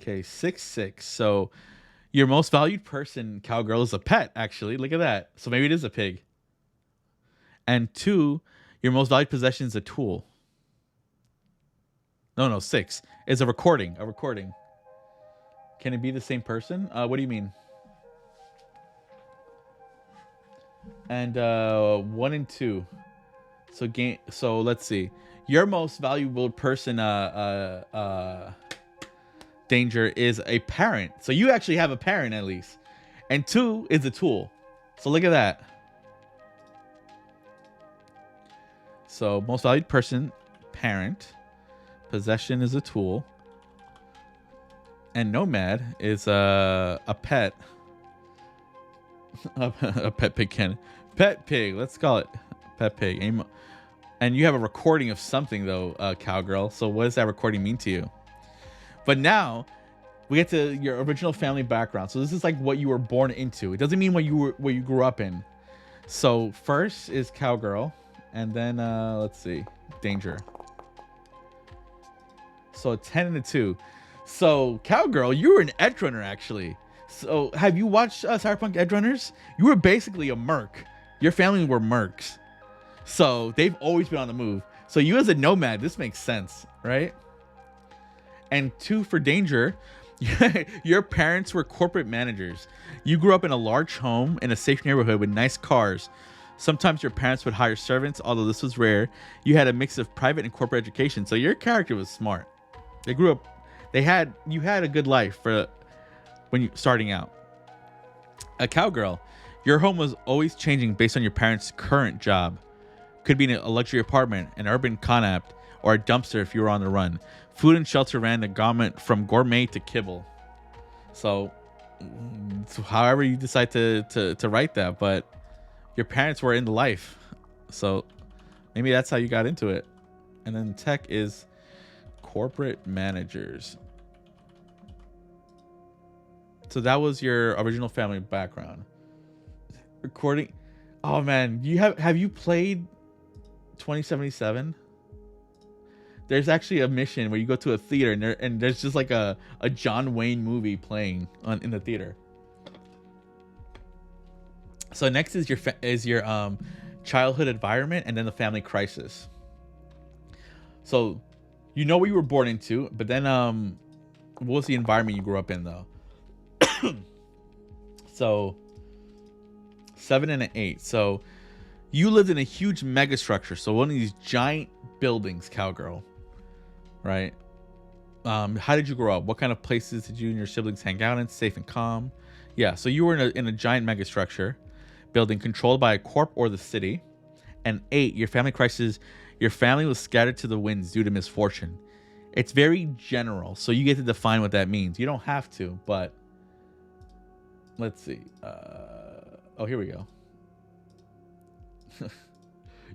Okay, 6-6. So your most valued person, cowgirl, is a pet, actually. Look at that. So maybe it is a pig. And 2, your most valued possession is a tool. No, 6. It's a recording. A recording. Can it be the same person? What do you mean? And 1 and 2. So let's see. Your most valuable person, Danger, is a parent. So you actually have a parent at least. And 2 is a tool. So look at that. So most valued person, parent. Possession is a tool. And nomad is a pet. A pet pig can. Pet pig, let's call it pet pig. And you have a recording of something though, cowgirl. So what does that recording mean to you? But now we get to your original family background. So this is like what you were born into. It doesn't mean what you grew up in. So first is cowgirl, and then let's see, danger. So a 10 and a 2. So cowgirl, you were an edge runner actually. So have you watched Cyberpunk Edge Runners? You were basically a merc. Your family were mercs. So they've always been on the move. So you as a nomad, this makes sense, right? And 2 for danger, your parents were corporate managers. You grew up in a large home in a safe neighborhood with nice cars. Sometimes your parents would hire servants, although this was rare. You had a mix of private and corporate education. So your character was smart. They grew up, you had a good life for when you starting out. A cowgirl, your home was always changing based on your parents' current job. Could be in a luxury apartment, an urban connapt, or a dumpster if you were on the run. Food and shelter ran the gamut from gourmet to kibble. So however you decide to write that, but your parents were in the life. So maybe that's how you got into it. And then tech is corporate managers. So that was your original family background. Recording. Oh man, have you played 2077? There's actually a mission where you go to a theater and there's just like a John Wayne movie playing in the theater. So next is your childhood environment and then the family crisis. So you know what you were born into, but then what was the environment you grew up in though? So 7 and an 8. So you lived in a huge mega structure. So one of these giant buildings, cowgirl, right? How did you grow up? What kind of places did you and your siblings hang out in? Safe and calm. Yeah, so you were in a giant megastructure building controlled by a corp or the city. And 8, your family crisis. Your family was scattered to the winds due to misfortune. It's very general, so you get to define what that means. You don't have to, but let's see. Oh, here we go.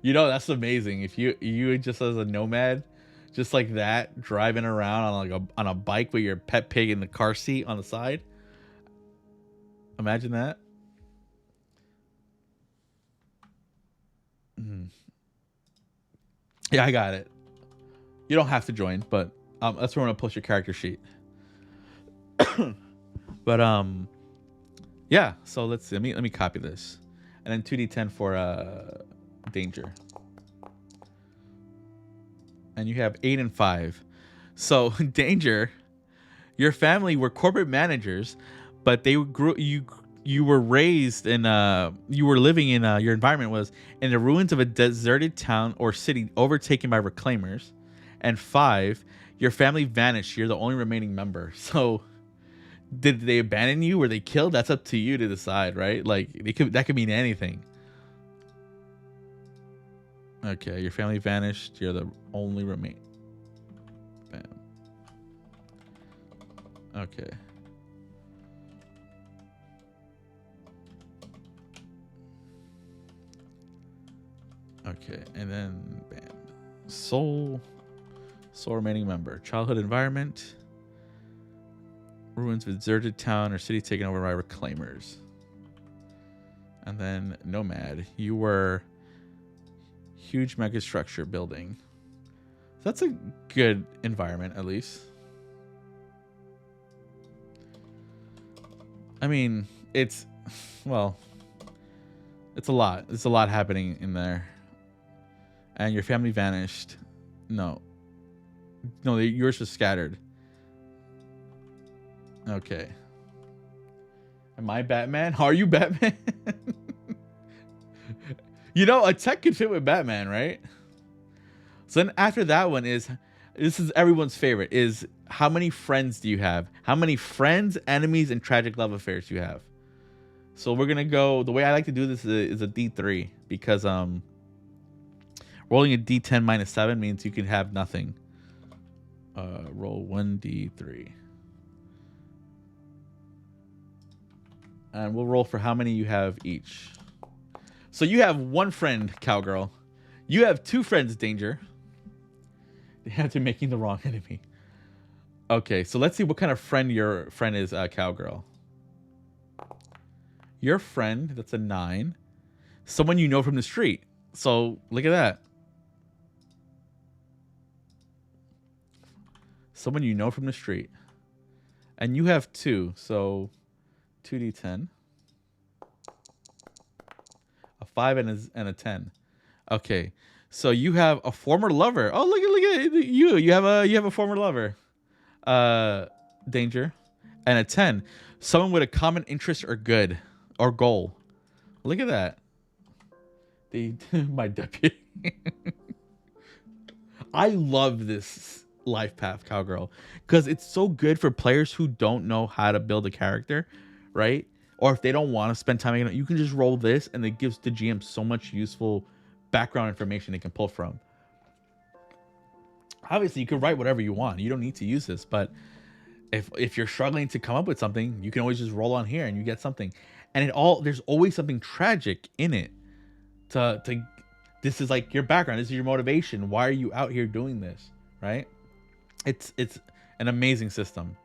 You know, that's amazing. If you just as a nomad, just like that, driving around on a bike with your pet pig in the car seat on the side. Imagine that. Yeah, I got it. You don't have to join, but that's where I'm gonna post your character sheet. But yeah. So let's see. Let me copy this, and then 2d10 for danger. And you have 8 and 5. So danger. Your family were corporate managers, but they grew you were raised in you were living in your environment was in the ruins of a deserted town or city overtaken by reclaimers. And 5, your family vanished. You're the only remaining member. So did they abandon you? Were they killed? That's up to you to decide, right? Like that could mean anything. Okay, your family vanished. You're the only remain. Bam. Okay. Okay, and then bam. Sole remaining member. Childhood environment. Ruins of a deserted town or city taken over by reclaimers. And then nomad. You were huge megastructure building. So that's a good environment, at least. I mean, it's a lot. It's a lot happening in there. And your family vanished. No, yours was scattered. Okay. Am I Batman? Are you Batman? You know, a tech could fit with Batman, right? So then after that one this is everyone's favorite, is how many friends do you have? How many friends, enemies, and tragic love affairs do you have? So we're going to go, the way I like to do this is a D3, because rolling a D10 minus 7 means you can have nothing. Roll 1D3. And we'll roll for how many you have each. So you have 1 friend, Cowgirl. You have 2 friends, Danger. They have to making the wrong enemy. Okay, so let's see what kind of friend your friend is, Cowgirl. Your friend, that's a 9. Someone you know from the street. So look at that. Someone you know from the street. And you have 2, so 2d10. A 5 and a 10. Okay, so you have a former lover. Oh, look at you. You have a former lover. Danger. And a 10. Someone with a common interest or good or goal. Look at that. My deputy. I love this life path, Cowgirl, because it's so good for players who don't know how to build a character, right? Or if they don't want to spend time, you can just roll this, and it gives the GM so much useful background information they can pull from. Obviously, you can write whatever you want. You don't need to use this, but if you're struggling to come up with something, you can always just roll on here and you get something. And there's always something tragic in it. This is like your background. This is your motivation. Why are you out here doing this, right? It's an amazing system.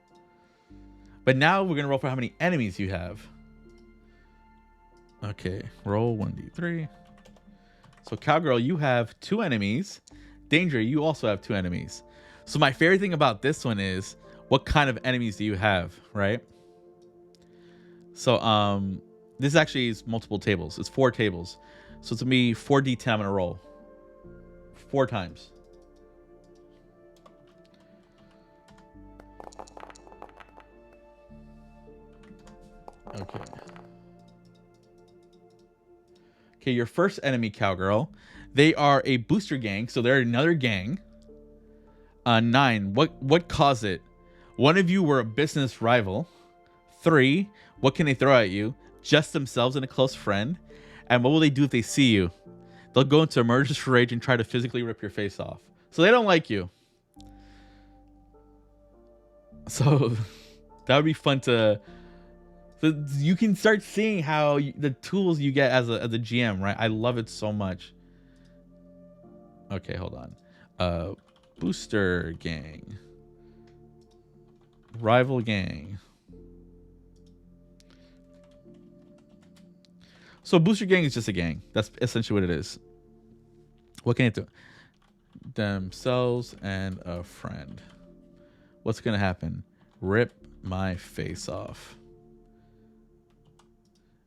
But now we're gonna roll for how many enemies you have. Okay, roll 1d3. So Cowgirl, you have 2 enemies. Danger, you also have 2 enemies. So my favorite thing about this one is, what kind of enemies do you have, right? So this actually is multiple tables. It's 4 tables. So it's gonna be 4d10. I'm gonna roll 4 times. Okay. Okay, your first enemy, Cowgirl. They are a booster gang, so they're another gang. 9. What caused it? One of you were a business rival. 3, what can they throw at you? Just themselves and a close friend. And what will they do if they see you? They'll go into emergency rage and try to physically rip your face off. So they don't like you. So that would be fun to... So you can start seeing how the tools you get as a GM, right? I love it so much. Okay, hold on. Booster gang. Rival gang. So booster gang is just a gang. That's essentially what it is. What can it do? Themselves and a friend. What's gonna happen? Rip my face off.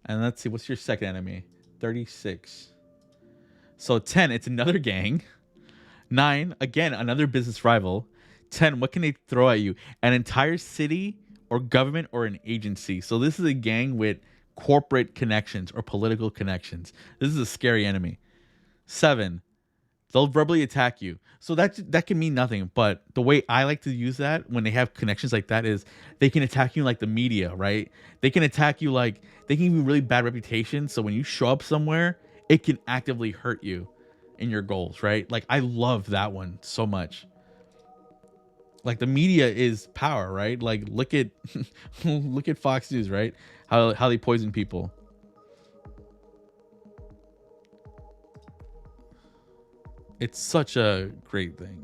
And let's see, what's your second enemy? 36. So 10, it's another gang. 9, again, another business rival. 10, what can they throw at you? An entire city or government or an agency. So this is a gang with corporate connections or political connections. This is a scary enemy. 7, they'll verbally attack you. So that can mean nothing. But the way I like to use that when they have connections like that is they can attack you like the media, right? They can attack you like, they can give you really bad reputation. So when you show up somewhere, it can actively hurt you in your goals, right? Like I love that one so much. Like the media is power, right? Like look at look at Fox News, right? How they poison people. It's such a great thing.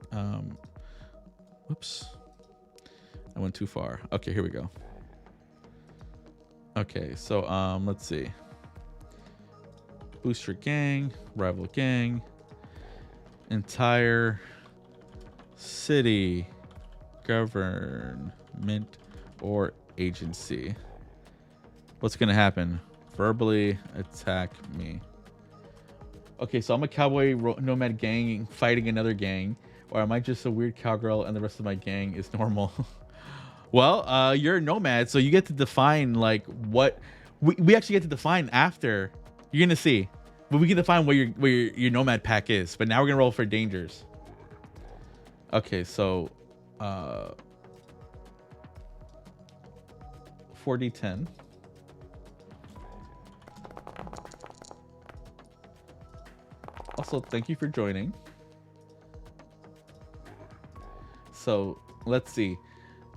Whoops. I went too far. Okay, here we go. Okay, so let's see. Booster gang, rival gang, entire city, government, or agency. What's gonna happen? Verbally attack me. Okay, so I'm a cowboy nomad gang fighting another gang, or am I just a weird cowgirl and the rest of my gang is normal? Well, you're a nomad, so you get to define like what we actually get to define after. You're gonna see, but we can define where your nomad pack is. But now we're gonna roll for dangers. Okay, so 4d10. Also, thank you for joining. So let's see.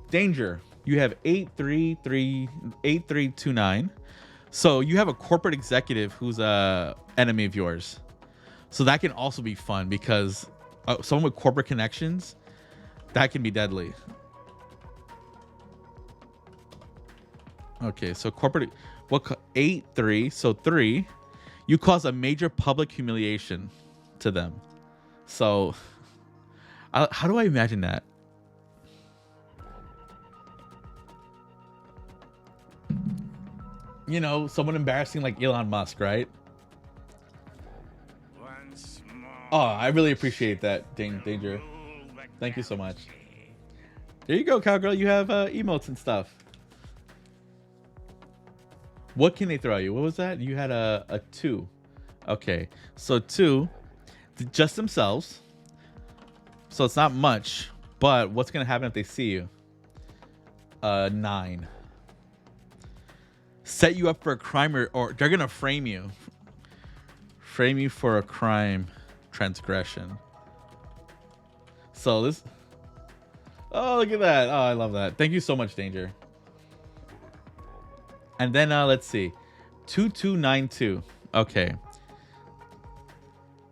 Danger. You have 8329. So you have a corporate executive who's a enemy of yours. So that can also be fun because someone with corporate connections, that can be deadly. Okay, so corporate, 83, so 3. You cause a major public humiliation to them. So, how do I imagine that? You know, someone embarrassing like Elon Musk, right? Once more. Oh, I really appreciate that, Danger. Thank you so much. There you go, cowgirl. You have emotes and stuff. What can they throw at you? What was that? You had a 2. Okay, so 2, just themselves. So it's not much, but what's gonna happen if they see you? 9. Set you up for a crime, or they're gonna frame you. Frame you for a crime transgression. So this. Oh, look at that! Oh, I love that. Thank you so much, Danger. And then let's see, 2292. Okay,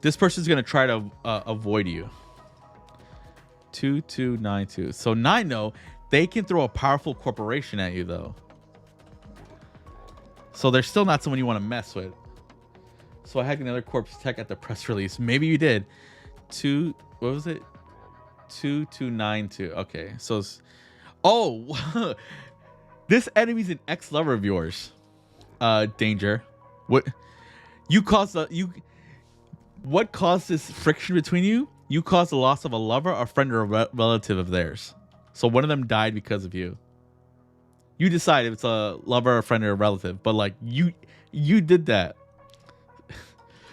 this person's gonna try to avoid you. 2292. So 9, though, they can throw a powerful corporation at you though. So they're still not someone you want to mess with. So I had another corpse tech at the press release. Maybe you did. What was it? 2292. Okay, so oh. This enemy's an ex-lover of yours. Danger. What caused this friction between you? You caused the loss of a lover, a friend, or a relative of theirs. So one of them died because of you. You decide if it's a lover, a friend, or a relative, but like you did that.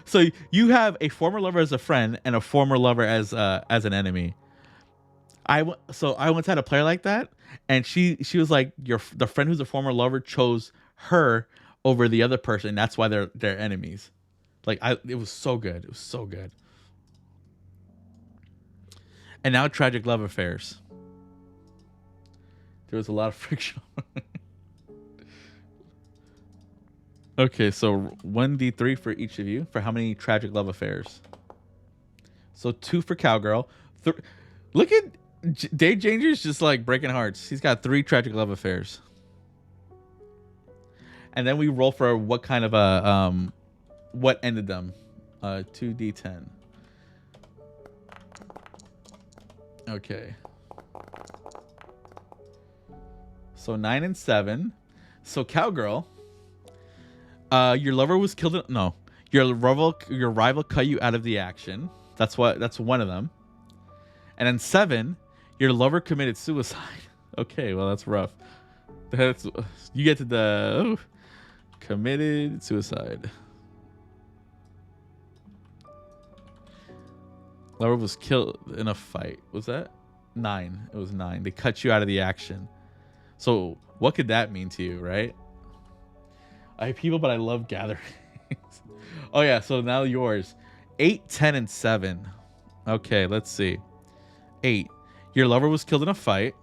So you have a former lover as a friend and a former lover as an enemy. So I once had a player like that, and she was like, the friend who's a former lover chose her over the other person. That's why they're enemies. Like it was so good. It was so good. And now tragic love affairs. There was a lot of friction. Okay, so 1d3 for each of you. For how many tragic love affairs? So 2 for Cowgirl. Look at Dave Janger's just like breaking hearts. He's got 3 tragic love affairs. And then we roll for what kind of what ended them. 2d10. Okay. So 9 and 7. So Cowgirl, your lover was killed. No, your rival cut you out of the action. That's one of them. And then 7, your lover committed suicide. Okay, well that's rough. You get to the committed suicide. Lover was killed in a fight. Was that 9? It was 9. They cut you out of the action. So what could that mean to you, right? I hate people, but I love gatherings. Oh yeah, so now yours. 8, 10, and 7. Okay, let's see. 8. Your lover was killed in a fight.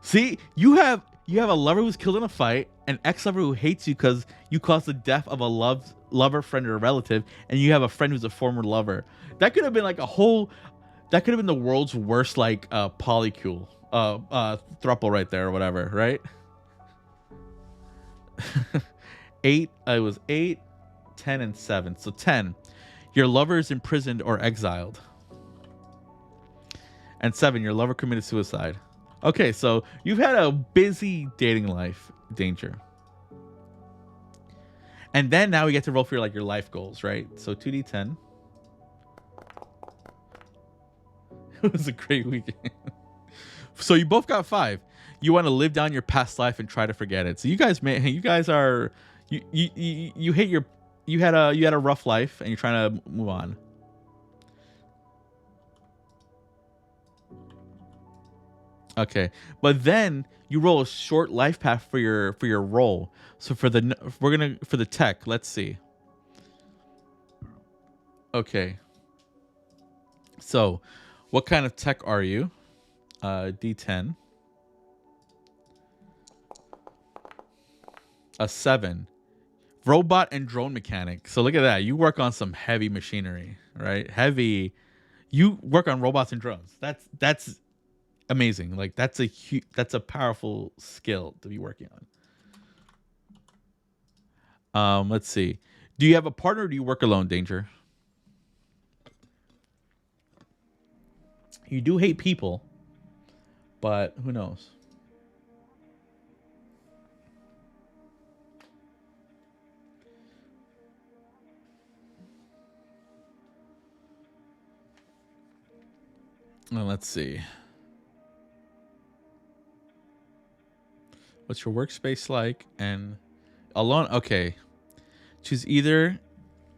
See, you have a lover who's killed in a fight, an ex-lover who hates you because you caused the death of a lover, friend, or relative, and you have a friend who's a former lover. That could have been like that could have been the world's worst like polycule throuple right there or whatever, right? 8. It was 8, 10, and 7. So 10. Your lover is imprisoned or exiled. And 7. Your lover committed suicide. Okay, so you've had a busy dating life, Danger. And then now we get to roll for your life goals, right? So 2d10. It was a great weekend. So you both got 5. You want to live down your past life and try to forget it. So you guys are you hate you had a rough life and you're trying to move on. Okay, but then you roll a short life path for your role. So for the tech, let's see. Okay. So, what kind of tech are you? D10. A 7. Robot and drone mechanic. So look at that. You work on some heavy machinery, right? Heavy. You work on robots and drones. That's amazing. Like that's a powerful skill to be working on. Let's see. Do you have a partner or do you work alone, Danger? You do hate people, but who knows? Well, let's see. What's your workspace like? And alone? Okay. Choose either.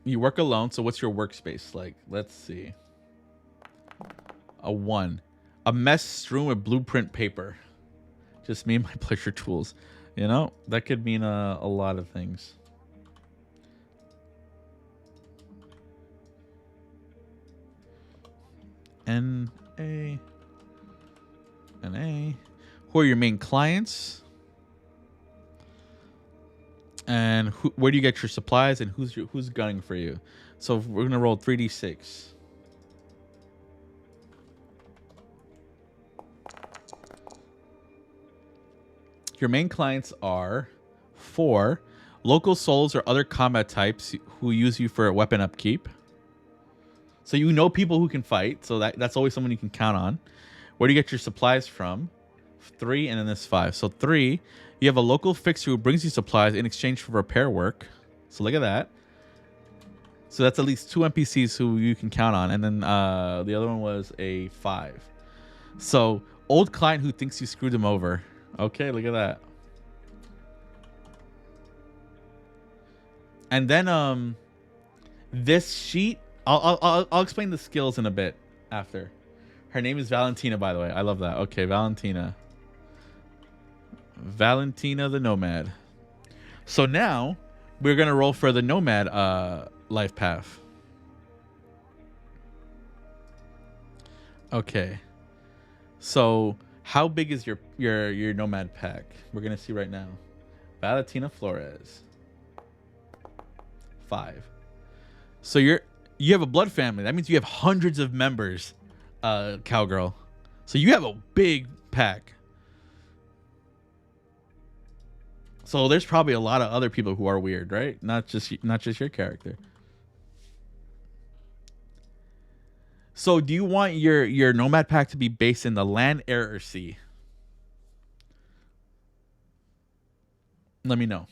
You work alone, so what's your workspace like? Let's see. A 1. A mess strewn with blueprint paper. Just me and my pleasure tools. You know, that could mean a lot of things. N-A. N-A. Who are your main clients? And where do you get your supplies? And who's gunning for you? So we're gonna roll 3d6. Your main clients are 4 local souls or other combat types who use you for weapon upkeep. So you know people who can fight, so that's always someone you can count on. Where do you get your supplies from? 3, and then this 5. So 3, you have a local fixer who brings you supplies in exchange for repair work. So look at that. So that's at least 2 NPCs who you can count on. And then the other one was a 5. So old client who thinks you screwed them over. Okay, look at that. And then this sheet, I'll explain the skills in a bit. after. Her name is Valentina, by the way. I love that. Okay, Valentina. Valentina the Nomad. So now we're gonna roll for the Nomad life path. Okay. So how big is your Nomad pack? We're gonna see right now. Valentina Flores. 5. So you have a blood family. That means you have hundreds of members, cowgirl. So you have a big pack. So there's probably a lot of other people who are weird, right? Not just your character. So do you want your Nomad pack to be based in the land, air, or sea? Let me know.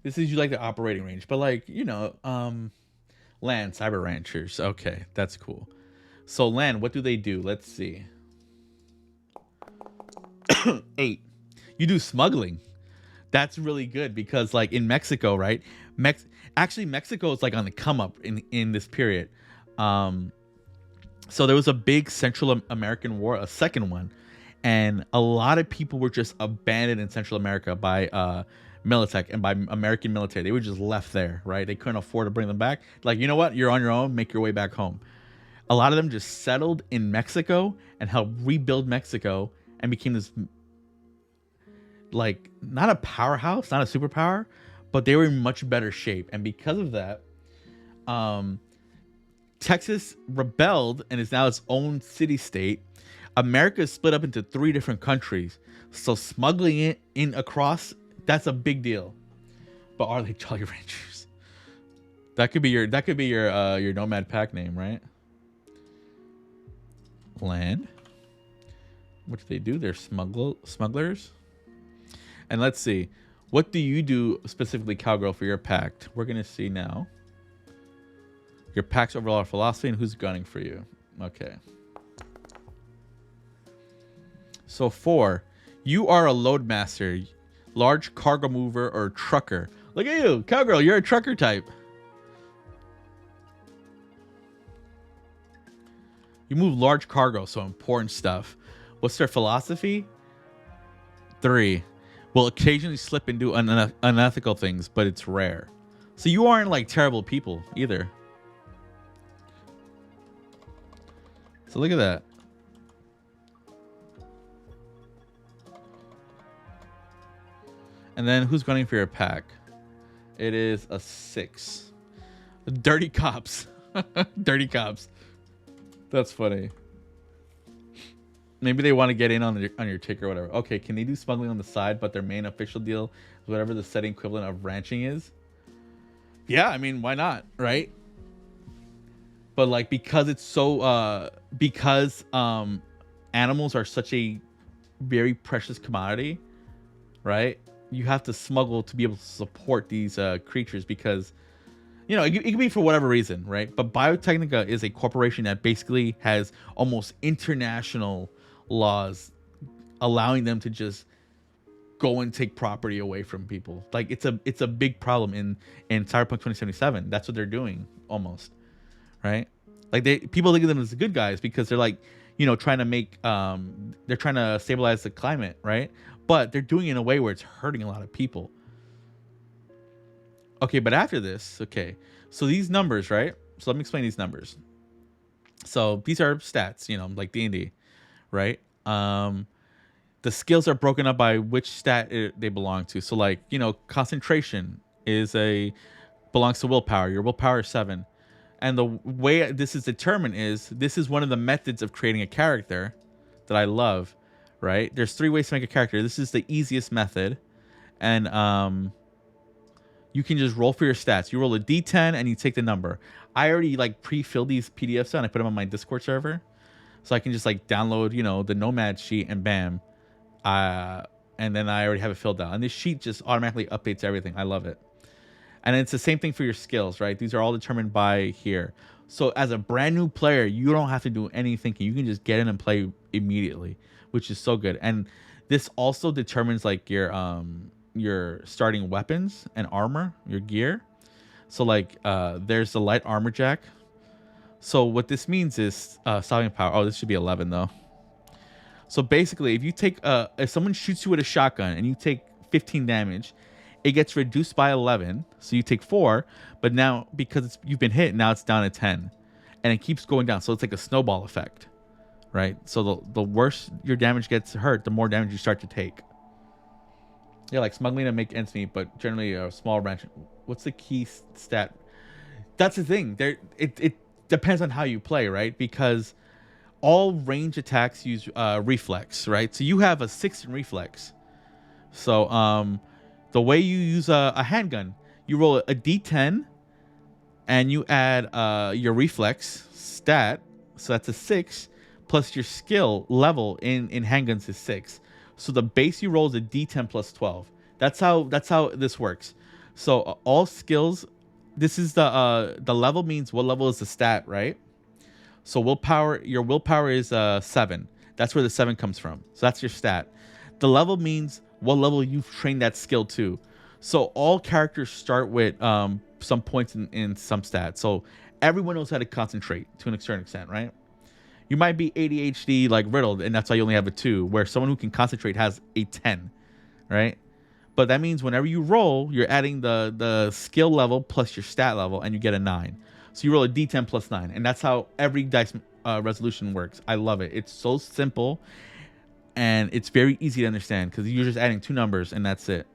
This is like the operating range, but like, land, cyber ranchers. Okay, that's cool. So land, what do they do? Let's see. 8. You do smuggling. That's really good because like in Mexico, right? Actually Mexico is like on the come up in this period. So there was a big Central American war, a second one, and a lot of people were just abandoned in Central America by Militech and by American military. They were just left there, right? They couldn't afford to bring them back. Like, you know what? You're on your own. Make your way back home. A lot of them just settled in Mexico and helped rebuild Mexico and became this, like, not a powerhouse, not a superpower, but they were in much better shape. And because of that, Texas rebelled and is now its own city-state. America is split up into 3 different countries. So smuggling it in across, that's a big deal. But are they Jolly Ranchers? That could be your Nomad pack name, right? Land. What do they do? They're smugglers. And let's see. What do you do specifically, Cowgirl, for your pact? We're gonna see now. Your pack's overall philosophy and who's gunning for you. Okay. So 4. You are a load master, large cargo mover, or trucker. Look at you, Cowgirl, you're a trucker type. You move large cargo, so important stuff. What's their philosophy? 3. Will occasionally slip into unethical things, but it's rare. So you aren't like terrible people either. So look at that. And then who's gunning for your pack? It is a 6. Dirty cops. Dirty cops. That's funny. Maybe they want to get in on your tick or whatever. Okay, can they do smuggling on the side, but their main official deal is whatever the setting equivalent of ranching is? Yeah, I mean, why not, right? But like, because it's so because animals are such a very precious commodity, right? You have to smuggle to be able to support these creatures because, it can be for whatever reason, right? But Biotechnica is a corporation that basically has almost international laws allowing them to just go and take property away from people. Like, it's a big problem in Cyberpunk 2077. That's what they're doing almost, right? Like, people think of them as the good guys because they're like, trying to make they're trying to stabilize the climate, right? But they're doing it in a way where it's hurting a lot of people. Okay, but after this, okay, so these numbers, right? So let me explain these numbers. So these are stats, like D&D, right? The skills are broken up by which stat they belong to. So like, concentration belongs to willpower. Your willpower is 7. And the way this is determined is, this is one of the methods of creating a character that I love, right? There's 3 ways to make a character. This is the easiest method. And you can just roll for your stats. You roll a D10 and you take the number. I already like pre-filled these PDFs out and I put them on my Discord server. So I can just like download, the Nomad sheet and bam. And then I already have it filled out. And this sheet just automatically updates everything. I love it. And it's the same thing for your skills, right? These are all determined by here. So as a brand new player, you don't have to do any thinking. You can just get in and play immediately, which is so good. And this also determines like your your starting weapons and armor, your gear. So like there's the light armor jack. So what this means is stopping power. Oh, this should be 11 though. So basically, if you take if someone shoots you with a shotgun and you take 15 damage, it gets reduced by 11. So you take 4, but now because you've been hit, now it's down to 10, and it keeps going down. So it's like a snowball effect, right? So the worse your damage gets hurt, the more damage you start to take. Yeah, like smuggling to make ends meet, but generally a small ranch. What's the key stat? That's the thing. It depends on how you play, right? Because all range attacks use reflex, right? So you have a 6 in reflex. So the way you use a handgun, you roll a d10 and you add your reflex stat. So that's a 6 plus your skill level in handguns is 6. So the base you roll is a d10 plus 12. That's how this works. So all skills, this is the level means what level is the stat, right? So willpower, your willpower is 7. That's where the 7 comes from. So that's your stat. The level means what level you've trained that skill to. So all characters start with some points in some stats. So everyone knows how to concentrate to a certain extent, right? You might be ADHD like riddled, and that's why you only have a 2, where someone who can concentrate has a 10, right? But that means whenever you roll, you're adding the skill level plus your stat level, and you get a 9. So you roll a d10 plus 9, and that's how every dice resolution works. I love it. It's so simple, and it's very easy to understand because you're just adding 2 numbers, and that's it.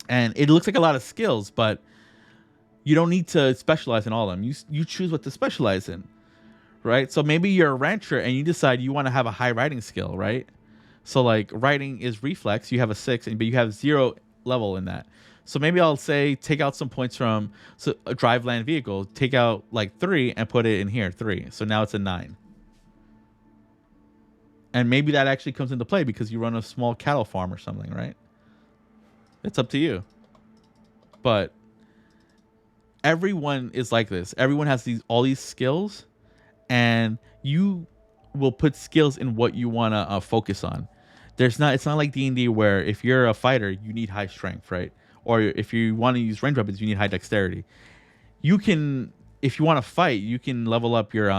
And it looks like a lot of skills, but you don't need to specialize in all of them. You choose what to specialize in. Right? So maybe you're a rancher and you decide you want to have a high riding skill, right? So like riding is reflex, you have a 6, but you have 0 level in that. So maybe I'll say take out some points from a drive land vehicle, take out like 3 and put it in here, 3. So now it's a 9. And maybe that actually comes into play because you run a small cattle farm or something, right? It's up to you. But everyone is like this. Everyone has all these skills. And you will put skills in what you want to focus on. It's not like D&D where if you're a fighter, you need high strength, right? Or if you want to use range weapons, you need high dexterity. You can, if you want to fight, you can level up your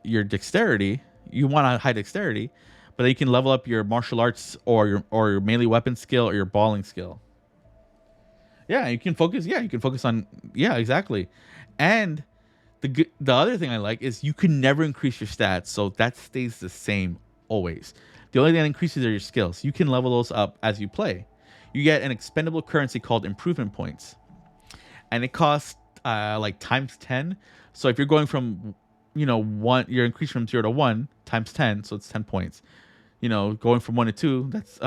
dexterity. You want a high dexterity, but then you can level up your martial arts or your melee weapon skill or your brawling skill. Yeah, you can focus. Yeah, you can focus on. Yeah, exactly. And the other thing I like is you can never increase your stats, so that stays the same always. The only thing that increases are your skills. You can level those up as you play. You get an expendable currency called improvement points, and it costs like times 10. So if you're going from 1, you're increasing from 0 to 1 times 10, so it's 10 points. Going from 1 to 2, that's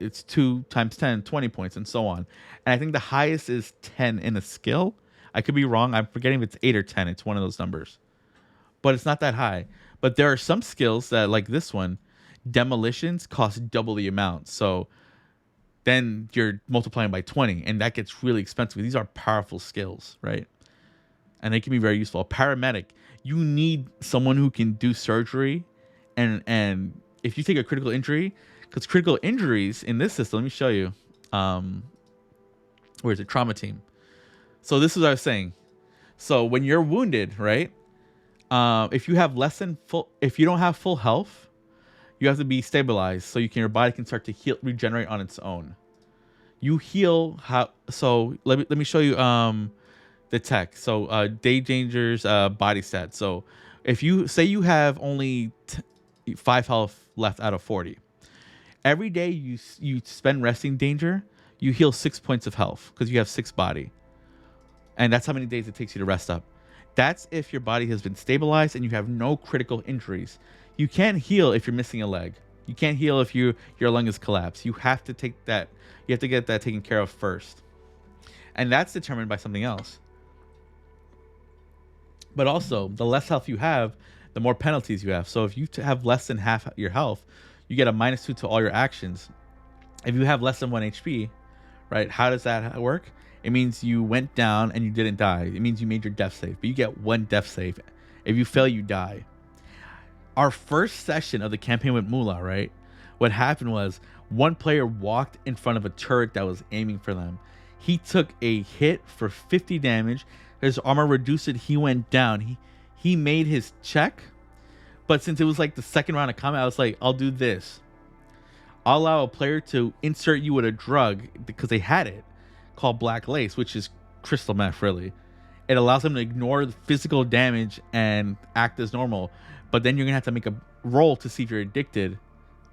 it's 2 times 10, 20 points, and so on. And I think the highest is 10 in a skill. I could be wrong. I'm forgetting if it's 8 or 10. It's one of those numbers. But it's not that high. But there are some skills that, like this one, demolitions cost double the amount. So then you're multiplying by 20, and that gets really expensive. These are powerful skills, right? And they can be very useful. A paramedic, you need someone who can do surgery. And if you take a critical injury, because critical injuries in this system, let me show you. Where's it? Trauma team. So this is what I was saying. So when you're wounded, right? If you have if you don't have full health, you have to be stabilized so your body can start to regenerate on its own. You heal so let me show you the tech. So Day Danger's body stat. So if you say you have only 5 health left out of 40, every day you spend resting Danger, you heal 6 points of health because you have 6 body. And that's how many days it takes you to rest up. That's if your body has been stabilized and you have no critical injuries. You can't heal if you're missing a leg. You can't heal if your lung is collapsed. You have to get that taken care of first. And that's determined by something else. But also, the less health you have, the more penalties you have. So if you have less than half your health, you get a -2 to all your actions. If you have less than 1 HP, right? How does that work? It means you went down and you didn't die. It means you made your death save, but you get 1 death save. If you fail, you die. Our first session of the campaign with Moolah, right? What happened was One player walked in front of a turret that was aiming for them. He took a hit for 50 damage. His armor reduced it. He went down. He made his check, but since it was like the second round of combat, I was like, I'll do this. I'll allow a player to insert you with a drug because they had it called Black Lace, which is crystal meth, really. It allows them to ignore the physical damage and act as normal, but then you're gonna have to make a roll to see if you're addicted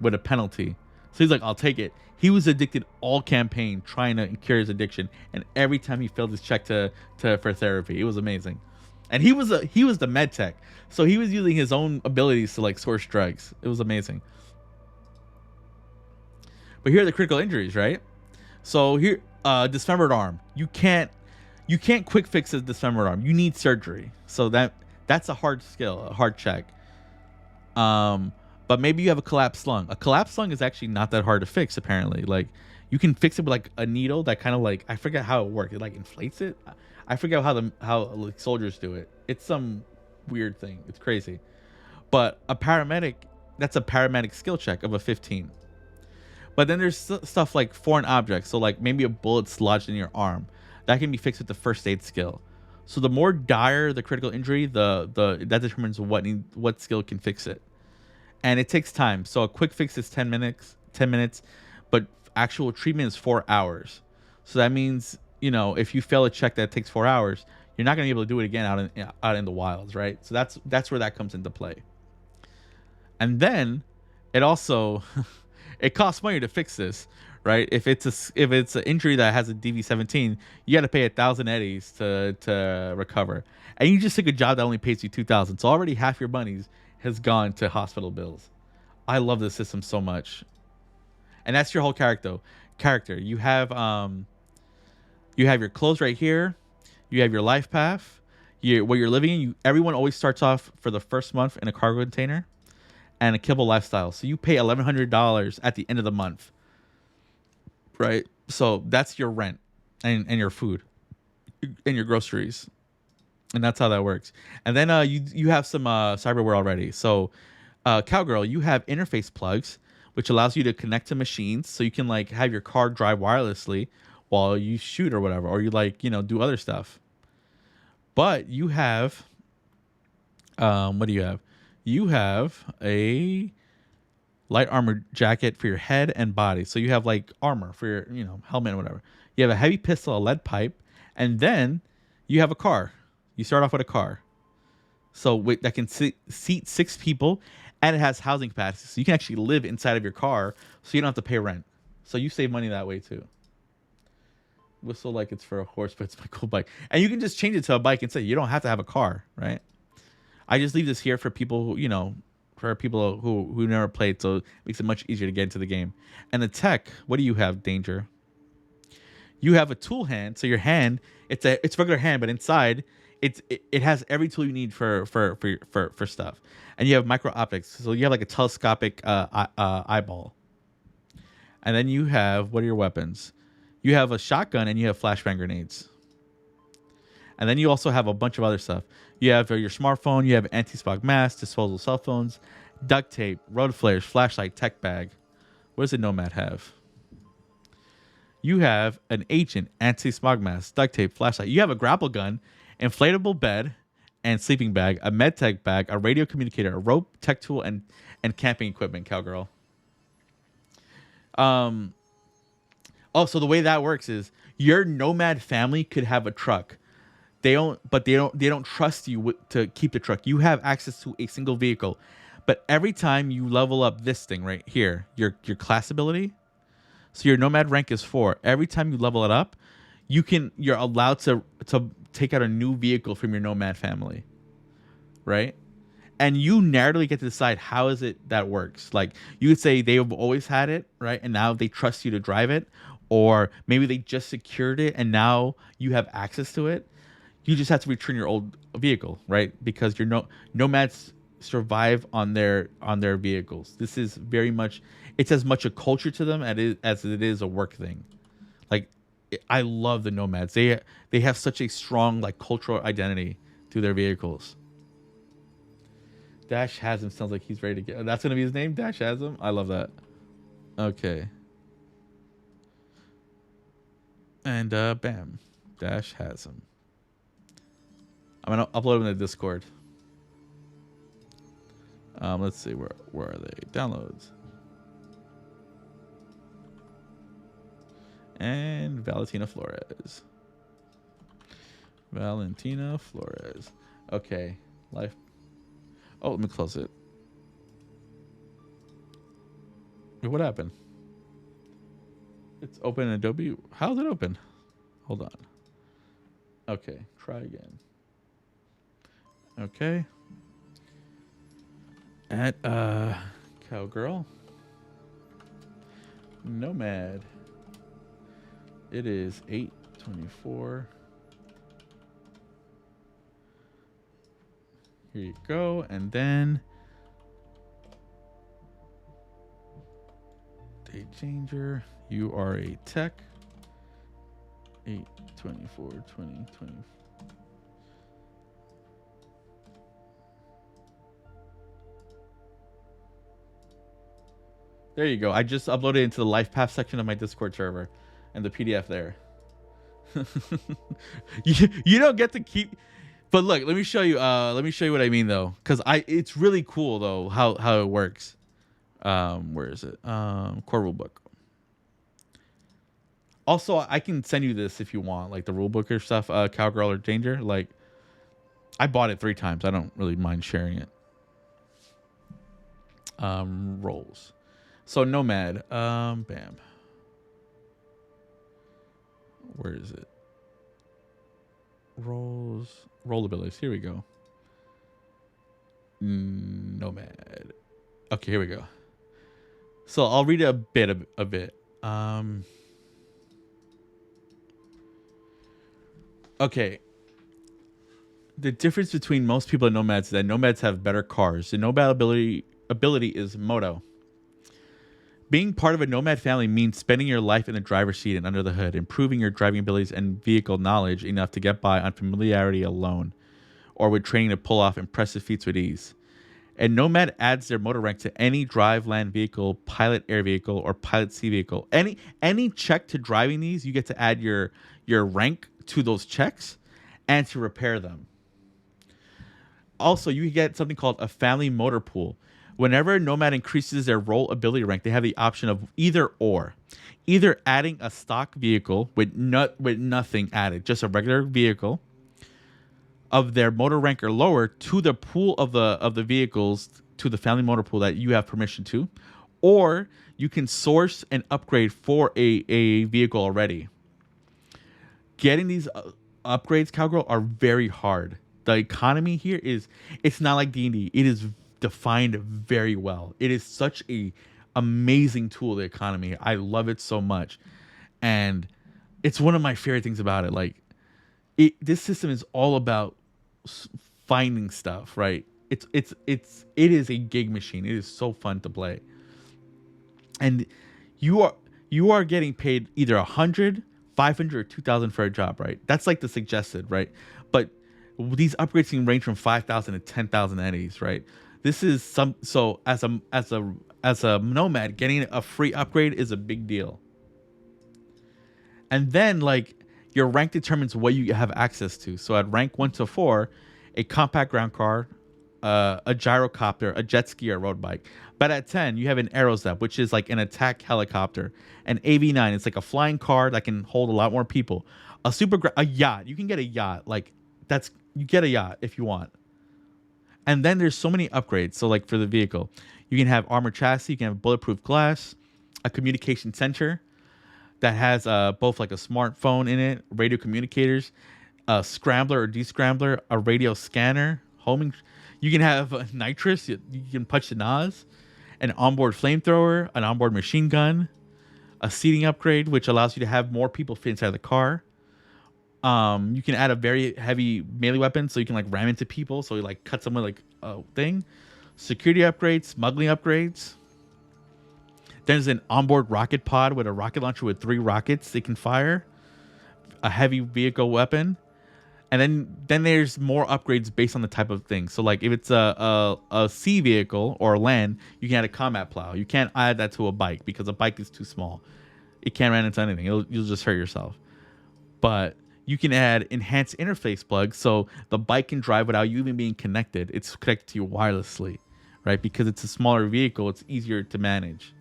with a penalty. So he's like, I'll take it. He was addicted all campaign trying to cure his addiction, and every time he failed his check for therapy, it was amazing. And he was the med tech, so he was using his own abilities to like source drugs. It was amazing. But here are the critical injuries, right? So here, dismembered arm. You can't quick fix a dismembered arm. You need surgery. So that's a hard skill, a hard check. But maybe you have a collapsed lung. A collapsed lung is actually not that hard to fix, apparently. Like, you can fix it with like a needle that kind of like, I forget how it works. It like inflates it. I forget how like soldiers do it. It's some weird thing. It's crazy. But a paramedic, that's a paramedic skill check of a 15. But then there's stuff like foreign objects. So like maybe a bullet's lodged in your arm. That can be fixed with the first aid skill. So the more dire the critical injury, that determines what skill can fix it. And it takes time. So a quick fix is 10 minutes, but actual treatment is 4 hours. So that means, you know, if you fail a check that takes 4 hours, you're not going to be able to do it again out in the wilds, right? So that's where that comes into play. And then it also it costs money to fix this, right? If it's an injury that has a DV17, you got to pay 1,000 eddies to recover, and you just take a job that only pays you 2,000. So already half your money has gone to hospital bills. I love this system so much, and that's your whole character. You have your clothes right here. You have your life path. What you're living in. Everyone always starts off for the first month in a cargo container and a kibble lifestyle. So you pay $1,100 at the end of the month. Right, so that's your rent and your food and your groceries, and that's how that works. And then you have some cyberware already. So Cowgirl, you have interface plugs, which allows you to connect to machines, so you can like have your car drive wirelessly while you shoot or whatever, or you like, you know, do other stuff. But you have what do you have? You have a light armor jacket for your head and body. So you have like armor for your, you know, helmet and whatever. You have a heavy pistol, a lead pipe, and then you have a car. You start off with a car. So that can seat 6 people, and it has housing capacity. So you can actually live inside of your car, so you don't have to pay rent. So you save money that way too. Whistle like it's for a horse, but it's my cool bike. And you can just change it to a bike and say you don't have to have a car, right? I just leave this here for people who, you know, for people who never played, so it makes it much easier to get into the game. And the tech, what do you have, Danger? You have a tool hand, so your hand, it's regular hand, but inside it has every tool you need for stuff. And you have micro optics, so you have like a telescopic eyeball. And then you have, what are your weapons? You have a shotgun and you have flashbang grenades. And then you also have a bunch of other stuff. You have your smartphone, you have anti-smog mask, disposable cell phones, duct tape, road flares, flashlight, tech bag. What does a Nomad have? You have an agent, anti-smog mask, duct tape, flashlight. You have a grapple gun, inflatable bed and sleeping bag, a med tech bag, a radio communicator, a rope, tech tool, and camping equipment, Cowgirl. So the way that works is your Nomad family could have a truck. They don't trust you to keep the truck. You have access to a single vehicle, but every time you level up this thing right here, your class ability, so your Nomad rank is 4. Every time you level it up, you're allowed to take out a new vehicle from your Nomad family, right? And you narratively get to decide how is it that works. Like you could say they've always had it, right, and now they trust you to drive it, or maybe they just secured it and now you have access to it. You just have to return your old vehicle, right? Because your Nomads survive on their vehicles. This is very much, it's as much a culture to them as it is a work thing. Like, I love the Nomads. They have such a strong like cultural identity through their vehicles. Dash Hasm sounds like he's ready to get. That's gonna be his name, Dash Hasm. I love that. Okay. And bam, Dash has them. I'm gonna upload them to Discord. Let's see, where are they? Downloads. And Valentina Flores. Valentina Flores. Okay, life. Oh, let me close it. Wait, what happened? It's open in Adobe. How's it open? Hold on. Okay, try again. Okay. At Cowgirl. Nomad. It is 8:24. Here you go, and then date changer. You are a tech. 8/24/2020. There you go. I just uploaded it into the life path section of my Discord server, and the PDF there. you don't get to keep. But look, let me show you. Let me show you what I mean though, because it's really cool though how it works. Where is it? Core rulebook. Also, I can send you this if you want, like the rulebook or stuff. Cowgirl or Danger. Like, I bought it 3 times. I don't really mind sharing it. Roles. So Nomad. Bam. Where is it? Roles. Roll abilities. Here we go. Nomad. Okay, here we go. So I'll read a bit. Okay. The difference between most people and nomads is that nomads have better cars. The nomad ability is moto. Being part of a nomad family means spending your life in the driver's seat and under the hood, improving your driving abilities and vehicle knowledge enough to get by on familiarity alone, or with training to pull off impressive feats with ease. And Nomad adds their motor rank to any drive land vehicle, pilot air vehicle, or pilot sea vehicle. Any check to driving these, you get to add your rank to those checks and to repair them. Also, you get something called a family motor pool. Whenever a Nomad increases their role ability rank, they have the option of either adding a stock vehicle with nothing added, just a regular vehicle of their motor rank or lower to the pool of the vehicles, to the family motor pool that you have permission to, or you can source an upgrade for a vehicle already. Getting these upgrades, Cowgirl, are very hard. The economy here it's not like D&D. It is defined very well. It is such a amazing tool, the economy. I love it so much. And it's one of my favorite things about it. Like, this system is all about finding stuff, right? It is a gig machine. It is so fun to play. And you are getting paid either 100, 500, or 2,000 for a job, right? That's like the suggested, right? But these upgrades can range from 5,000 to 10,000 eddies, right? This is so as a nomad, getting a free upgrade is a big deal. And then, like, your rank determines what you have access to. So at rank 1 to 4, a compact ground car, a gyrocopter, a jet ski, or a road bike. But at 10, you have an Aerostep, which is like an attack helicopter. An AV9, it's like a flying car that can hold a lot more people. A yacht. You can get a yacht. Like, you get a yacht if you want. And then there's so many upgrades. So, like, for the vehicle, you can have armored chassis, you can have bulletproof glass, a communication center that has both like a smartphone in it, radio communicators, a scrambler or descrambler, a radio scanner, homing. You can have a nitrous, you can punch the NOS, an onboard flamethrower, an onboard machine gun, a seating upgrade, which allows you to have more people fit inside the car. You can add a very heavy melee weapon, so you can like ram into people, so you like cut someone like a thing. Security upgrades, smuggling upgrades. There's an onboard rocket pod with a rocket launcher with 3 rockets they can fire. A heavy vehicle weapon. And then there's more upgrades based on the type of thing. So like if it's a sea vehicle or land, you can add a combat plow. You can't add that to a bike because a bike is too small. It can't run into anything. You'll just hurt yourself. but you can add enhanced interface plugs so the bike can drive without you even being connected. It's connected to you wirelessly, right? Because it's a smaller vehicle, it's easier to manage.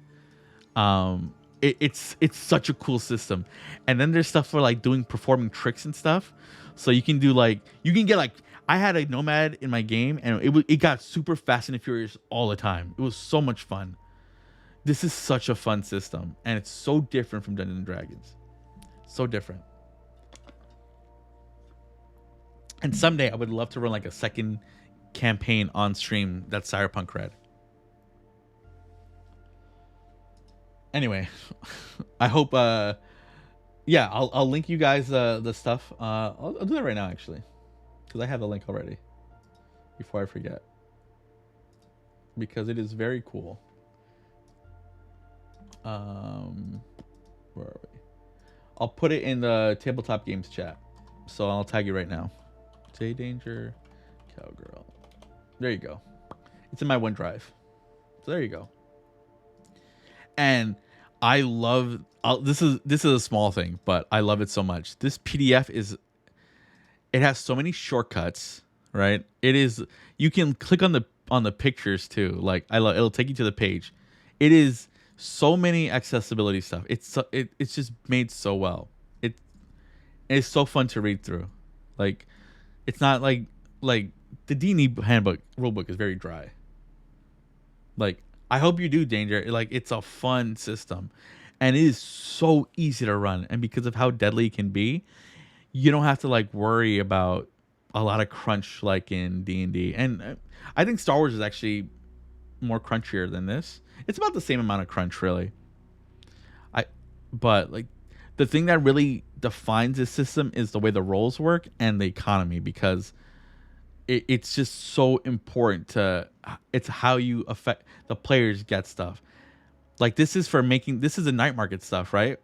It's such a cool system. And then there's stuff for like performing tricks and stuff. So you can do you can get I had a Nomad in my game, and it got super fast and furious all the time. It was so much fun. This is such a fun system, and it's so different from Dungeons and Dragons. So different. And someday I would love to run like a second campaign on stream that's Cyberpunk Red. Anyway, I hope yeah, I'll link you guys the stuff. I'll do that right now actually, because I have the link already before I forget, because it is very cool. Where are we? I'll put it in the tabletop games chat, so I'll tag you right now. J Danger Cowgirl. There you go. It's in my OneDrive, so there you go. And I love this is a small thing, but I love it so much. This PDF it has so many shortcuts, right? You can click on the pictures too. Like it'll take you to the page. It is so many accessibility stuff. It's just made so well. It's so fun to read through. Like it's not like the D&D handbook rulebook is very dry. Like I hope you do, Danger. Like it's a fun system, and it is so easy to run. And because of how deadly it can be, you don't have to worry about a lot of crunch like in D&D. And I think Star Wars is actually more crunchier than this. It's about the same amount of crunch, really. But the thing that really defines this system is the way the rolls work and the economy, because it's just so important it's how you affect the players get stuff. This is a night market stuff, right?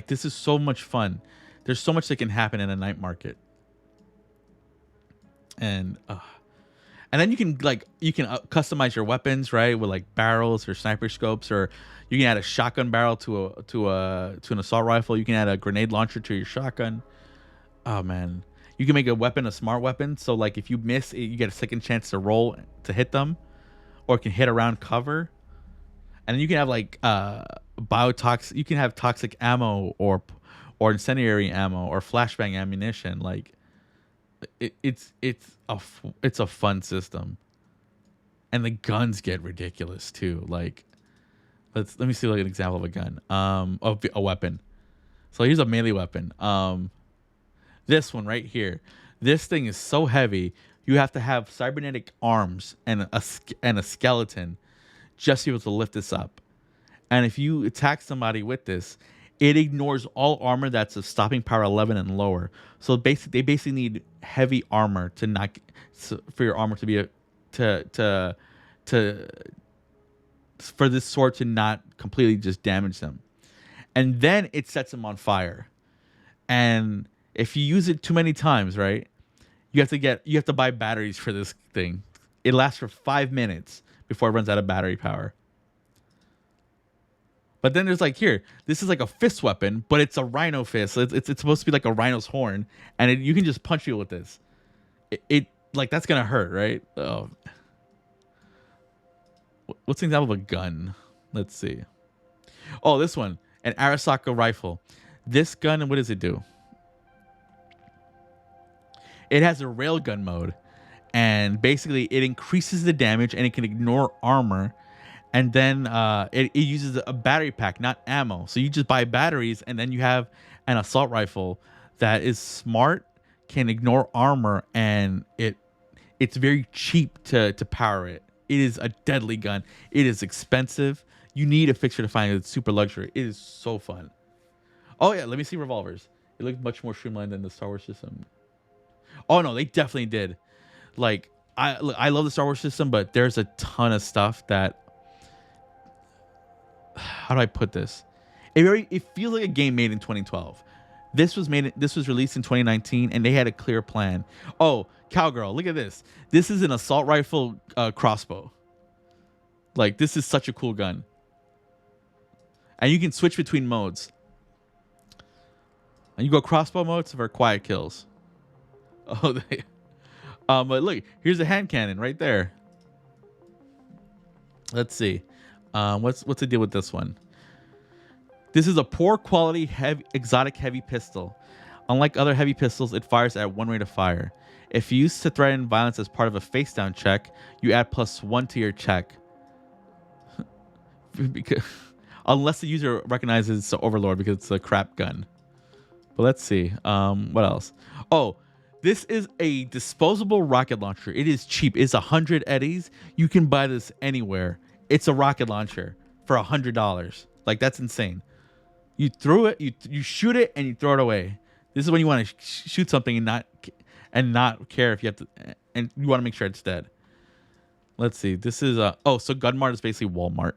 This is so much fun. There's so much that can happen in a night market. And then you can customize your weapons, right? With barrels or sniper scopes, or you can add a shotgun barrel to an assault rifle. You can add a grenade launcher to your shotgun. Oh man. You can make a weapon a smart weapon, so if you miss, you get a second chance to roll to hit them, or it can hit around cover. And then you can have biotox. You can have toxic ammo or incendiary ammo or flashbang ammunition. It's a fun system, and the guns get ridiculous too. Let me see an example of a gun. Of a weapon. So here's a melee weapon. This one right here. This thing is so heavy. You have to have cybernetic arms and a skeleton just to be able to lift this up. And if you attack somebody with this, it ignores all armor that's of stopping power 11 and lower. So they basically need heavy armor for your armor to be for this sword to not completely just damage them. And then it sets them on fire. And if you use it too many times, right, you have to buy batteries for this thing. It lasts for 5 minutes before it runs out of battery power. But then there's this is a fist weapon, but it's a rhino fist. So it's supposed to be like a rhino's horn, and you can just punch people with this. It that's gonna hurt, right? Oh. What's an example of a gun? Let's see. Oh, this one, an Arasaka rifle. This gun, what does it do? It has a railgun mode, and basically it increases the damage and it can ignore armor. And then it uses a battery pack, not ammo. So you just buy batteries, and then you have an assault rifle that is smart, can ignore armor, and it's very cheap to power it. It is a deadly gun. It is expensive. You need a fixture to find it. It's super luxury. It is so fun. Oh yeah, let me see revolvers. It looks much more streamlined than the Star Wars system. Oh no, they definitely did. I love the Star Wars system, but there's a ton of stuff that. How do I put this? It feels like a game made in 2012. This was released in 2019, and they had a clear plan. Oh, Cowgirl, look at this. This is an assault rifle crossbow. This is such a cool gun. And you can switch between modes. And you go crossbow modes for quiet kills. Oh, but look, here's a hand cannon right there. Let's see. What's the deal with this one? This is a poor quality exotic heavy pistol. Unlike other heavy pistols, it fires at one rate of fire. If used to threaten violence as part of a face down check, you add +1 to your check. Unless the user recognizes it's the Overlord because it's a crap gun. But let's see. What else? Oh, this is a disposable rocket launcher. It is cheap. It's 100 eddies. You can buy this anywhere. It's a rocket launcher for $100. Like, that's insane. You throw it, you shoot it, and you throw it away. This is when you want to shoot something and not care if you have to, and you want to make sure it's dead. Let's see. This is so Gunmart is basically Walmart.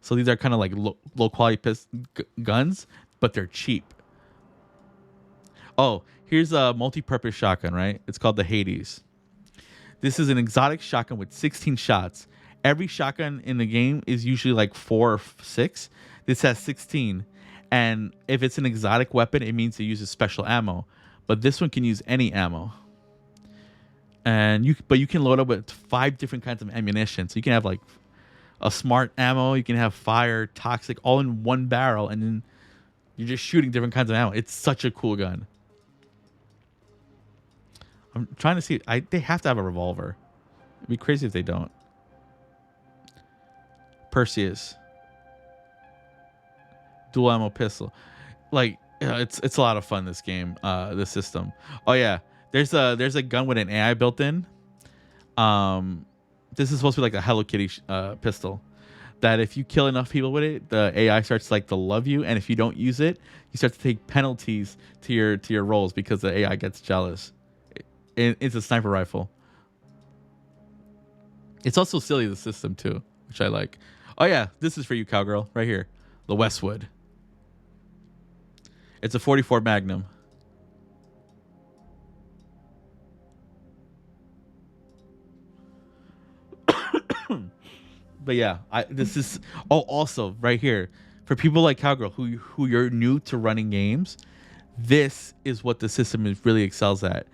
So these are kind of like low quality guns, but they're cheap. Oh, here's a multi-purpose shotgun, right? It's called the Hades. This is an exotic shotgun with 16 shots. Every shotgun in the game is usually like 4 or 6. This has 16. And if it's an exotic weapon, it means it uses special ammo. But this one can use any ammo. And you can load up with 5 different kinds of ammunition. So you can have like a smart ammo, you can have fire, toxic, all in one barrel, and then you're just shooting different kinds of ammo. It's such a cool gun. I'm trying to see. They have to have a revolver. It'd be crazy if they don't. Perseus. Dual ammo pistol. Like, it's a lot of fun, this game, this system. Oh yeah. There's a gun with an AI built in. This is supposed to be like a Hello Kitty pistol. That if you kill enough people with it, the AI starts to love you, and if you don't use it, you start to take penalties to your rolls because the AI gets jealous. It's a sniper rifle. It's also silly, the system too, which I like. Oh yeah, this is for you, cowgirl, right here, the Westwood. It's a 44 Magnum. But yeah, this is also right here for people like Cowgirl who you're new to running games. This is what the system really excels at.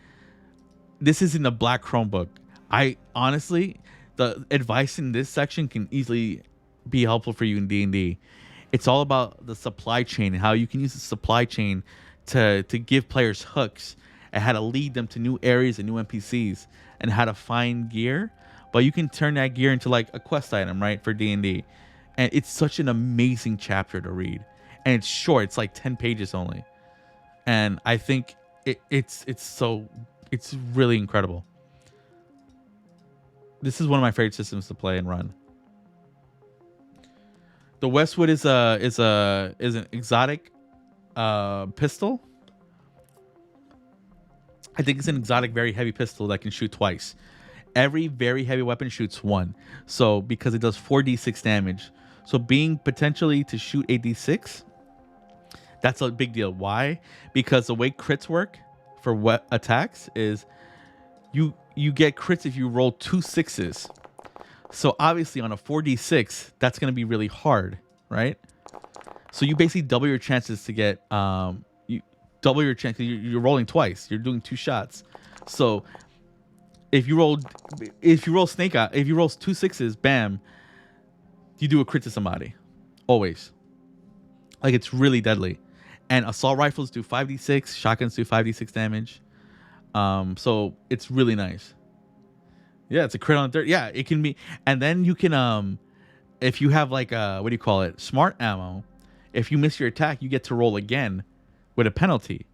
This is in the black Chromebook. I honestly, the advice in this section can easily be helpful for you in D&D. It's all about the supply chain and how you can use the supply chain to give players hooks and how to lead them to new areas and new NPCs and how to find gear. But you can turn that gear into like a quest item, right, for D&D. And it's such an amazing chapter to read. And it's short. It's like 10 pages only. And I think it's really incredible. This is one of my favorite systems to play and run. The Westwood is an exotic pistol. I think it's an exotic, very heavy pistol that can shoot twice. Every very heavy weapon shoots 1. So because it does 4d6 damage. So being potentially to shoot a d6, that's a big deal. Why? Because the way crits work for attacks is you get crits if you roll 2 6s. So obviously on a 4d6, that's going to be really hard, right? So you basically double your chances to get you double your chance. You're rolling twice. You're doing 2 shots. So if you roll snake eye, if you roll 2 6s, bam, you do a crit to somebody. Always. Like, it's really deadly. And assault rifles do 5d6, shotguns do 5d6 damage. So it's really nice. Yeah, it's a crit on 30. Yeah, it can be. And then you can if you have like what do you call it? Smart ammo. If you miss your attack, you get to roll again with a penalty.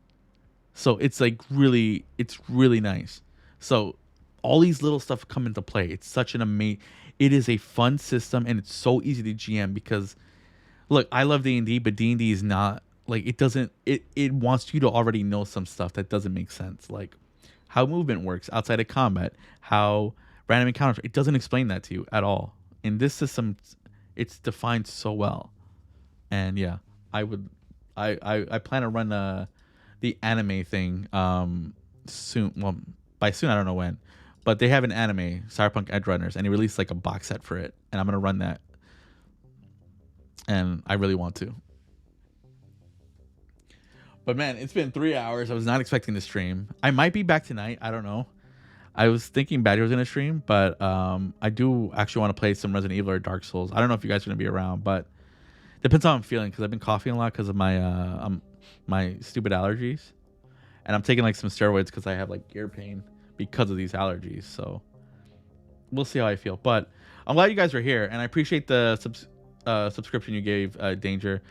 So it's really nice. So all these little stuff come into play. It's such an it is a fun system, and it's so easy to GM because look, I love D&D, but D&D is not like, it wants you to already know some stuff that doesn't make sense. Like how movement works outside of combat, how random encounters, it doesn't explain that to you at all. In this system, it's defined so well. And yeah, I plan to run the anime thing soon. Well, by soon I don't know when, but they have an anime, Cyberpunk Edgerunners, and they released like a box set for it, and I'm gonna run that, and I really want to. But man, it's been 3 hours. I was not expecting to stream. I might be back tonight. I don't know. I was thinking Badger was gonna stream, but I do actually want to play some Resident Evil or Dark Souls. I don't know if you guys are gonna be around, but depends on how I'm feeling because I've been coughing a lot because of my stupid allergies, and I'm taking like some steroids because I have like ear pain because of these allergies. So we'll see how I feel. But I'm glad you guys are here, and I appreciate the subscription you gave, Danger.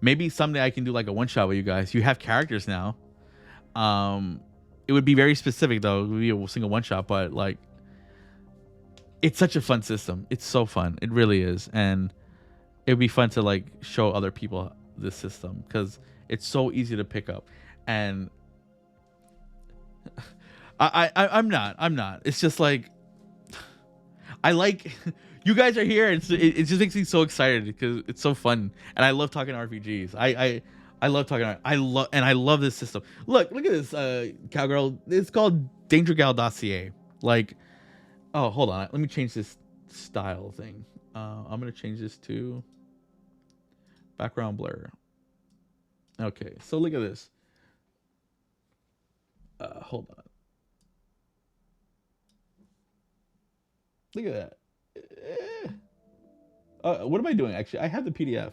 Maybe someday I can do like a one shot with you guys. You have characters now. It would be very specific though. It would be a single one shot, but like, it's such a fun system. It's so fun. It really is, and it'd be fun to like show other people this system because it's so easy to pick up. And I'm not. It's just like, I like you guys are here. It just makes me so excited because it's so fun, and I love talking RPGs. I love talking. I love this system. Look at this, cowgirl. It's called Danger Gal Dossier. Like, oh, hold on. Let me change this style thing. I'm gonna change this to background blur. Okay, so look at this. Hold on. Look at that. What am I doing? Actually, I have the PDF.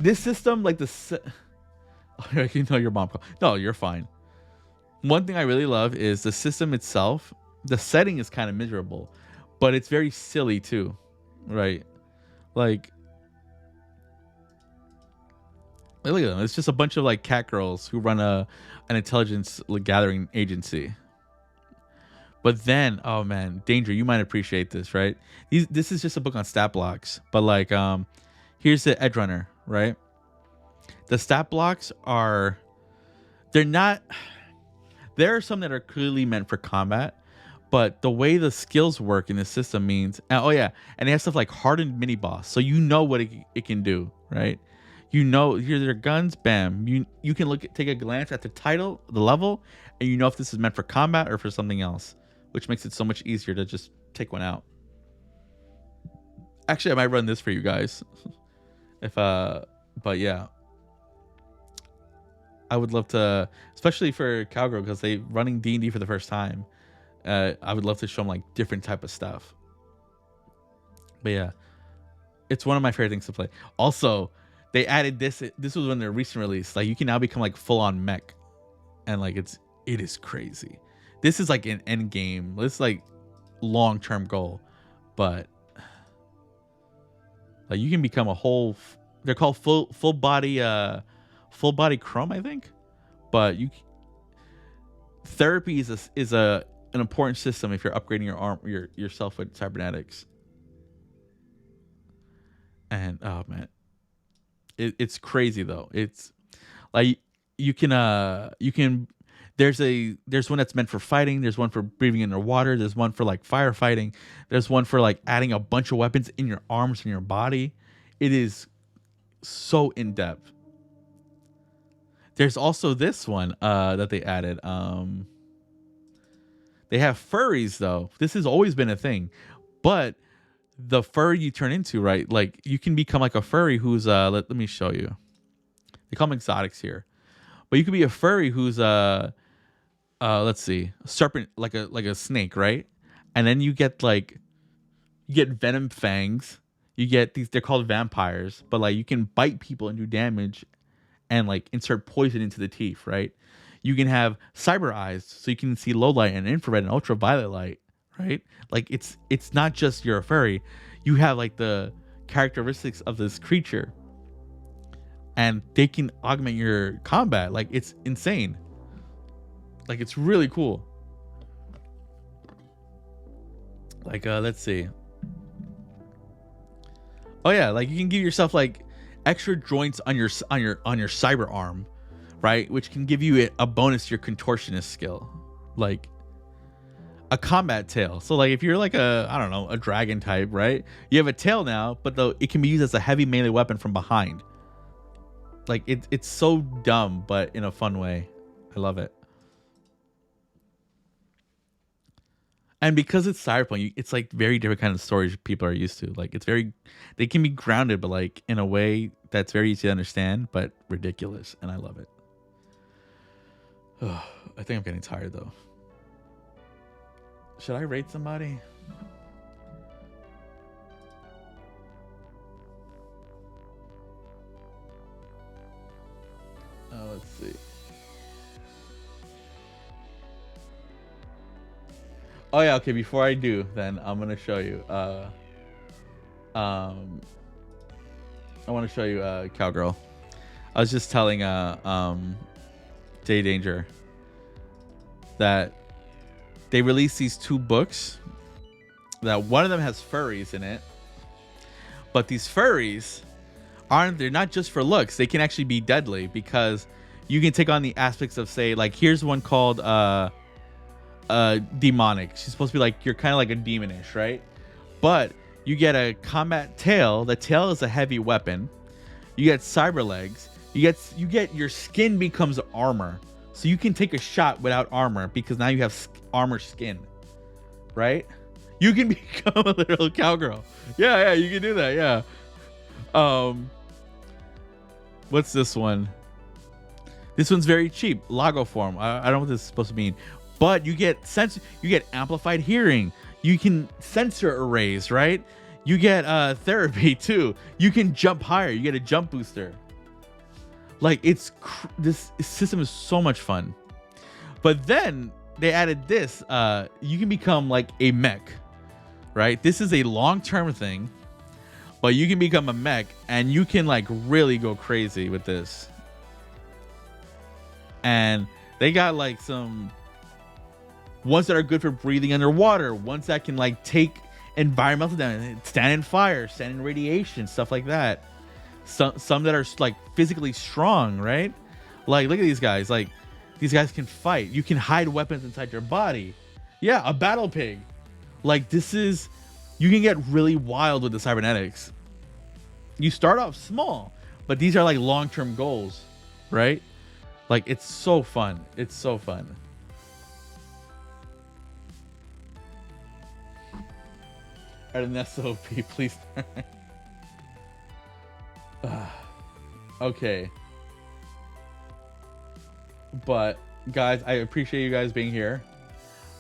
This system, like you know your mom. No, you're fine. One thing I really love is the system itself. The setting is kind of miserable, but it's very silly too, right? Like, look at them. It's just a bunch of like cat girls who run an intelligence gathering agency. But then, oh man, Danger, you might appreciate this, right? This is just a book on stat blocks, but like, here's the Edge Runner, right? The stat blocks there are some that are clearly meant for combat, but the way the skills work in this system means, oh yeah, and they have stuff like hardened mini boss, so you know what it can do, right? You know, here their guns, bam. You can take a glance at the title, the level, and you know if this is meant for combat or for something else, which makes it so much easier to just take one out. Actually, I might run this for you guys. But yeah. I would love to, especially for Cowgirl, because they running D&D for the first time. I would love to show them like different type of stuff. But yeah, it's one of my favorite things to play. Also, they added this. This was when their recent release. Like, you can now become like full on mech, and like it is crazy. This is like an end game. This is like long term goal, but like you can become a whole. They're called full body chrome, I think. But therapy is an important system if you're upgrading your arm yourself with cybernetics. And oh man, it's crazy though. It's like you can there's one that's meant for fighting, there's one for breathing underwater, there's one for like firefighting, there's one for like adding a bunch of weapons in your arms and your body. It is so in depth. There's also this one that they added. They have furries though. This has always been a thing, but the furry you turn into, right? Like you can become like a furry who's let me show you. They call them exotics here, but you could be a furry who's let's see, a serpent, like a snake, right? And then you get venom fangs. You get these. They're called vampires, but like you can bite people and do damage, and like insert poison into the teeth, right? You can have cyber eyes, so you can see low light and infrared and ultraviolet light, right? Like it's not just you're a furry. You have like the characteristics of this creature, and they can augment your combat. Like it's insane. Like it's really cool. Like let's see. Oh yeah, like you can give yourself like extra joints on your cyber arm, right? Which can give you a bonus to your contortionist skill, like a combat tail. So like if you're like a dragon type, right? You have a tail now, but though it can be used as a heavy melee weapon from behind. Like it's so dumb, but in a fun way. I love it. And because it's Cyberpunk, it's like very different kind of stories people are used to. Like it's very, they can be grounded, but like in a way that's very easy to understand, but ridiculous, and I love it. I think I'm getting tired though. Should I rate somebody? Let's see. Oh yeah, okay. Before I do, then I'm gonna show you. I want to show you Cowgirl. I was just telling Day Danger that they released these 2 books. That one of them has furries in it, but these furries they're not just for looks. They can actually be deadly because you can take on the aspects of, say, like here's one called demonic. She's supposed to be like, you're kind of like a demonish, right? But you get a combat tail. The tail is a heavy weapon. You get cyber legs. You get your skin becomes armor, so you can take a shot without armor because now you have armor skin, right? You can become a little cowgirl. Yeah, you can do that. Yeah. What's this one? This one's very cheap. Lago form. I don't know what this is supposed to mean, but you get amplified hearing. You can sensor arrays, right? You get therapy too. You can jump higher. You get a jump booster. Like this system is so much fun. But then they added this. You can become like a mech, right? This is a long-term thing, but you can become a mech and you can like really go crazy with this. And they got like some ones that are good for breathing underwater, ones that can like take environmental damage, stand in fire, stand in radiation, stuff like that. Some that are like physically strong, right? Like look at these guys. Like these guys can fight. You can hide weapons inside your body. Yeah, a battle pig. Like you can get really wild with the cybernetics. You start off small, but these are like long-term goals, right? Like it's so fun. It's so fun. Ernesto P, please. Okay. But guys, I appreciate you guys being here.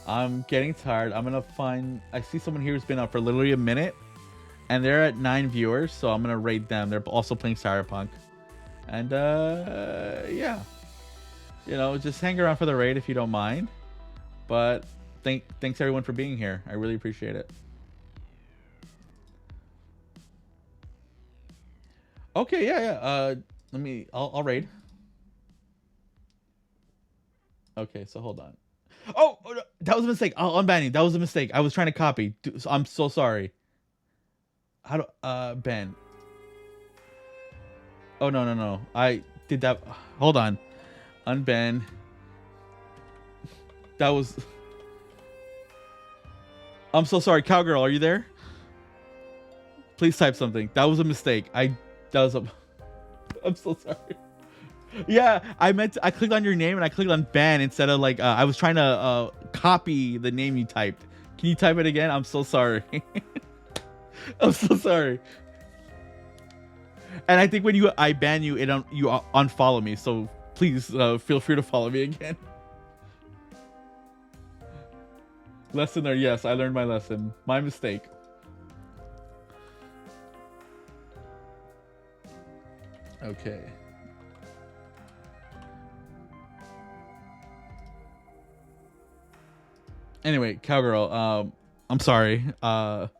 I'm getting tired. I see someone here who's been up for literally a minute and they're at 9 viewers, so I'm gonna rate them. They're also playing Cyberpunk. And yeah. Just hang around for the raid if you don't mind. But thanks everyone for being here. I really appreciate it. Okay, yeah. I'll raid. Okay, so hold on. Oh, no, that was a mistake. I'll unban you. That was a mistake. I was trying to copy. I'm so sorry. How do ban? Oh no. I did that. Hold on. Unban. That was. I'm so sorry, Cowgirl. Are you there? Please type something. That was a mistake. I'm so sorry. Yeah, I clicked on your name and I clicked on ban instead of like I was trying to copy the name you typed. Can you type it again? I'm so sorry. I'm so sorry. And I think when I ban you, you unfollow me. So please feel free to follow me again. Lesson there. Yes, I learned my lesson. My mistake. Okay. Anyway, Cowgirl, I'm sorry. No,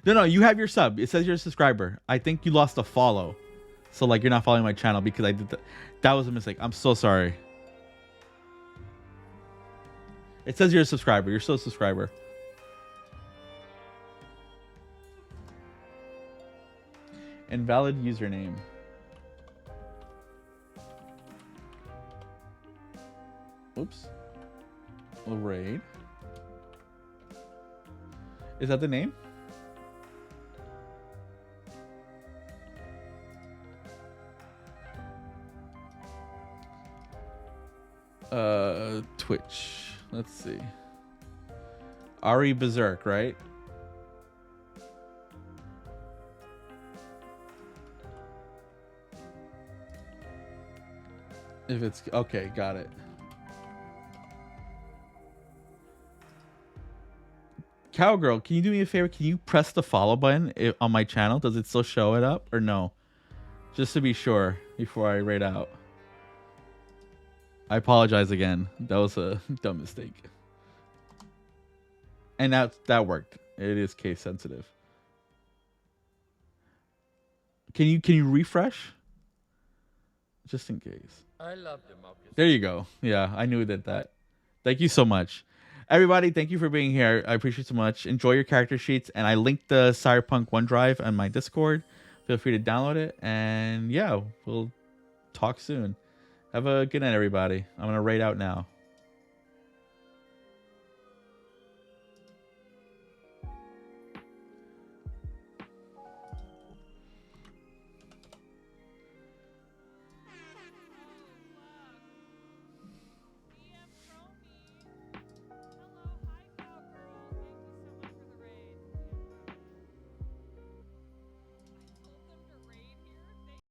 you have your sub. It says you're a subscriber. I think you lost a follow. So like you're not following my channel because I did that. That was a mistake. I'm so sorry. It says you're a subscriber. You're still a subscriber. Invalid username. Oops. Raid. Is that the name? Twitch. Let's see. Ari Berserk, right? If it's okay, got it. Cowgirl, can you do me a favor? Can you press the follow button on my channel? Does it still show it up or no? Just to be sure before I rate out. I apologize again. That was a dumb mistake. And that worked. It is case sensitive. Can you refresh? Just in case. I love democracy. There you go. Yeah, I knew that. Thank you so much. Everybody, thank you for being here. I appreciate it so much. Enjoy your character sheets. And I linked the Cyberpunk OneDrive on my Discord. Feel free to download it. And yeah, we'll talk soon. Have a good night, everybody. I'm going to rate out now.